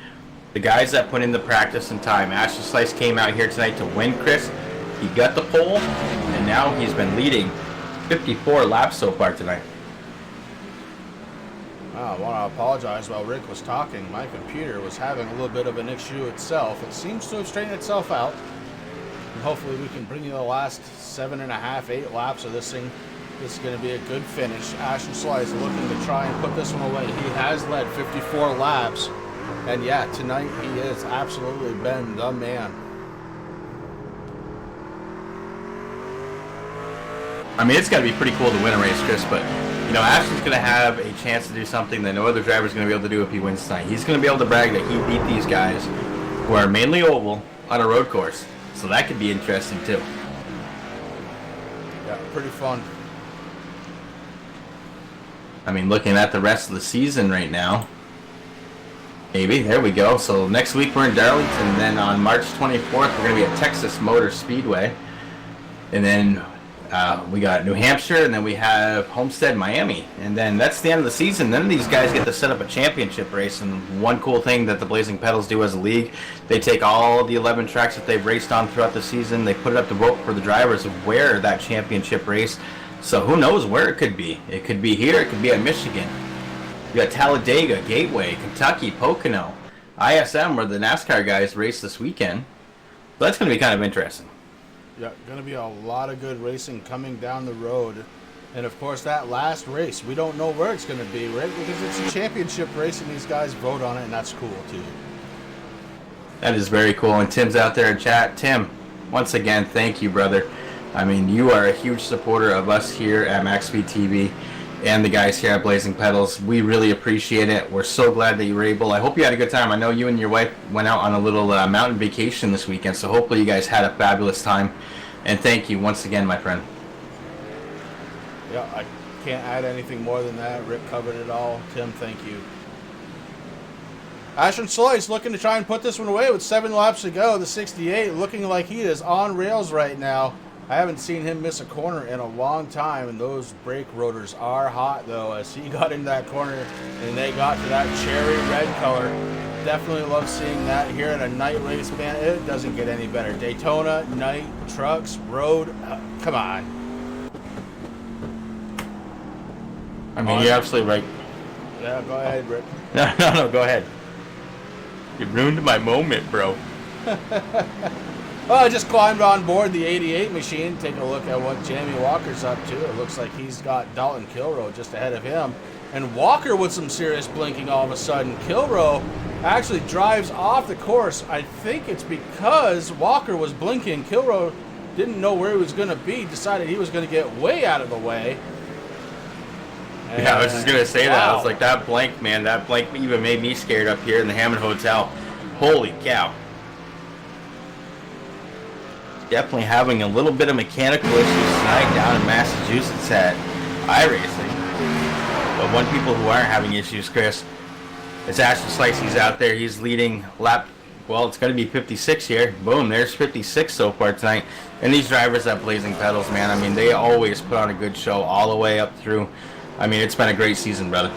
the guys that put in the practice and time. Ashton Slice came out here tonight to win, Chris. He got the pole, and now he's been leading 54 laps so far tonight. I want to apologize while Rick was talking. My computer was having a little bit of an issue itself. It seems to have straightened itself out. And hopefully we can bring you the last 7.5, 8 laps of this thing. This is going to be a good finish. Ashton Slice looking to try and put this one away. He has led 54 laps. And yeah, tonight he has absolutely been the man. I mean, it's got to be pretty cool to win a race, Chris, but, you know, Ashton's going to have a chance to do something that no other driver's going to be able to do if he wins tonight. He's going to be able to brag that he beat these guys, who are mainly oval, on a road course. So that could be interesting, too. Yeah, pretty fun. I mean, looking at the rest of the season right now, maybe, there we go. So next week we're in Darlington, then on March 24th we're going to be at Texas Motor Speedway. And then we got New Hampshire, and then we have Homestead, Miami. And then that's the end of the season. Then these guys get to set up a championship race. And one cool thing that the Blazing Pedals do as a league, they take all the 11 tracks that they've raced on throughout the season, they put it up to vote for the drivers of where that championship race. So who knows where it could be. It could be here, it could be at Michigan. You got Talladega, Gateway, Kentucky, Pocono, ISM, where the NASCAR guys race this weekend. So that's going to be kind of interesting. Yeah, going to be a lot of good racing coming down the road. And of course, that last race, we don't know where it's going to be, right? Because it's a championship race and these guys vote on it, and that's cool, too. That is very cool. And Tim's out there in chat. Tim, once again, thank you, brother. I mean, you are a huge supporter of us here at MaxSpeedTV and the guys here at Blazing Pedals. We really appreciate it. We're so glad that you were able. I hope you had a good time. I know you and your wife went out on a little mountain vacation this weekend, so hopefully you guys had a fabulous time. And thank you once again, my friend. Yeah, I can't add anything more than that. Rick covered it all. Tim, thank you. Ashton Slice looking to try and put this one away with 7 laps to go. The 68 looking like he is on rails right now. I haven't seen him miss a corner in a long time, and those brake rotors are hot, though, as he got in that corner and they got to that cherry red color. Definitely love seeing that here at a night race, man. It doesn't get any better. Daytona, night, trucks, road, come on. I mean, you're absolutely right. Yeah, go ahead, Rick. No, go ahead. You ruined my moment, bro. Well, I just climbed on board the 88 machine. Take a look at what Jamie Walker's up to. It looks like he's got Dalton Kilroe just ahead of him. And Walker with some serious blinking all of a sudden. Kilroe actually drives off the course. I think it's because Walker was blinking. Kilroe didn't know where he was going to be, decided he was going to get way out of the way. And yeah, I was just going to say that. I was like, that blank, man, that blank even made me scared up here in the Hammond Hotel. Holy cow. Definitely having a little bit of mechanical issues tonight down in Massachusetts at iRacing. But one people who aren't having issues, Chris, is Ashton Slice. He's out there. He's leading lap, well, it's going to be 56 here. Boom, there's 56 so far tonight. And these drivers at Blazing Pedals, man, I mean, they always put on a good show all the way up through. I mean, it's been a great season, brother.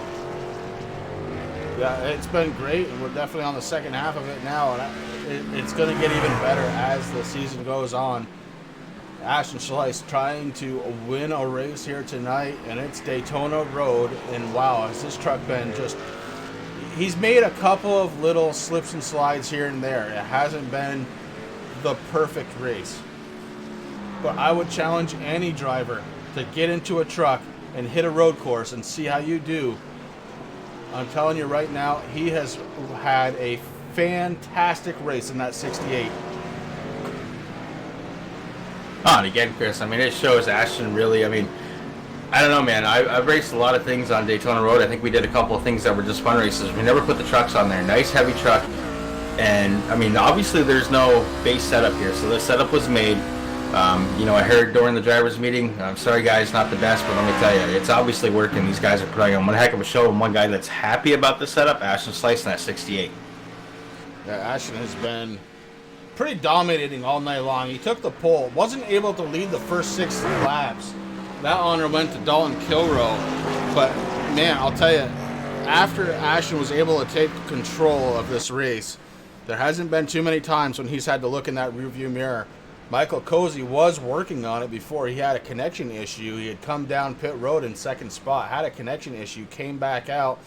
Yeah, it's been great, and we're definitely on the second half of it now, and it's going to get even better as the season goes on. Ashton Slice trying to win a race here tonight, and it's Daytona Road, and wow, has this truck been just... He's made a couple of little slips and slides here and there. It hasn't been the perfect race. But I would challenge any driver to get into a truck and hit a road course and see how you do. I'm telling you right now, he has had a fantastic race in that 68. Oh, and again, Chris, I mean, it shows Ashton really, I mean, I don't know, man. I've raced a lot of things on Daytona Road. I think we did a couple of things that were just fun races. We never put the trucks on there. Nice, heavy truck. And, I mean, obviously there's no base setup here, so the setup was made. You know, I heard during the drivers' meeting, I'm sorry, guys, not the best, but let me tell you, it's obviously working. These guys are putting on one heck of a show, and one guy that's happy about the setup, Ashton Slice in that 68. Yeah, Ashton has been pretty dominating all night long. He took the pole, wasn't able to lead the first 6 laps. That honor went to Dalton Kilroe, but man, I'll tell you, after Ashton was able to take control of this race, there hasn't been too many times when he's had to look in that rearview mirror. Michael Cozy was working on it before. He had a connection issue. He had come down pit road in second spot, had a connection issue, came back out.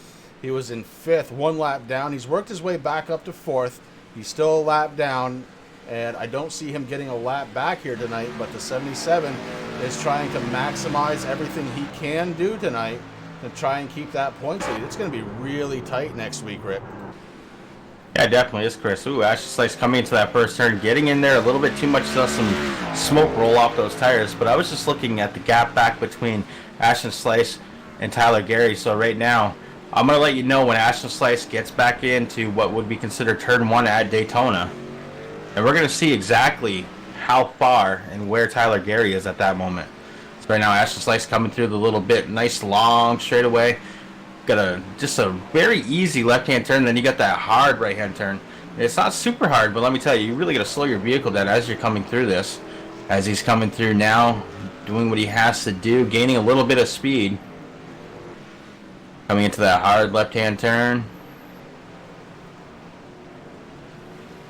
He was in 5th, 1 lap down. He's worked his way back up to 4th. He's still a lap down, and I don't see him getting a lap back here tonight, but the 77 is trying to maximize everything he can do tonight to try and keep that points lead. It's going to be really tight next week, Rick. Yeah, definitely is, Chris. Ooh, Ashton Slice coming into that first turn, getting in there a little bit too much, saw some smoke roll off those tires. But I was just looking at the gap back between Ashton Slice and Tyler Gary. So right now, I'm going to let you know when Ashton Slice gets back into what would be considered turn 1 at Daytona. And we're going to see exactly how far and where Tyler Gary is at that moment. So right now, Ashton Slice coming through the little bit, nice long straightaway. Got just a very easy left-hand turn, then you got that hard right-hand turn. It's not super hard, but let me tell you, you really got to slow your vehicle down as you're coming through this. As he's coming through now, doing what he has to do, gaining a little bit of speed. Coming into that hard left-hand turn.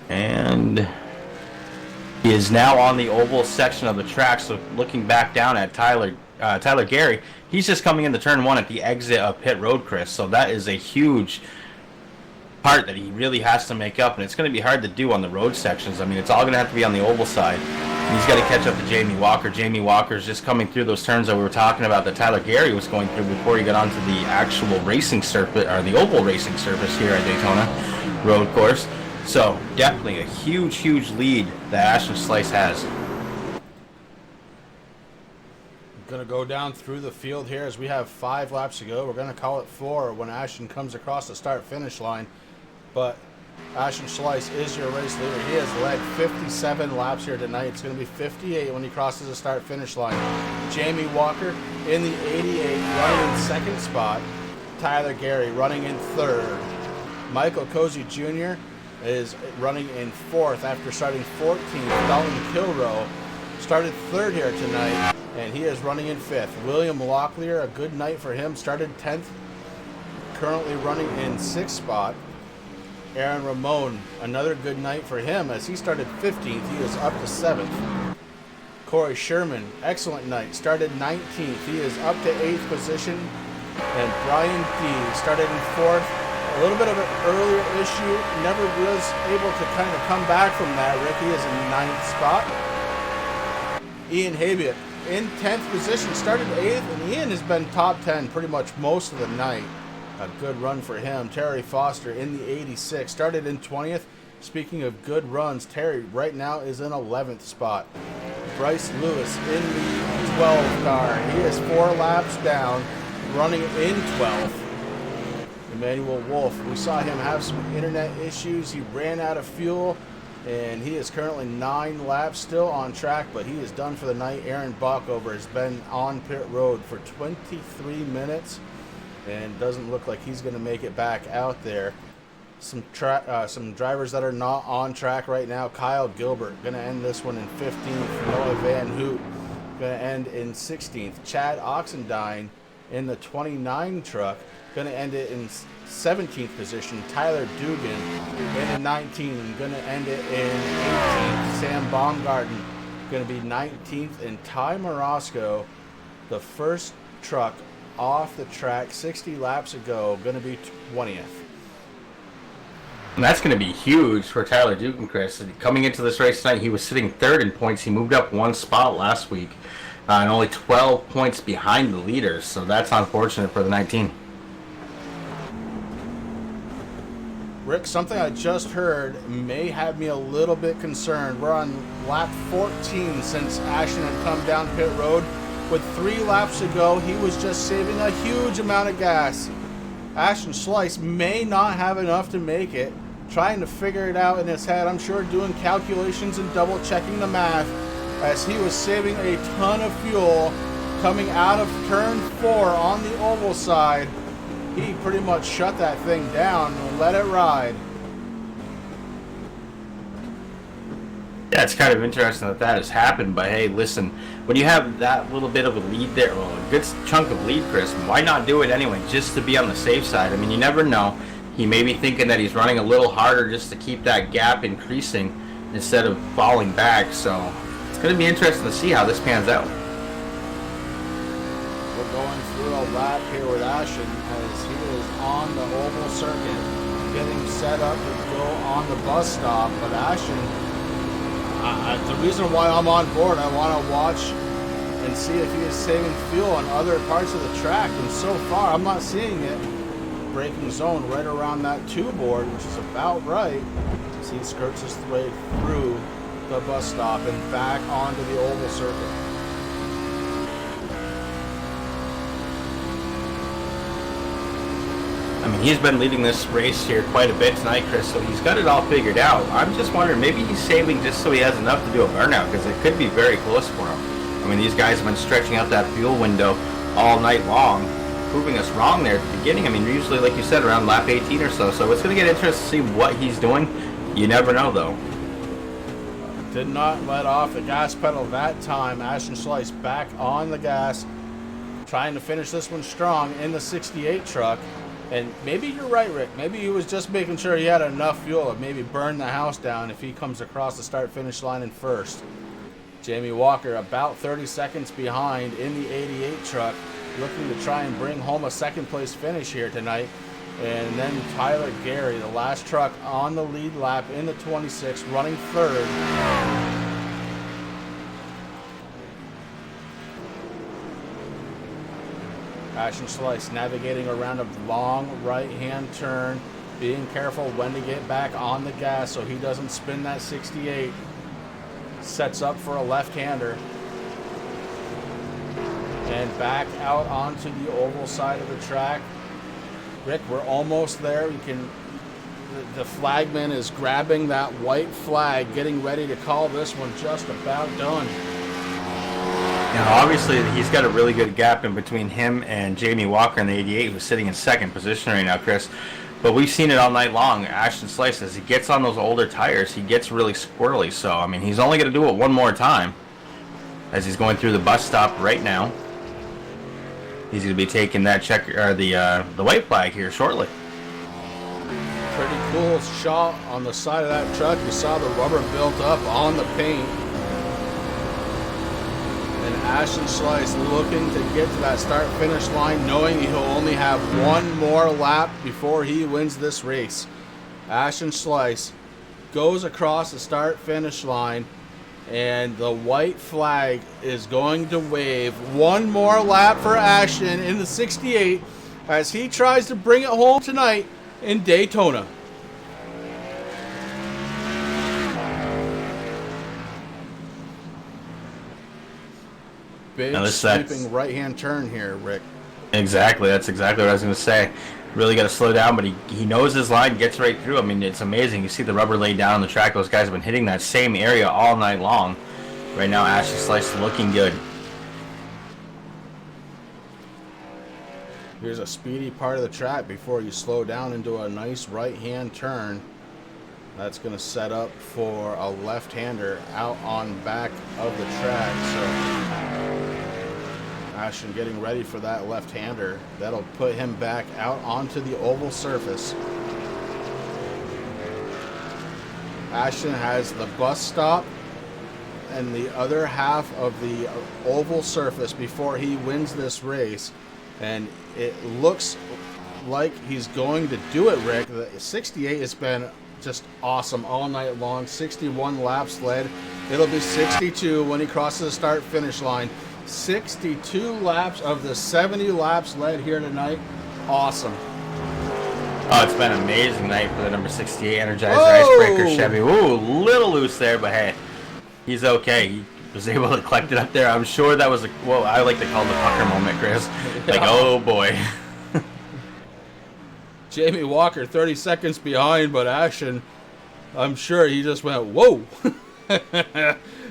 And he is now on the oval section of the track, so looking back down at Tyler Gary, he's just coming into turn 1 at the exit of pit road, Chris. So that is a huge part that he really has to make up, and it's going to be hard to do on the road sections. I mean, it's all going to have to be on the oval side. And he's got to catch up to Jamie Walker. Jamie Walker's just coming through those turns that we were talking about that Tyler Gary was going through before he got onto the actual racing surface, or the oval racing surface here at Daytona Road Course. So definitely a huge, huge lead that Ashton Slice has. Going to go down through the field here as we have 5 laps to go. We're going to call it 4 when Ashton comes across the start-finish line. But Ashton Slice is your race leader. He has led 57 laps here tonight. It's going to be 58 when he crosses the start-finish line. Jamie Walker in the 88, running in 2nd spot. Tyler Gary running in 3rd. Michael Cozy Jr. is running in 4th after starting 14th. Dalton Kilroe started 3rd here tonight, and he is running in 5th. William Locklear, a good night for him, started 10th, currently running in 6th spot. Aaron Ramon, another good night for him as he started 15th. He is up to 7th. Corey Sherman, excellent night, started 19th. He is up to 8th position. And Brian D started in 4th. A little bit of an earlier issue, never was able to kind of come back from that. Ricky is in 9th spot. Ian Habiet in 10th position, started 8th, and Ian has been top 10 pretty much most of the night. A good run for him. Terry Foster in the 86, started in 20th. Speaking of good runs, Terry right now is in 11th spot. Bryce Lewis in the 12 car. He is 4 laps down, running in 12th. Emmanuel Wolf. We saw him have some internet issues. He ran out of fuel, and he is currently 9 laps still on track, but he is done for the night. Aaron Bockover has been on pit road for 23 minutes and doesn't look like he's going to make it back out there. Some drivers that are not on track right now. Kyle Gilbert going to end this one in 15th. Noah Van Hoot going to end in 16th. Chad Oxendine in the 29 truck going to end it in 17th position. Tyler Dugan in 19, going to end it in 18th. Sam Baumgarten going to be 19th, and Ty Morosco, the first truck off the track 60 laps ago, going to be 20th. And that's going to be huge for Tyler Dugan, Chris. Coming into this race tonight, he was sitting 3rd in points. He moved up 1 spot last week, and only 12 points behind the leaders. So that's unfortunate for the 19. Rick, something I just heard may have me a little bit concerned. We're on lap 14 since Ashton had come down pit road. With 3 laps to go, he was just saving a huge amount of gas. Ashton Slice may not have enough to make it. Trying to figure it out in his head, I'm sure, doing calculations and double checking the math, as he was saving a ton of fuel coming out of turn 4 on the oval side. He pretty much shut that thing down and let it ride. Yeah, it's kind of interesting that that has happened, but hey, listen, when you have that little bit of a lead there, well, a good chunk of lead, Chris, why not do it anyway, just to be on the safe side? I mean, you never know. He may be thinking that he's running a little harder just to keep that gap increasing instead of falling back, so it's going to be interesting to see how this pans out. We're going through a lap here with Ashton as he is on the oval circuit, getting set up to go on the bus stop, but Ashton, the reason why I'm on board, I want to watch and see if he is saving fuel on other parts of the track, and so far I'm not seeing it. Braking zone right around that 2 board, which is about right, as he skirts his way through the bus stop and back onto the oval circuit. I mean, he's been leading this race here quite a bit tonight, Chris, so he's got it all figured out. I'm just wondering, maybe he's saving just so he has enough to do a burnout, because it could be very close for him. I mean, these guys have been stretching out that fuel window all night long, proving us wrong there at the beginning. I mean, usually, like you said, around lap 18 or so. So it's going to get interesting to see what he's doing. You never know, though. Did not let off the gas pedal that time. Ashton Slice back on the gas, trying to finish this one strong in the 68 truck. And maybe you're right, Rick. Maybe he was just making sure he had enough fuel to maybe burn the house down if he comes across the start-finish line in first. Jamie Walker about 30 seconds behind in the 88 truck, looking to try and bring home a second-place finish here tonight. And then Tyler Gary, the last truck on the lead lap in the 26, running 3rd. Ashton Slice navigating around a long right-hand turn, being careful when to get back on the gas so he doesn't spin that 68. Sets up for a left-hander. And back out onto the oval side of the track. Rick, we're almost there. We can. The flagman is grabbing that white flag, getting ready to call this one just about done. You know, obviously, he's got a really good gap in between him and Jamie Walker in the 88, who's sitting in 2nd position right now, Chris. But we've seen it all night long. Ashton Slice, as he gets on those older tires, he gets really squirrely. So, I mean, he's only going to do it one more time as he's going through the bus stop right now. He's going to be taking that check or the white flag here shortly. Pretty cool shot on the side of that truck. You saw the rubber built up on the paint. And Ashton Slice looking to get to that start-finish line, knowing he'll only have one more lap before he wins this race. Ashton Slice goes across the start-finish line, and the white flag is going to wave. One more lap for Ashton in the 68 as he tries to bring it home tonight in Daytona. Big sweeping right-hand turn here, Rick. Exactly. That's exactly what I was going to say. Really got to slow down, but he knows his line, gets right through. I mean, it's amazing. You see the rubber laid down on the track. Those guys have been hitting that same area all night long. Right now, Ashton Slice looking good. Here's a speedy part of the track before you slow down into a nice right-hand turn. That's going to set up for a left-hander out on back of the track. So Ashton getting ready for that left-hander. That'll put him back out onto the oval surface. Ashton has the bus stop and the other half of the oval surface before he wins this race. And it looks like he's going to do it, Rick. The 68 has been just awesome all night long. 61 laps led. It'll be 62 when he crosses the start-finish line. 62 laps of the 70 laps led here tonight. Awesome. Oh, it's been an amazing night for the number 68 Energizer Icebreaker Chevy. Ooh, little loose there, but hey, he's okay. He was able to collect it up there. I'm sure that was well, I like to call it the pucker moment, Chris. Like, oh boy. Jamie Walker 30 seconds behind, but Ashton, I'm sure he just went, whoa.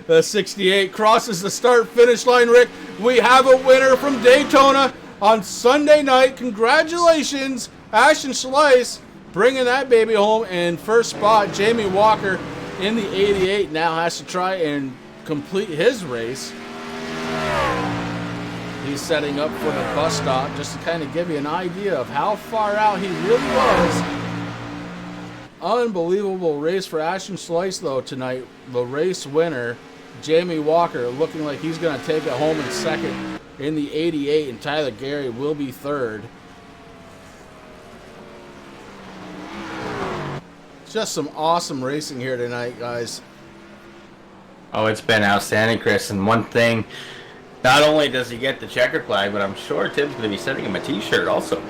The 68 crosses the start-finish line, Rick. We have a winner from Daytona on Sunday night. Congratulations, Ashton Slice, bringing that baby home in first spot. Jamie Walker in the 88 now has to try and complete his race. He's setting up for the bus stop just to kind of give you an idea of how far out he really was. Unbelievable race for Ashton Slice, though, tonight. The race winner, Jamie Walker, looking like he's going to take it home in second in the 88, and Tyler Gary will be third. Just some awesome racing here tonight, guys. Oh, it's been outstanding, Chris. And one thing, not only does he get the checkered flag, but I'm sure Tim's going to be sending him a t-shirt also.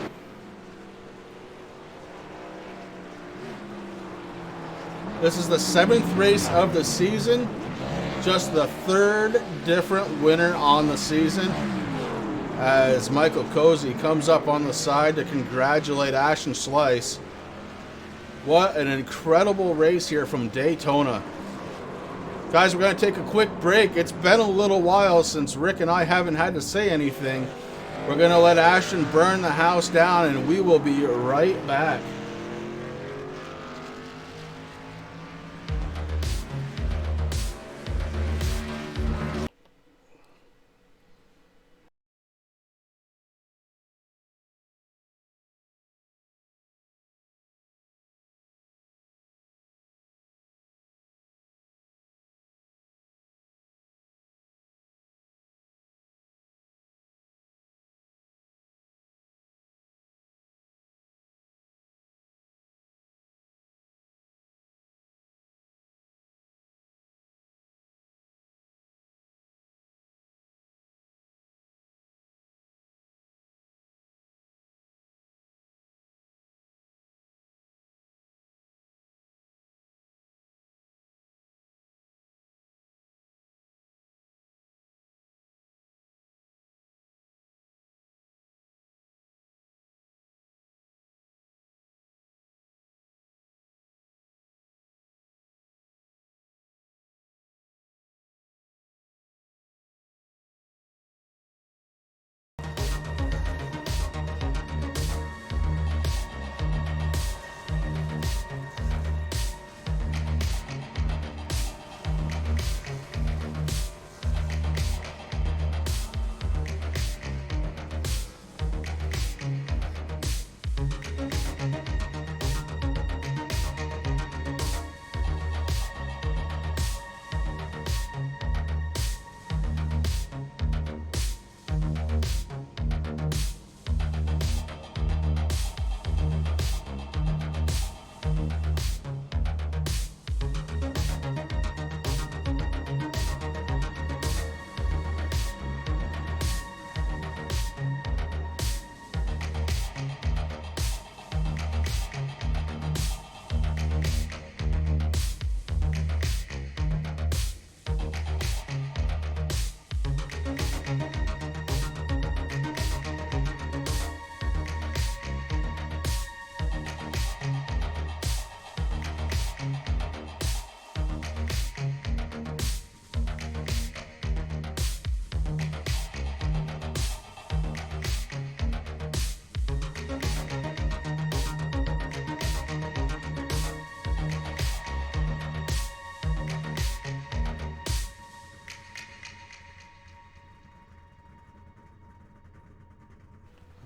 This is the 7th race of the season. Just the 3rd different winner on the season. As Michael Cozy comes up on the side to congratulate Ashton Slice. What an incredible race here from Daytona. Guys, we're going to take a quick break. It's been a little while since Rick and I haven't had to say anything. We're going to let Ashton burn the house down, and we will be right back.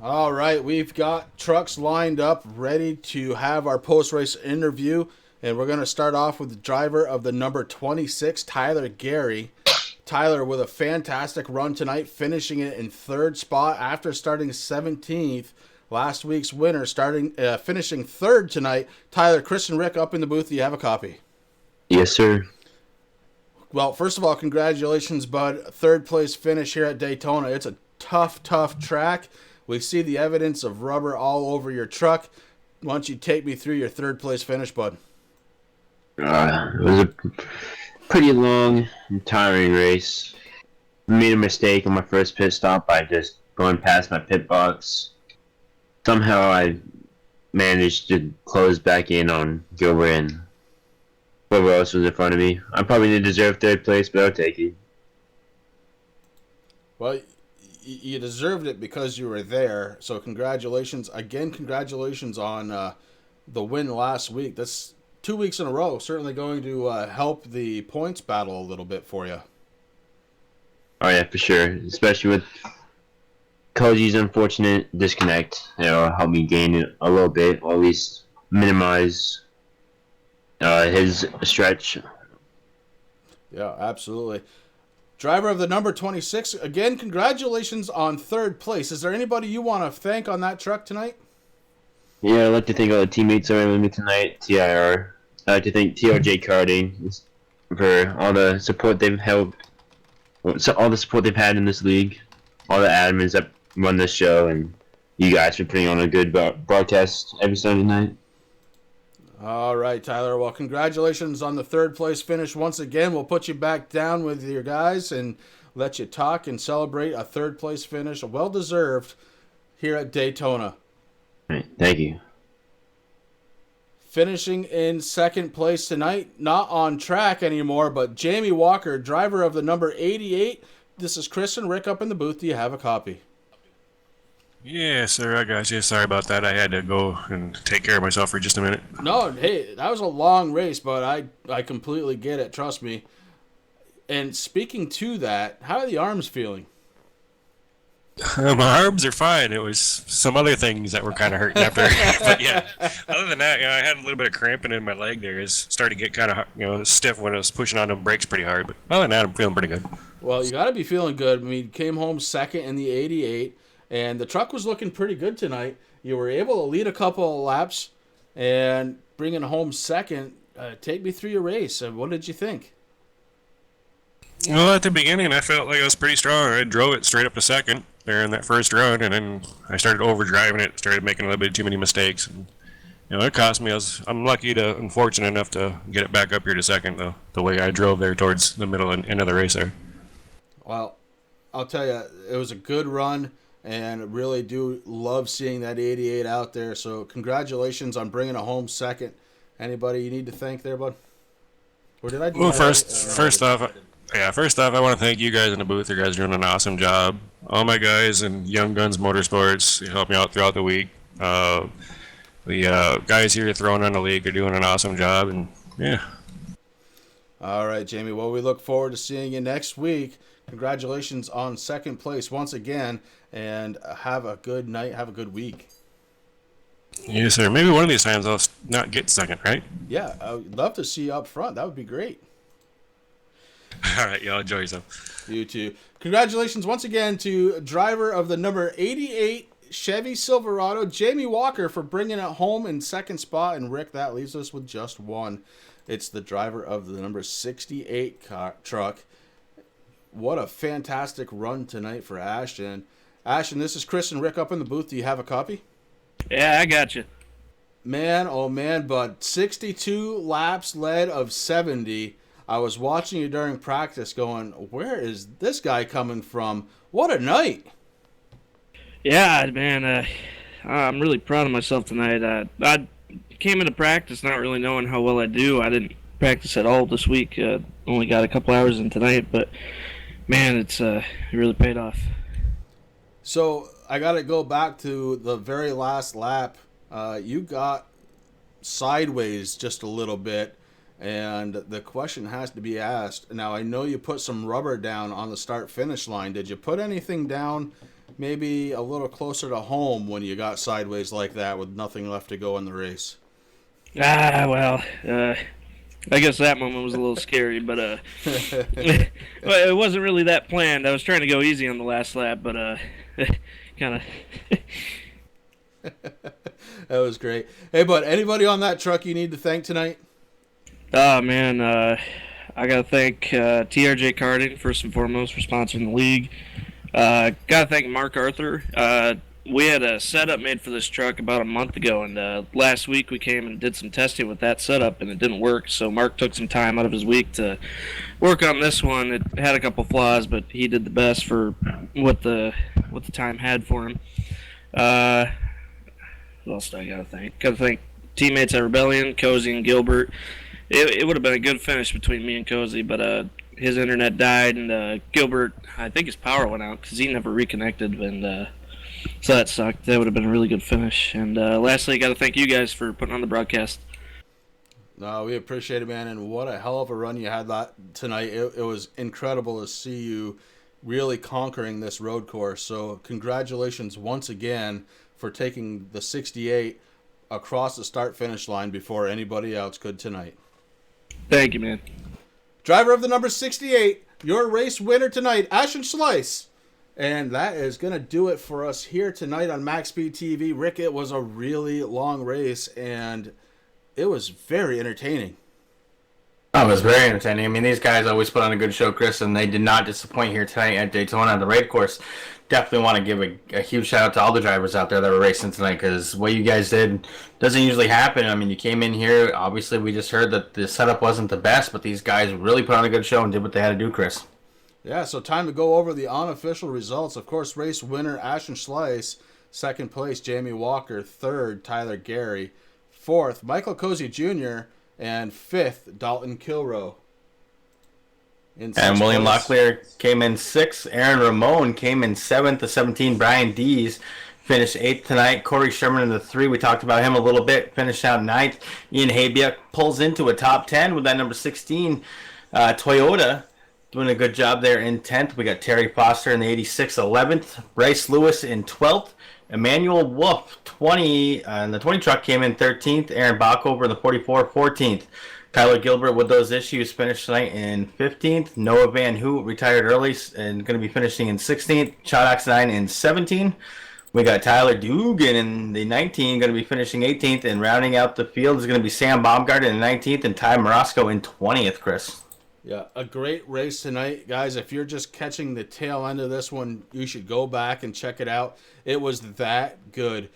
All right, we've got trucks lined up, ready to have our post-race interview, and we're going to start off with the driver of the number 26, Tyler Gary. Tyler with a fantastic run tonight, finishing it in third spot after starting 17th. Last week's winner, finishing third tonight. Tyler, Chris and Rick up in the booth. Do you have a copy? Yes, sir. Well, first of all, congratulations, bud. Third place finish here at Daytona. It's a tough track. We see the evidence of rubber all over your truck. Why don't you take me through your third place finish, bud? It was a pretty long and tiring race. I made a mistake on my first pit stop by just going past my pit box. Somehow I managed to close back in on Gilbert and whoever else was in front of me. I probably didn't deserve third place, but I'll take it. Well, you deserved it because you were there. So congratulations. Again, congratulations on the win last week. That's 2 weeks in a row. Certainly going to help the points battle a little bit for you. Oh, yeah, for sure. Especially with Koji's unfortunate disconnect. It'll help me gain it a little bit, or at least minimize his stretch. Yeah, absolutely. Driver of the number 26, again, congratulations on third place. Is there anybody you want to thank on that truck tonight? Yeah, I'd like to thank all the teammates that were with me tonight, TIR. I'd like to thank TRJKarting for all the support they've helped, all the support they've had in this league, all the admins that run this show, and you guys for putting on a good broadcast every Sunday night. All right, Tyler. Well, congratulations on the third place finish once again. We'll put you back down with your guys and let you talk and celebrate a third place finish, well-deserved, here at Daytona. All right, thank you. Finishing in second place tonight, not on track anymore, but Jamie Walker, driver of the number 88. This is Chris and Rick up in the booth. Do you have a copy? Yeah, sir, I got you. Sorry about that. I had to go and take care of myself for just a minute. No, hey, that was a long race, but I completely get it. Trust me. And speaking to that, how are the arms feeling? My arms are fine. It was some other things that were kind of hurting after. But yeah, other than that, I had a little bit of cramping in my leg there. It started to get kind of stiff when I was pushing on them brakes pretty hard. But other than that, I'm feeling pretty good. Well, you got to be feeling good. I mean, you came home second in the 88. And the truck was looking pretty good tonight. You were able to lead a couple of laps and bring it home second. Take me through your race. What did you think? Well, at the beginning, I felt like I was pretty strong. I drove it straight up to second there in that first run, and then I started overdriving it, started making a little bit too many mistakes. And, it cost me. I'm unfortunate enough to get it back up here to second, though, the way I drove there towards the middle and end of the race there. Well, I'll tell you, it was a good run. And really do love seeing that 88 out there. So congratulations on bringing it home second. Anybody you need to thank there, bud? Or did I do Well, that first off, I want to thank you guys in the booth. You guys are doing an awesome job. All my guys in Young Guns Motorsports, you helped me out throughout the week. The guys here throwing on the league are doing an awesome job. And yeah. All right, Jamie. Well, we look forward to seeing you next week. Congratulations on second place once again. And have a good night. Have a good week. Yes, sir. Maybe one of these times I'll not get second, right? Yeah, I would love to see you up front. That would be great. All right, y'all enjoy yourself. You too. Congratulations once again to driver of the number 88 Chevy Silverado, Jamie Walker, for bringing it home in second spot. And Rick, that leaves us with just one. It's the driver of the number 68 truck. What a fantastic run tonight for Ashton. Ashton, this is Chris and Rick up in the booth. Do you have a copy? Yeah, I got you. Man, oh man, but 62 laps led of 70. I was watching you during practice going, where is this guy coming from? What a night. Yeah, man, I'm really proud of myself tonight. I came into practice not really knowing how well I do. I didn't practice at all this week. Only got a couple hours in tonight, but man, it really paid off. So I got to go back to the very last lap. You got sideways just a little bit, and the question has to be asked. Now, I know you put some rubber down on the start-finish line. Did you put anything down maybe a little closer to home when you got sideways like that with nothing left to go in the race? Well, I guess that moment was a little scary, but well, it wasn't really that planned. I was trying to go easy on the last lap, but kind of. That was great. Hey, bud, anybody on that truck you need to thank tonight? Oh, man, I got to thank TRJKarting first and foremost for sponsoring the league. Got to thank Mark Arthur. We had a setup made for this truck about a month ago, and last week we came and did some testing with that setup, and it didn't work. So Mark took some time out of his week to work on this one. It had a couple flaws, but he did the best for what the time had for him. Who else do I gotta thank? Gotta thank teammates at Rebellion, Cozy and Gilbert. It would have been a good finish between me and Cozy, but his internet died, and Gilbert, I think his power went out because he never reconnected, and so that sucked. That would have been a really good finish. And lastly, I got to thank you guys for putting on the broadcast. No, we appreciate it, man, and what a hell of a run you had tonight. It was incredible to see you really conquering this road course. So congratulations once again for taking the 68 across the start-finish line before anybody else could tonight. Thank you, man. Driver of the number 68, your race winner tonight, Ashton Slice. And that is going to do it for us here tonight on MaxSpeedTV. Rick, it was a really long race, and it was very entertaining. Oh, it was very entertaining. I mean, these guys always put on a good show, Chris, and they did not disappoint here tonight at Daytona on the raid course. Definitely want to give a huge shout out to all the drivers out there that were racing tonight, because what you guys did doesn't usually happen. I mean, you came in here, obviously we just heard that the setup wasn't the best, but these guys really put on a good show and did what they had to do, Chris. Yeah, so time to go over the unofficial results. Of course, race winner Ashton Slice, second place Jamie Walker, third Tyler Gary, fourth Michael Cozy Jr., and fifth Dalton Kilroe. And William Locklear came in sixth. Aaron Ramon came in seventh. The 17 Brian Dees finished eighth tonight. Corey Sherman in the 3. We talked about him a little bit. Finished out ninth. Ian Habiak pulls into a top 10 with that number 16 Toyota. Doing a good job there in 10th. We got Terry Foster in the 86 11th. Bryce Lewis in 12th. Emmanuel Wolf, 20, in the 20 truck came in 13th. Aaron Backover in the 44, 14th. Kyler Gilbert with those issues finished tonight in 15th. Noah Van Hoot retired early and going to be finishing in 16th. Chad Oxenine in 17th. We got Tyler Dugan in the 19, going to be finishing 18th. And rounding out the field is going to be Sam Baumgart in the 19th and Ty Morosco in 20th, Chris. Yeah, a great race tonight. Guys, if you're just catching the tail end of this one, you should go back and check it out. It was that good.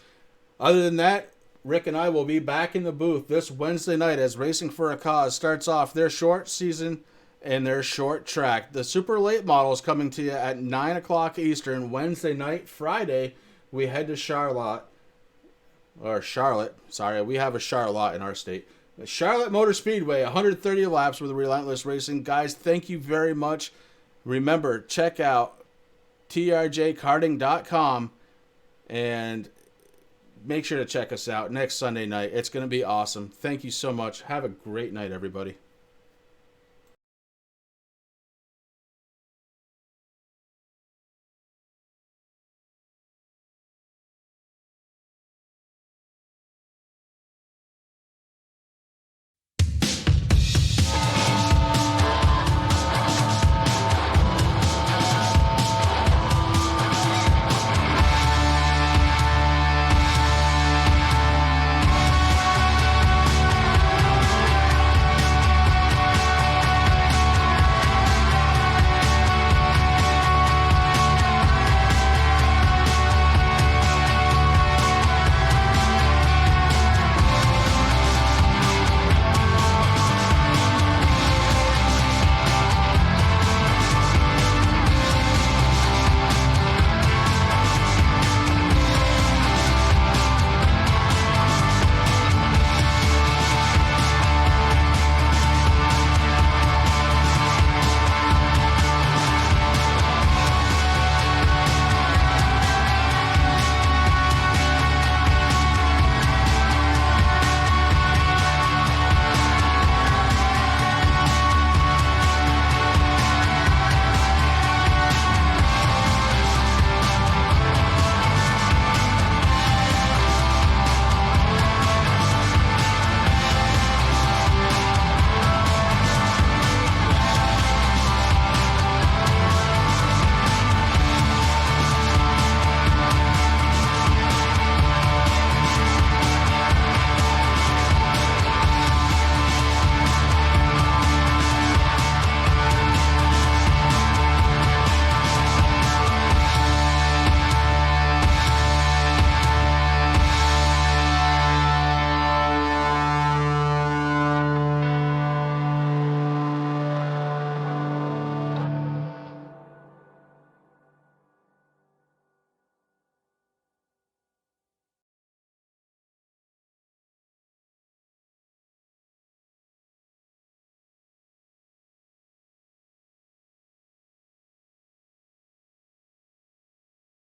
Other than that, Rick and I will be back in the booth this Wednesday night as Racing for a Cause starts off their short season and their short track. The super late model is coming to you at 9 o'clock Eastern Wednesday night. Friday, we head to Charlotte. Sorry, we have a Charlotte in our state. Charlotte Motor Speedway, 130 laps with Relentless Racing. Guys, thank you very much. Remember, check out TRJKarting.com and make sure to check us out next Sunday night. It's going to be awesome. Thank you so much. Have a great night, everybody.